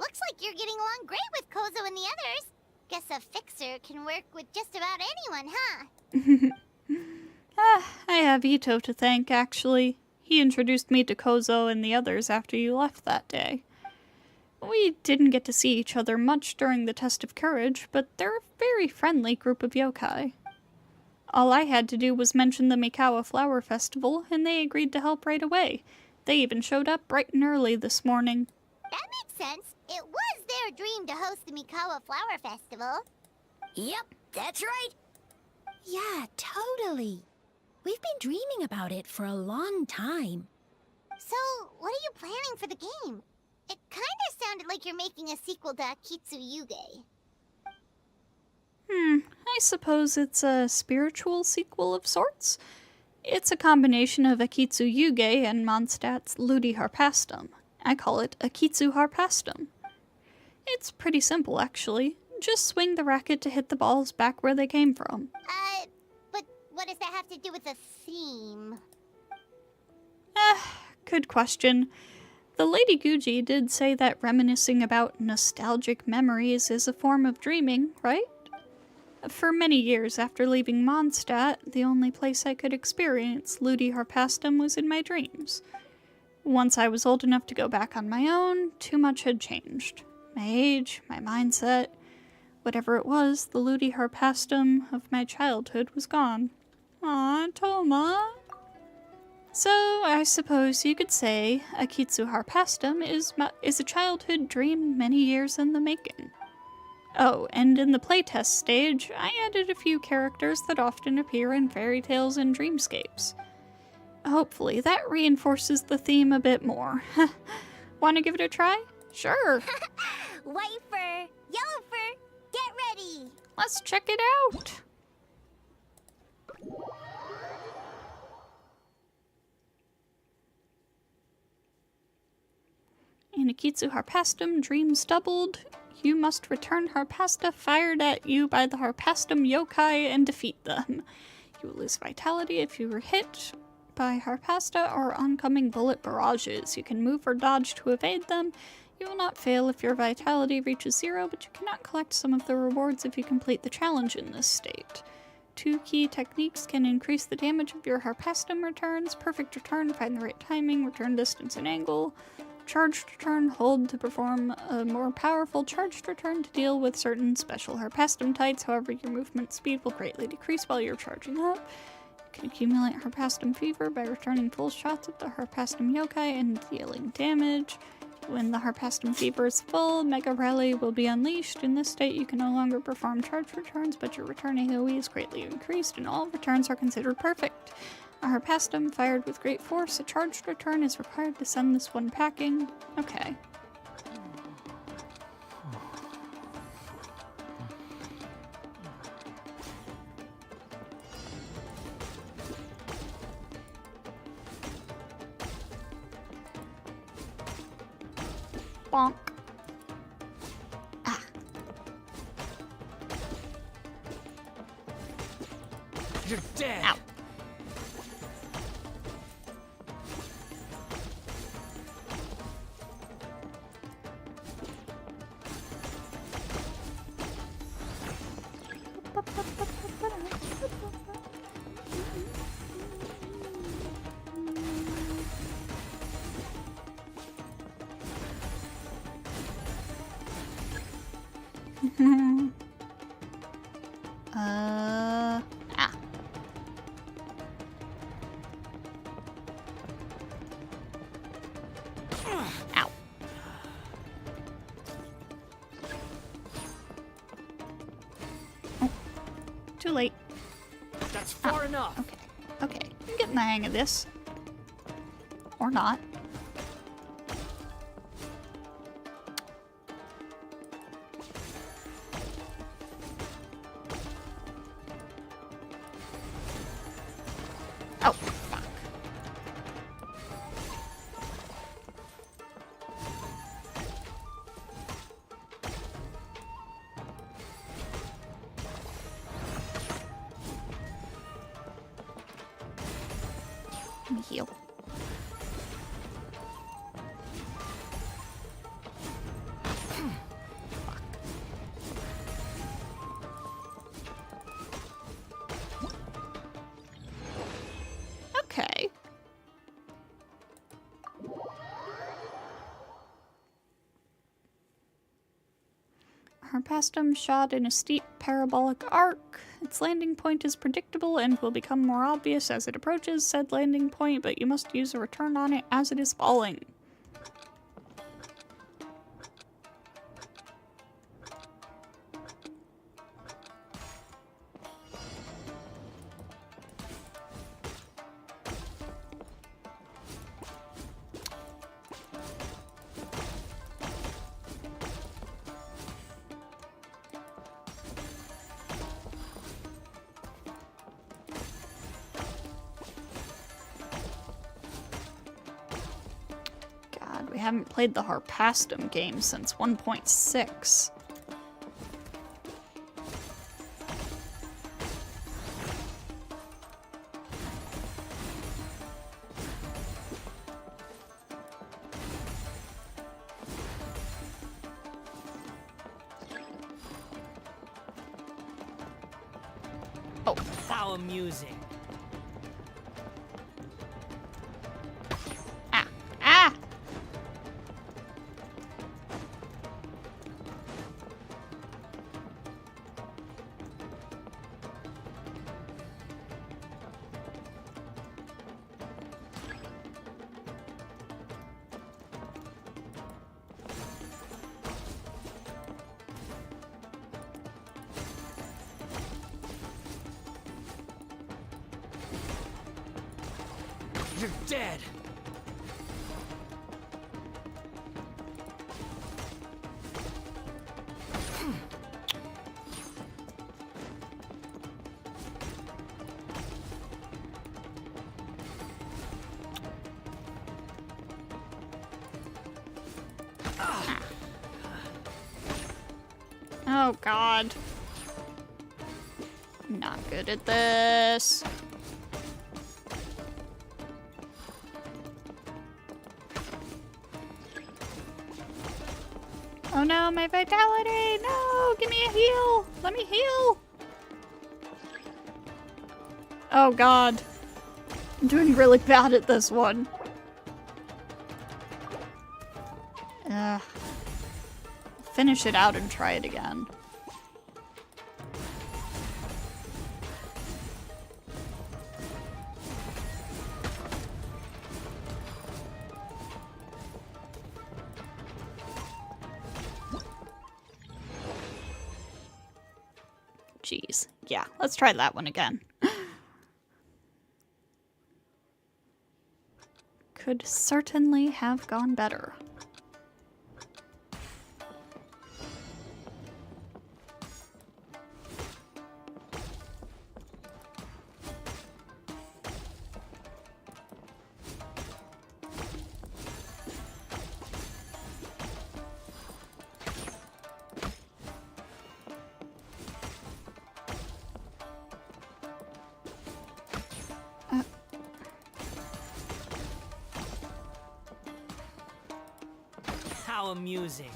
Looks like you're getting along great with Kozo and the others. Guess a fixer can work with just about anyone, huh? I have Ito to thank, actually. He introduced me to Kozo and the others after you left that day. We didn't get to see each other much during the test of courage, but they're a very friendly group of yokai. All I had to do was mention the Mikawa Flower Festival, and they agreed to help right away. They even showed up bright and early this morning. That makes sense. It was their dream to host the Mikawa Flower Festival. Yep, that's right. Yeah, totally. We've been dreaming about it for a long time. So, what are you planning for the game? It kinda sounded like you're making a sequel to Akitsu Yuge. I suppose it's a spiritual sequel of sorts. It's a combination of Akitsu Yuge and Mondstadt's Ludi Harpastum. I call it Akitsu Harpastum. It's pretty simple, actually. Just swing the racket to hit the balls back where they came from. But what does that have to do with the theme? Good question. The Lady Guji did say that reminiscing about nostalgic memories is a form of dreaming, right? For many years after leaving Mondstadt, the only place I could experience Ludi Harpastum was in my dreams. Once I was old enough to go back on my own, too much had changed. My age, my mindset, whatever it was, the Ludi Harpastum of my childhood was gone. Aw, Toma. So, I suppose you could say Akitsu Harpastum is a childhood dream many years in the making. Oh, and in the playtest stage, I added a few characters that often appear in fairy tales and dreamscapes. Hopefully, that reinforces the theme a bit more. Want to give it a try? Sure. White fur, yellow fur, get ready! Let's check it out! In Akitsu Harpastum, dreams doubled. You must return Harpasta fired at you by the Harpastum yokai and defeat them. You will lose vitality if you were hit by Harpasta or oncoming bullet barrages. You can move or dodge to evade them. You will not fail if your vitality reaches 0, but you cannot collect some of the rewards if you complete the challenge in this state. 2 key techniques can increase the damage of your Harpastum returns. Perfect return, find the right timing, return distance and angle. Charged return, hold to perform a more powerful charged return to deal with certain special Harpastum types. However, your movement speed will greatly decrease while you're charging up. You can accumulate Harpastum fever by returning full shots at the Harpastum yokai and dealing damage. When the Harpastum fever is full, Mega Rally will be unleashed. In this state, you can no longer perform charged returns, but your return AoE is greatly increased, and all returns are considered perfect. A Harpastum fired with great force, a charged return is required to send this one packing. Okay. Bonk. Ah. You're dead! Ow. Ah. Ow. Oh. Too late. That's far enough. Okay. Okay. I'm getting the hang of this. Or not. Oh, fuck. Let me heal. Okay. Harpastum shot in a steep parabolic arc. Its landing point is predictable and will become more obvious as it approaches said landing point, but you must use a return on it as it is falling. We haven't played the Harpastum game since 1.6. Oh, how amusing. Ah! You're dead. Oh god. I'm not good at this. Oh no, my vitality! No! Give me a heal! Let me heal! Oh god. I'm doing really bad at this one. Finish it out and try it again. Jeez. Yeah, let's try that one again. Could certainly have gone better. How amusing.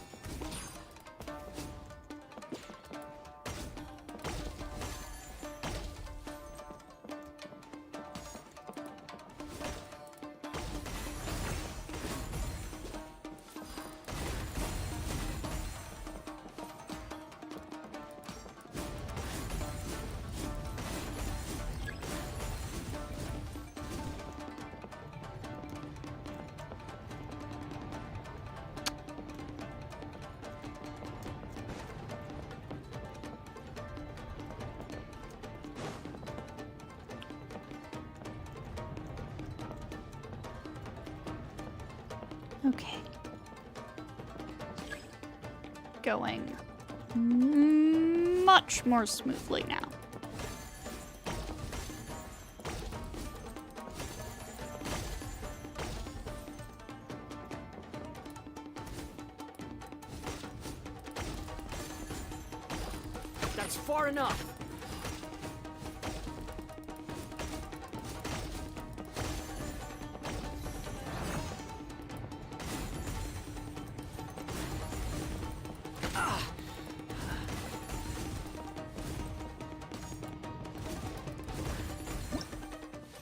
Okay. Going much more smoothly now. That's far enough.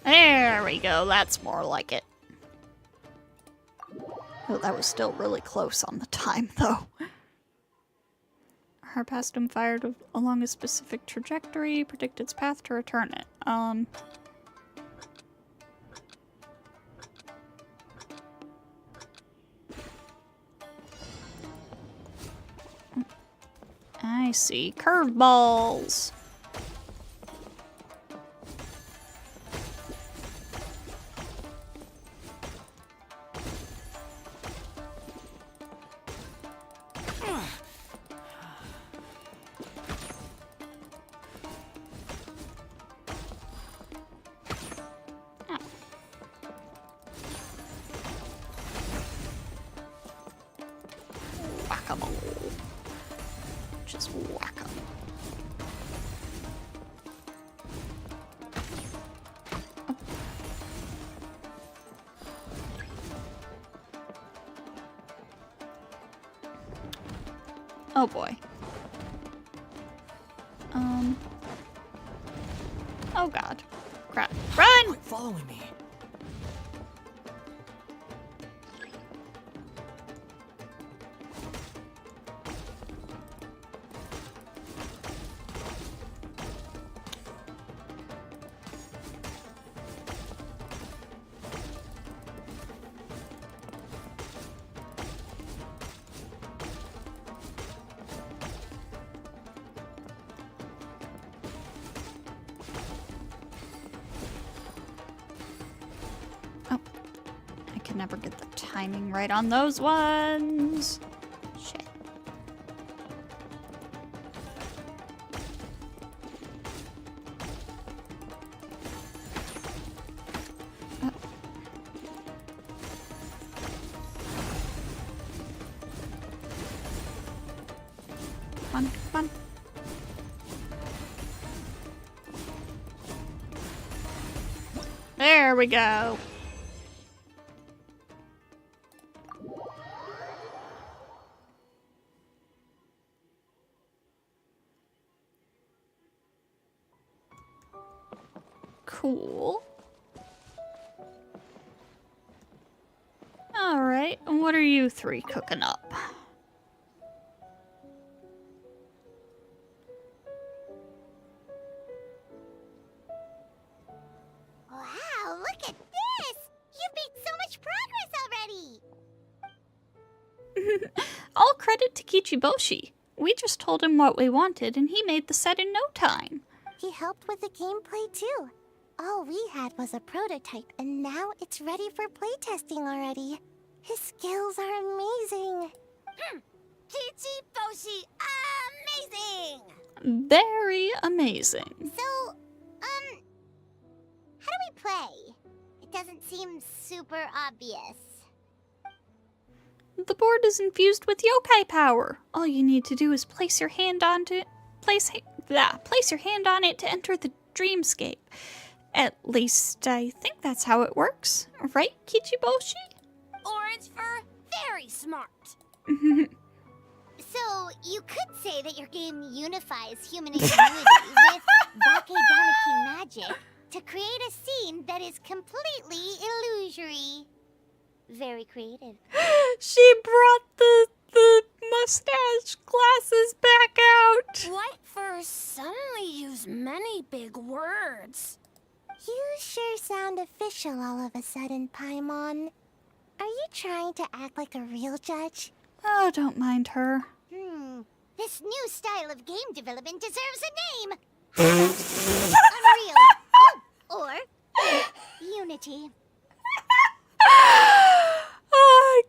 There we go, that's more like it. Oh, that was still really close on the time, though. Harpastum fired along a specific trajectory, predict its path to return it. I see. Curveballs! whack-a-mole. Just whack-a-mole. Oh boy. Oh god. Crap. Run! Quit following me. Never get the timing right on those ones. Shit. Oh. Come on, come on. There we go. Cool. Alright, what are you three cooking up? Wow, look at this! You've made so much progress already! All credit to Kichiboshi. We just told him what we wanted and he made the set in no time. He helped with the gameplay too. All we had was a prototype, and now it's ready for playtesting already. His skills are amazing. Kichiboshi, amazing! Very amazing. So, how do we play? It doesn't seem super obvious. The board is infused with yokai power. All you need to do is place your hand onto it. Place your hand on it to enter the dreamscape. At least I think that's how it works. Right, Kichiboshi? Orange for very smart. So, you could say that your game unifies human ingenuity with Bakedaniki magic to create a scene that is completely illusory. Very creative. She brought the mustache glasses back out. What for suddenly use many big words? You sure sound official all of a sudden, Paimon. Are you trying to act like a real judge? Oh, don't mind her. This new style of game development deserves a name. Unreal. Or Unity.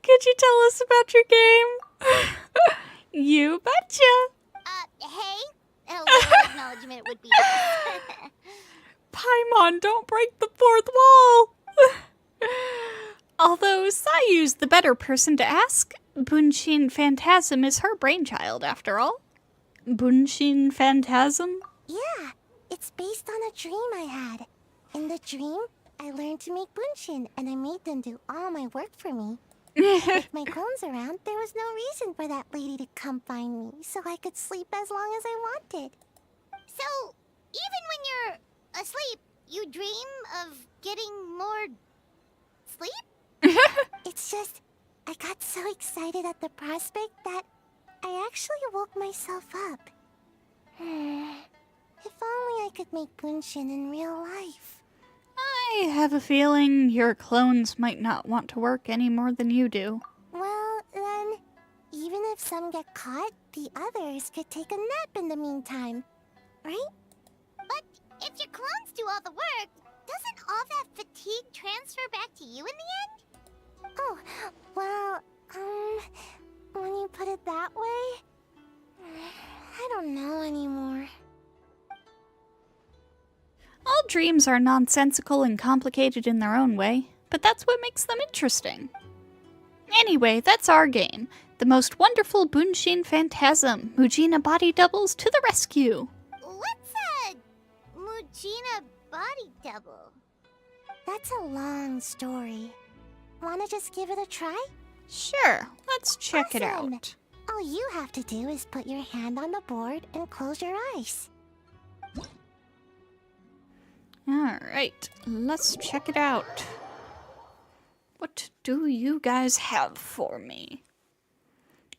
Could you tell us about your game? You betcha. Hey? A little acknowledgement would be nice. Paimon, don't break the fourth wall. Although Sayu's the better person to ask, Bunshin Phantasm is her brainchild, after all. Bunshin Phantasm? Yeah, it's based on a dream I had. In the dream, I learned to make bunshin, and I made them do all my work for me. With my clones around, there was no reason for that lady to come find me, so I could sleep as long as I wanted. So, even when you're asleep, you dream of getting more sleep? It's just, I got so excited at the prospect that I actually woke myself up. If only I could make bunshin in real life. I have a feeling your clones might not want to work any more than you do. Well, then, even if some get caught, the others could take a nap in the meantime, right? But if your clones do all the work, doesn't all that fatigue transfer back to you in the end? Oh, well, when you put it that way, I don't know anymore. All dreams are nonsensical and complicated in their own way, but that's what makes them interesting. Anyway, that's our game. The most wonderful Bunshin Phantasm. Mujina body doubles to the rescue. What's a Mujina body double? That's a long story. Wanna just give it a try? Sure, let's check it Awesome. out. All you have to do is put your hand on the board and close your eyes. Alright, let's check it out. What do you guys have for me?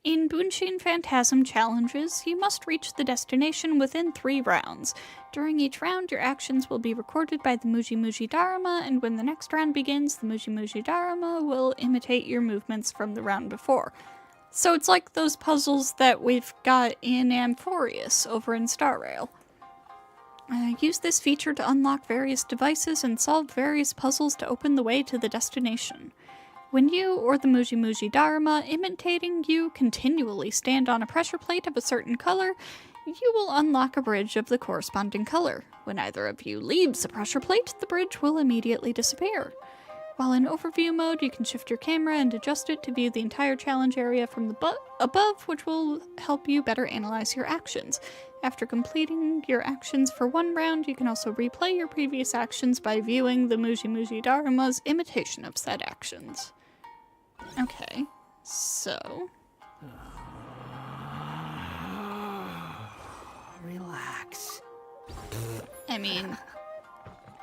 In Bunshin Phantasm challenges, you must reach the destination within 3 rounds. During each round, your actions will be recorded by the Muji Muji Dharma, and when the next round begins, the Muji Muji Dharma will imitate your movements from the round before. So it's like those puzzles that we've got in Amphorius over in Star Rail. Use this feature to unlock various devices and solve various puzzles to open the way to the destination. When you or the Muji Muji Dharma imitating you continually stand on a pressure plate of a certain color, you will unlock a bridge of the corresponding color. When either of you leaves the pressure plate, the bridge will immediately disappear. While in overview mode, you can shift your camera and adjust it to view the entire challenge area from the above, which will help you better analyze your actions. After completing your actions for 1 round, you can also replay your previous actions by viewing the Muji Muji Dharma's imitation of said actions. Okay, so... Relax. I mean,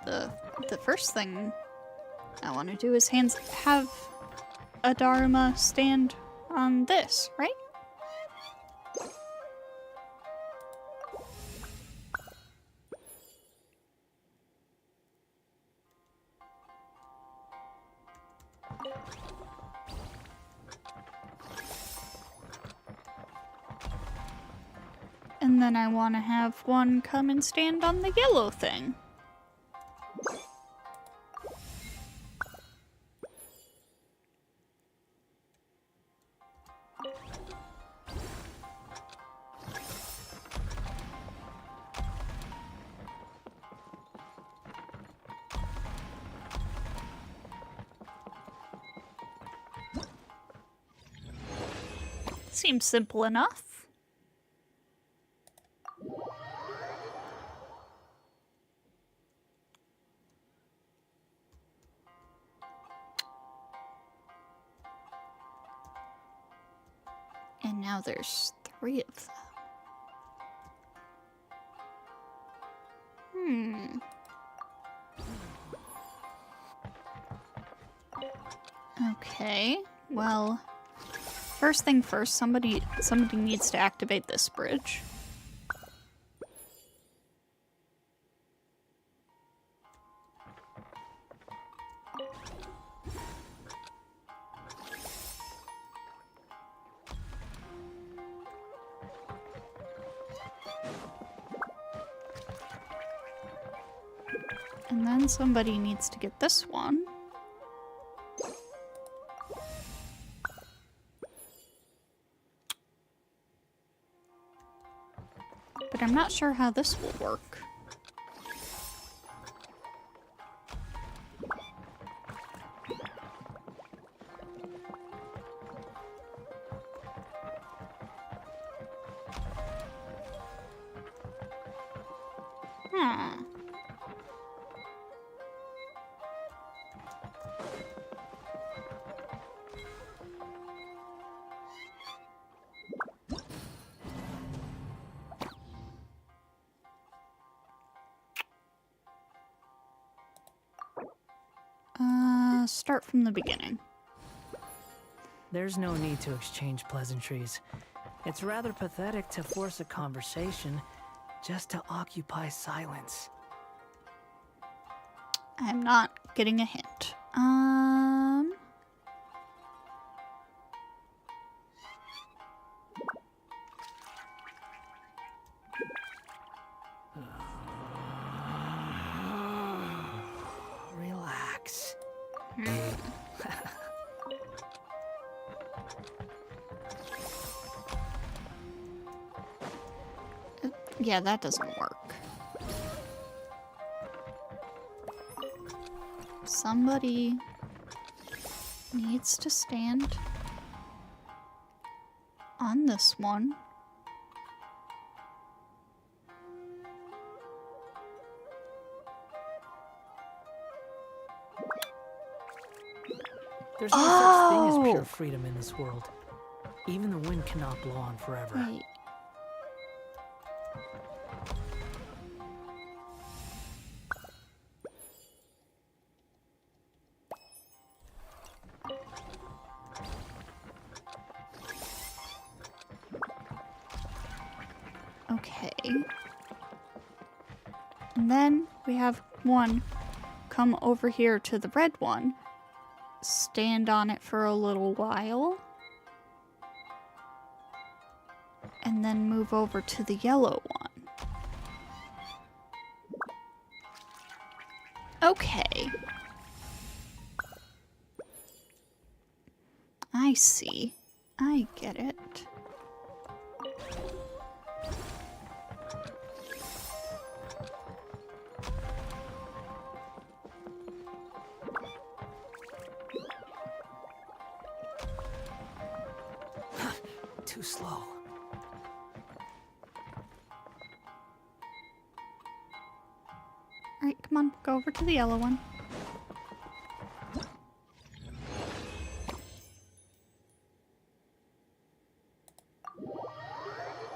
the first thing I want to do is have a Dharma stand on this, right? And then I want to have one come and stand on the yellow thing. Seems simple enough. And now there's 3 of them. Okay, well, first thing first, somebody needs to activate this bridge. And then somebody needs to get this one. But I'm not sure how this will work. Start from the beginning. There's no need to exchange pleasantries. It's rather pathetic to force a conversation just to occupy silence. I'm not getting a hint. Relax. Yeah, that doesn't work. Somebody needs to stand on this one. There's no such thing as pure freedom in this world. Even the wind cannot blow on forever. Wait. Okay. And then we have one come over here to the red one, stand on it for a little while, and then move over to the yellow one. Okay. I see. I get it. Too slow. Alright, come on, go over to the yellow one.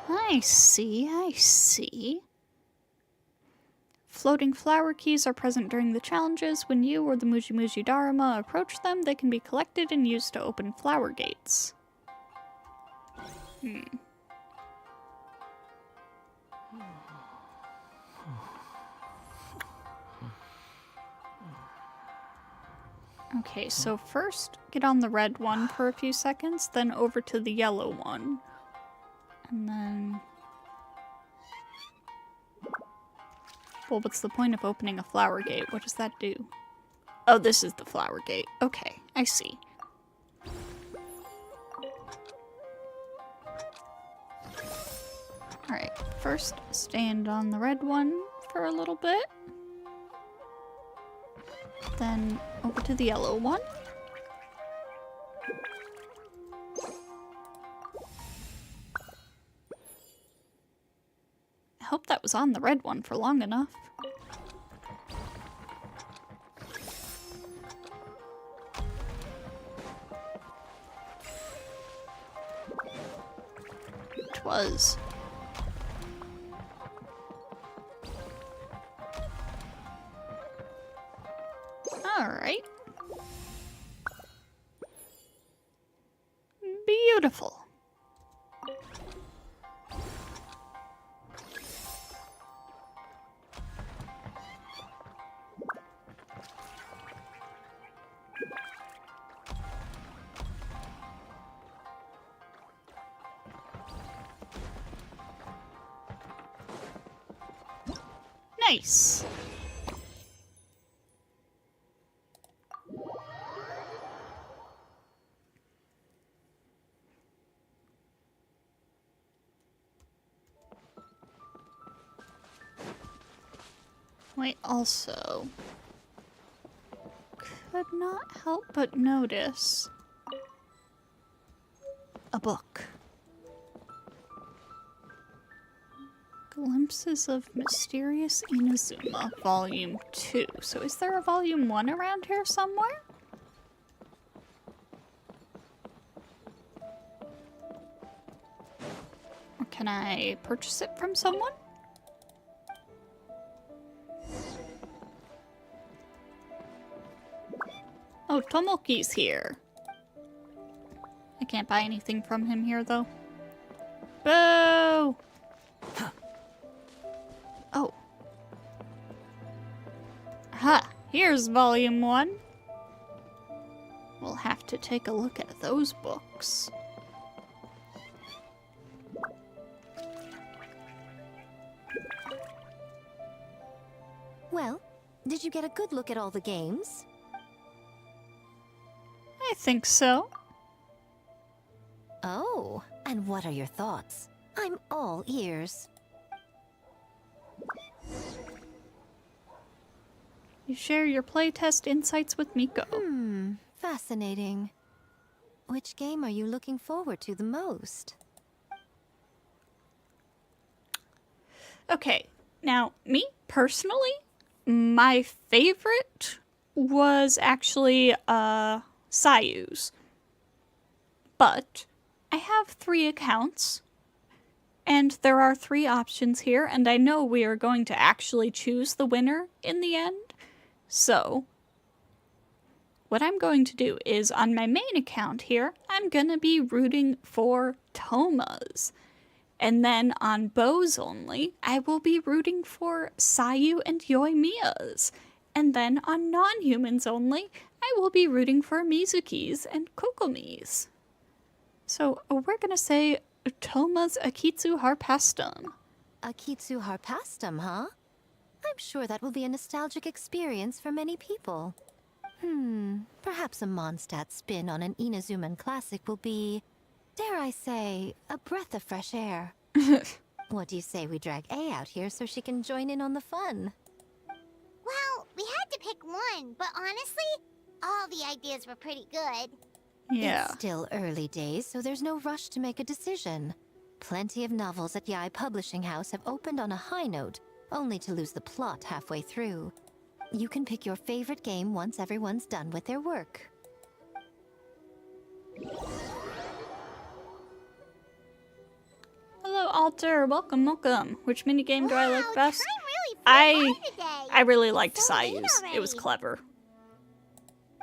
I see, I see. Floating flower keys are present during the challenges. When you or the Muji Muji Dharma approach them, they can be collected and used to open flower gates. Okay, so first get on the red one for a few seconds, then over to the yellow one. And then... well, what's the point of opening a flower gate? What does that do? Oh, this is the flower gate. Okay, I see. Alright, first stand on the red one for a little bit. Then over to the yellow one. I hope that was on the red one for long enough. It was. Alright. Beautiful. Nice. Wait, also, could not help but notice a book. Glimpses of Mysterious Inazuma, Volume 2. So is there a Volume 1 around here somewhere? Or can I purchase it from someone? Oh, Tomoki's here. I can't buy anything from him here, though. Boo! Oh. Aha! Here's Volume 1. We'll have to take a look at those books. Well, did you get a good look at all the games? I think so. Oh, and what are your thoughts? I'm all ears. You share your playtest insights with Miko. Fascinating. Which game are you looking forward to the most? Okay, now, me personally, my favorite was actually Sayu's. But I have 3 accounts, and there are 3 options here, and I know we are going to actually choose the winner in the end. So, what I'm going to do is, on my main account here, I'm gonna be rooting for Toma's. And then on Bo's only, I will be rooting for Sayu and Yoimiya's. And then on non-humans only, I will be rooting for Mizuki's and Kokomi's. So we're gonna say Toma's Akitsu Harpastum. Akitsu Harpastum, huh? I'm sure that will be a nostalgic experience for many people. Perhaps a Mondstadt spin on an Inazuman classic will be, dare I say, a breath of fresh air. What do you say we drag A out here so she can join in on the fun? Well, we had to pick one, but honestly, all the ideas were pretty good. Yeah. It's still early days, so there's no rush to make a decision. Plenty of novels at Yai Publishing House have opened on a high note, only to lose the plot halfway through. You can pick your favorite game once everyone's done with their work. Hello, Alter. Welcome, welcome. Which minigame do I like best? Time really flew by today. I really liked It's so late Sayu's. It was already. clever.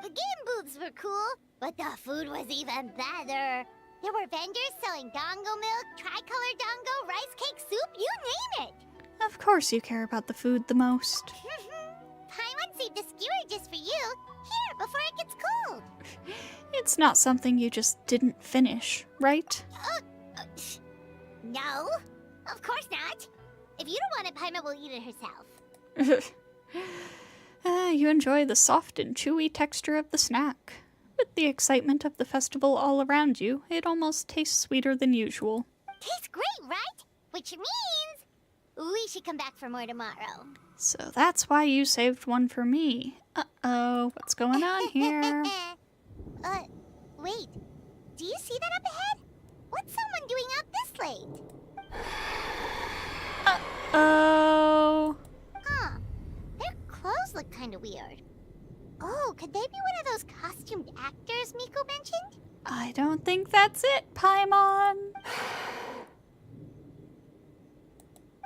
The game booths were cool, but the food was even better. There were vendors selling dongo milk, tricolor dongo, rice cake soup, you name it. Of course you care about the food the most. Paimon saved a skewer just for you. Here, before it gets cold. It's not something you just didn't finish, right? No, of course not. If you don't want it, Paimon will eat it herself. You enjoy the soft and chewy texture of the snack. With the excitement of the festival all around you, it almost tastes sweeter than usual. Tastes great, right? Which means we should come back for more tomorrow. So that's why you saved one for me. Uh-oh, what's going on here? Wait. Do you see that up ahead? What's someone doing out this late? Uh-oh. Huh. Their clothes look kind of weird. Oh, could they be one of those costumed actors Miko mentioned? I don't think that's it, Paimon.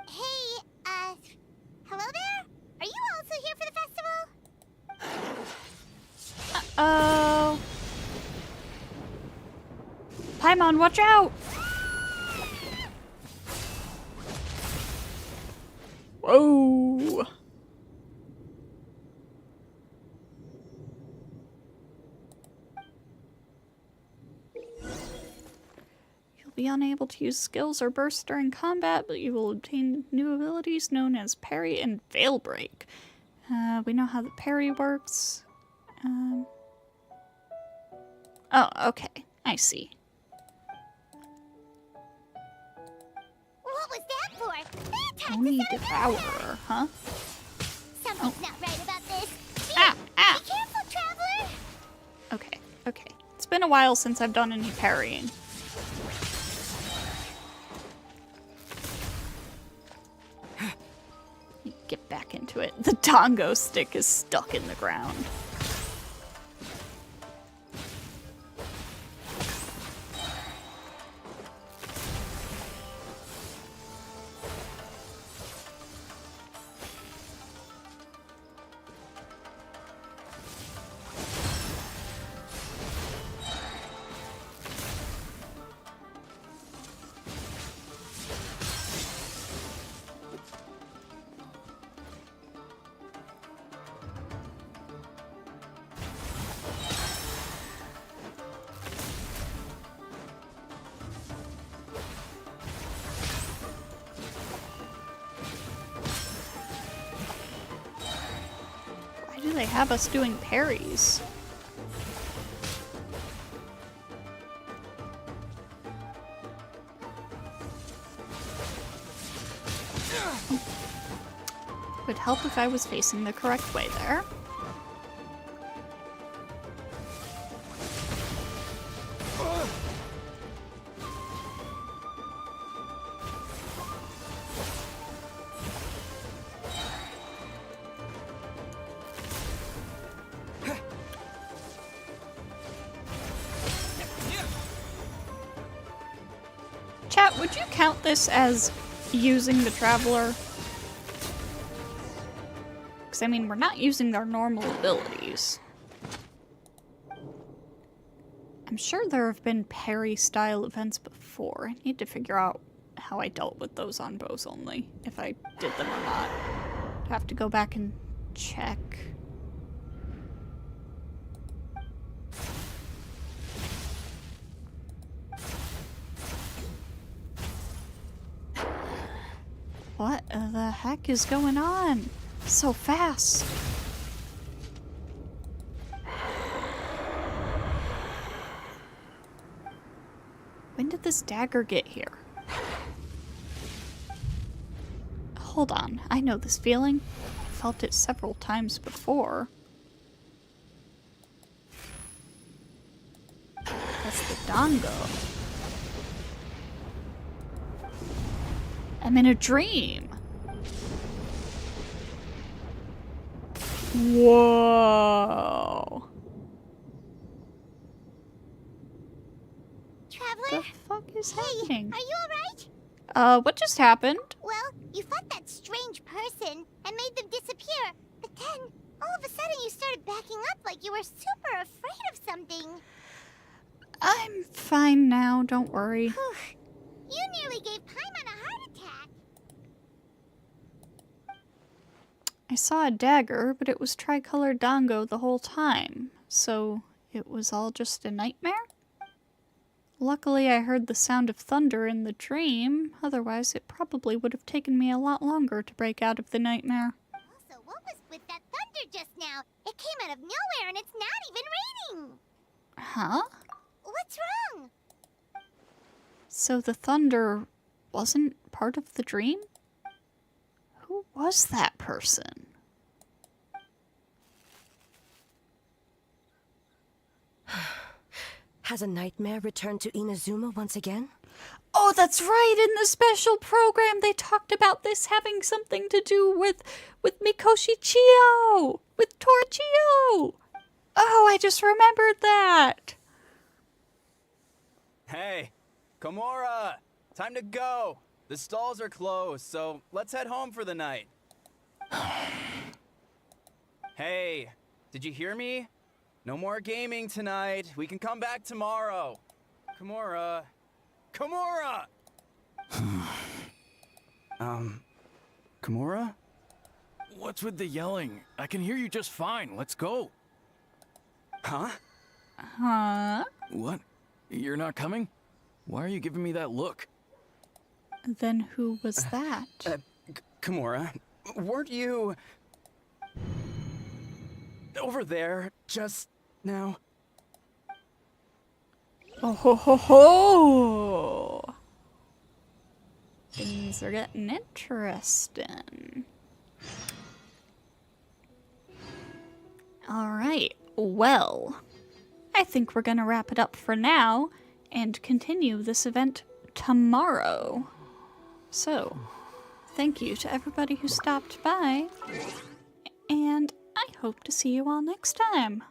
Hey, hello there? Are you also here for the festival? Uh-oh. Paimon, watch out! Whoa! You'll be unable to use skills or bursts during combat, but you will obtain new abilities known as parry and veil break. We know how the parry works. Oh, okay. I see. What was that for? They attacked Only us out of Devourer, huh? Something's not right about this. Ah! Be careful, traveler! Okay, okay. It's been a while since I've done any parrying. Get back into it. The Tongo stick is stuck in the ground. Why do they have us doing parries? Would help if I was facing the correct way there. would you count this as using the Traveler? Because, I mean, we're not using our normal abilities. I'm sure there have been parry-style events before. I need to figure out how I dealt with those on bows only, if I did them or not. I'd have to go back and check. What the heck is going on? So fast. When did this dagger get here? Hold on, I know this feeling. I felt it several times before. That's the Dango. I'm in a dream. Whoa. Traveler? The fuck is happening? Are you alright? What just happened? Well, you fought that strange person and made them disappear. But then, all of a sudden you started backing up like you were super afraid of something. I'm fine now, don't worry. You nearly gave Paimon a heart attack. I saw a dagger, but it was tricolored Dango the whole time. So, it was all just a nightmare? Luckily, I heard the sound of thunder in the dream. Otherwise, it probably would have taken me a lot longer to break out of the nightmare. Also, what was with that thunder just now? It came out of nowhere and it's not even raining. Huh? What's wrong? So the thunder wasn't part of the dream? Who was that person? Has a nightmare returned to Inazuma once again? Oh, that's right! In the special program, they talked about this having something to do with Mikoshi Chiyo! With Torchio! Oh, I just remembered that! Hey, Komura! Time to go! The stalls are closed, so let's head home for the night. Hey, did you hear me? No more gaming tonight. We can come back tomorrow. Komura. Komura! Komura? What's with the yelling? I can hear you just fine. Let's go. Huh? Huh? What? You're not coming? Why are you giving me that look? Then who was that? Komura, weren't you over there just now? Oh ho ho ho! Things are getting interesting. Alright, well, I think we're gonna wrap it up for now and continue this event tomorrow. So, thank you to everybody who stopped by, and I hope to see you all next time.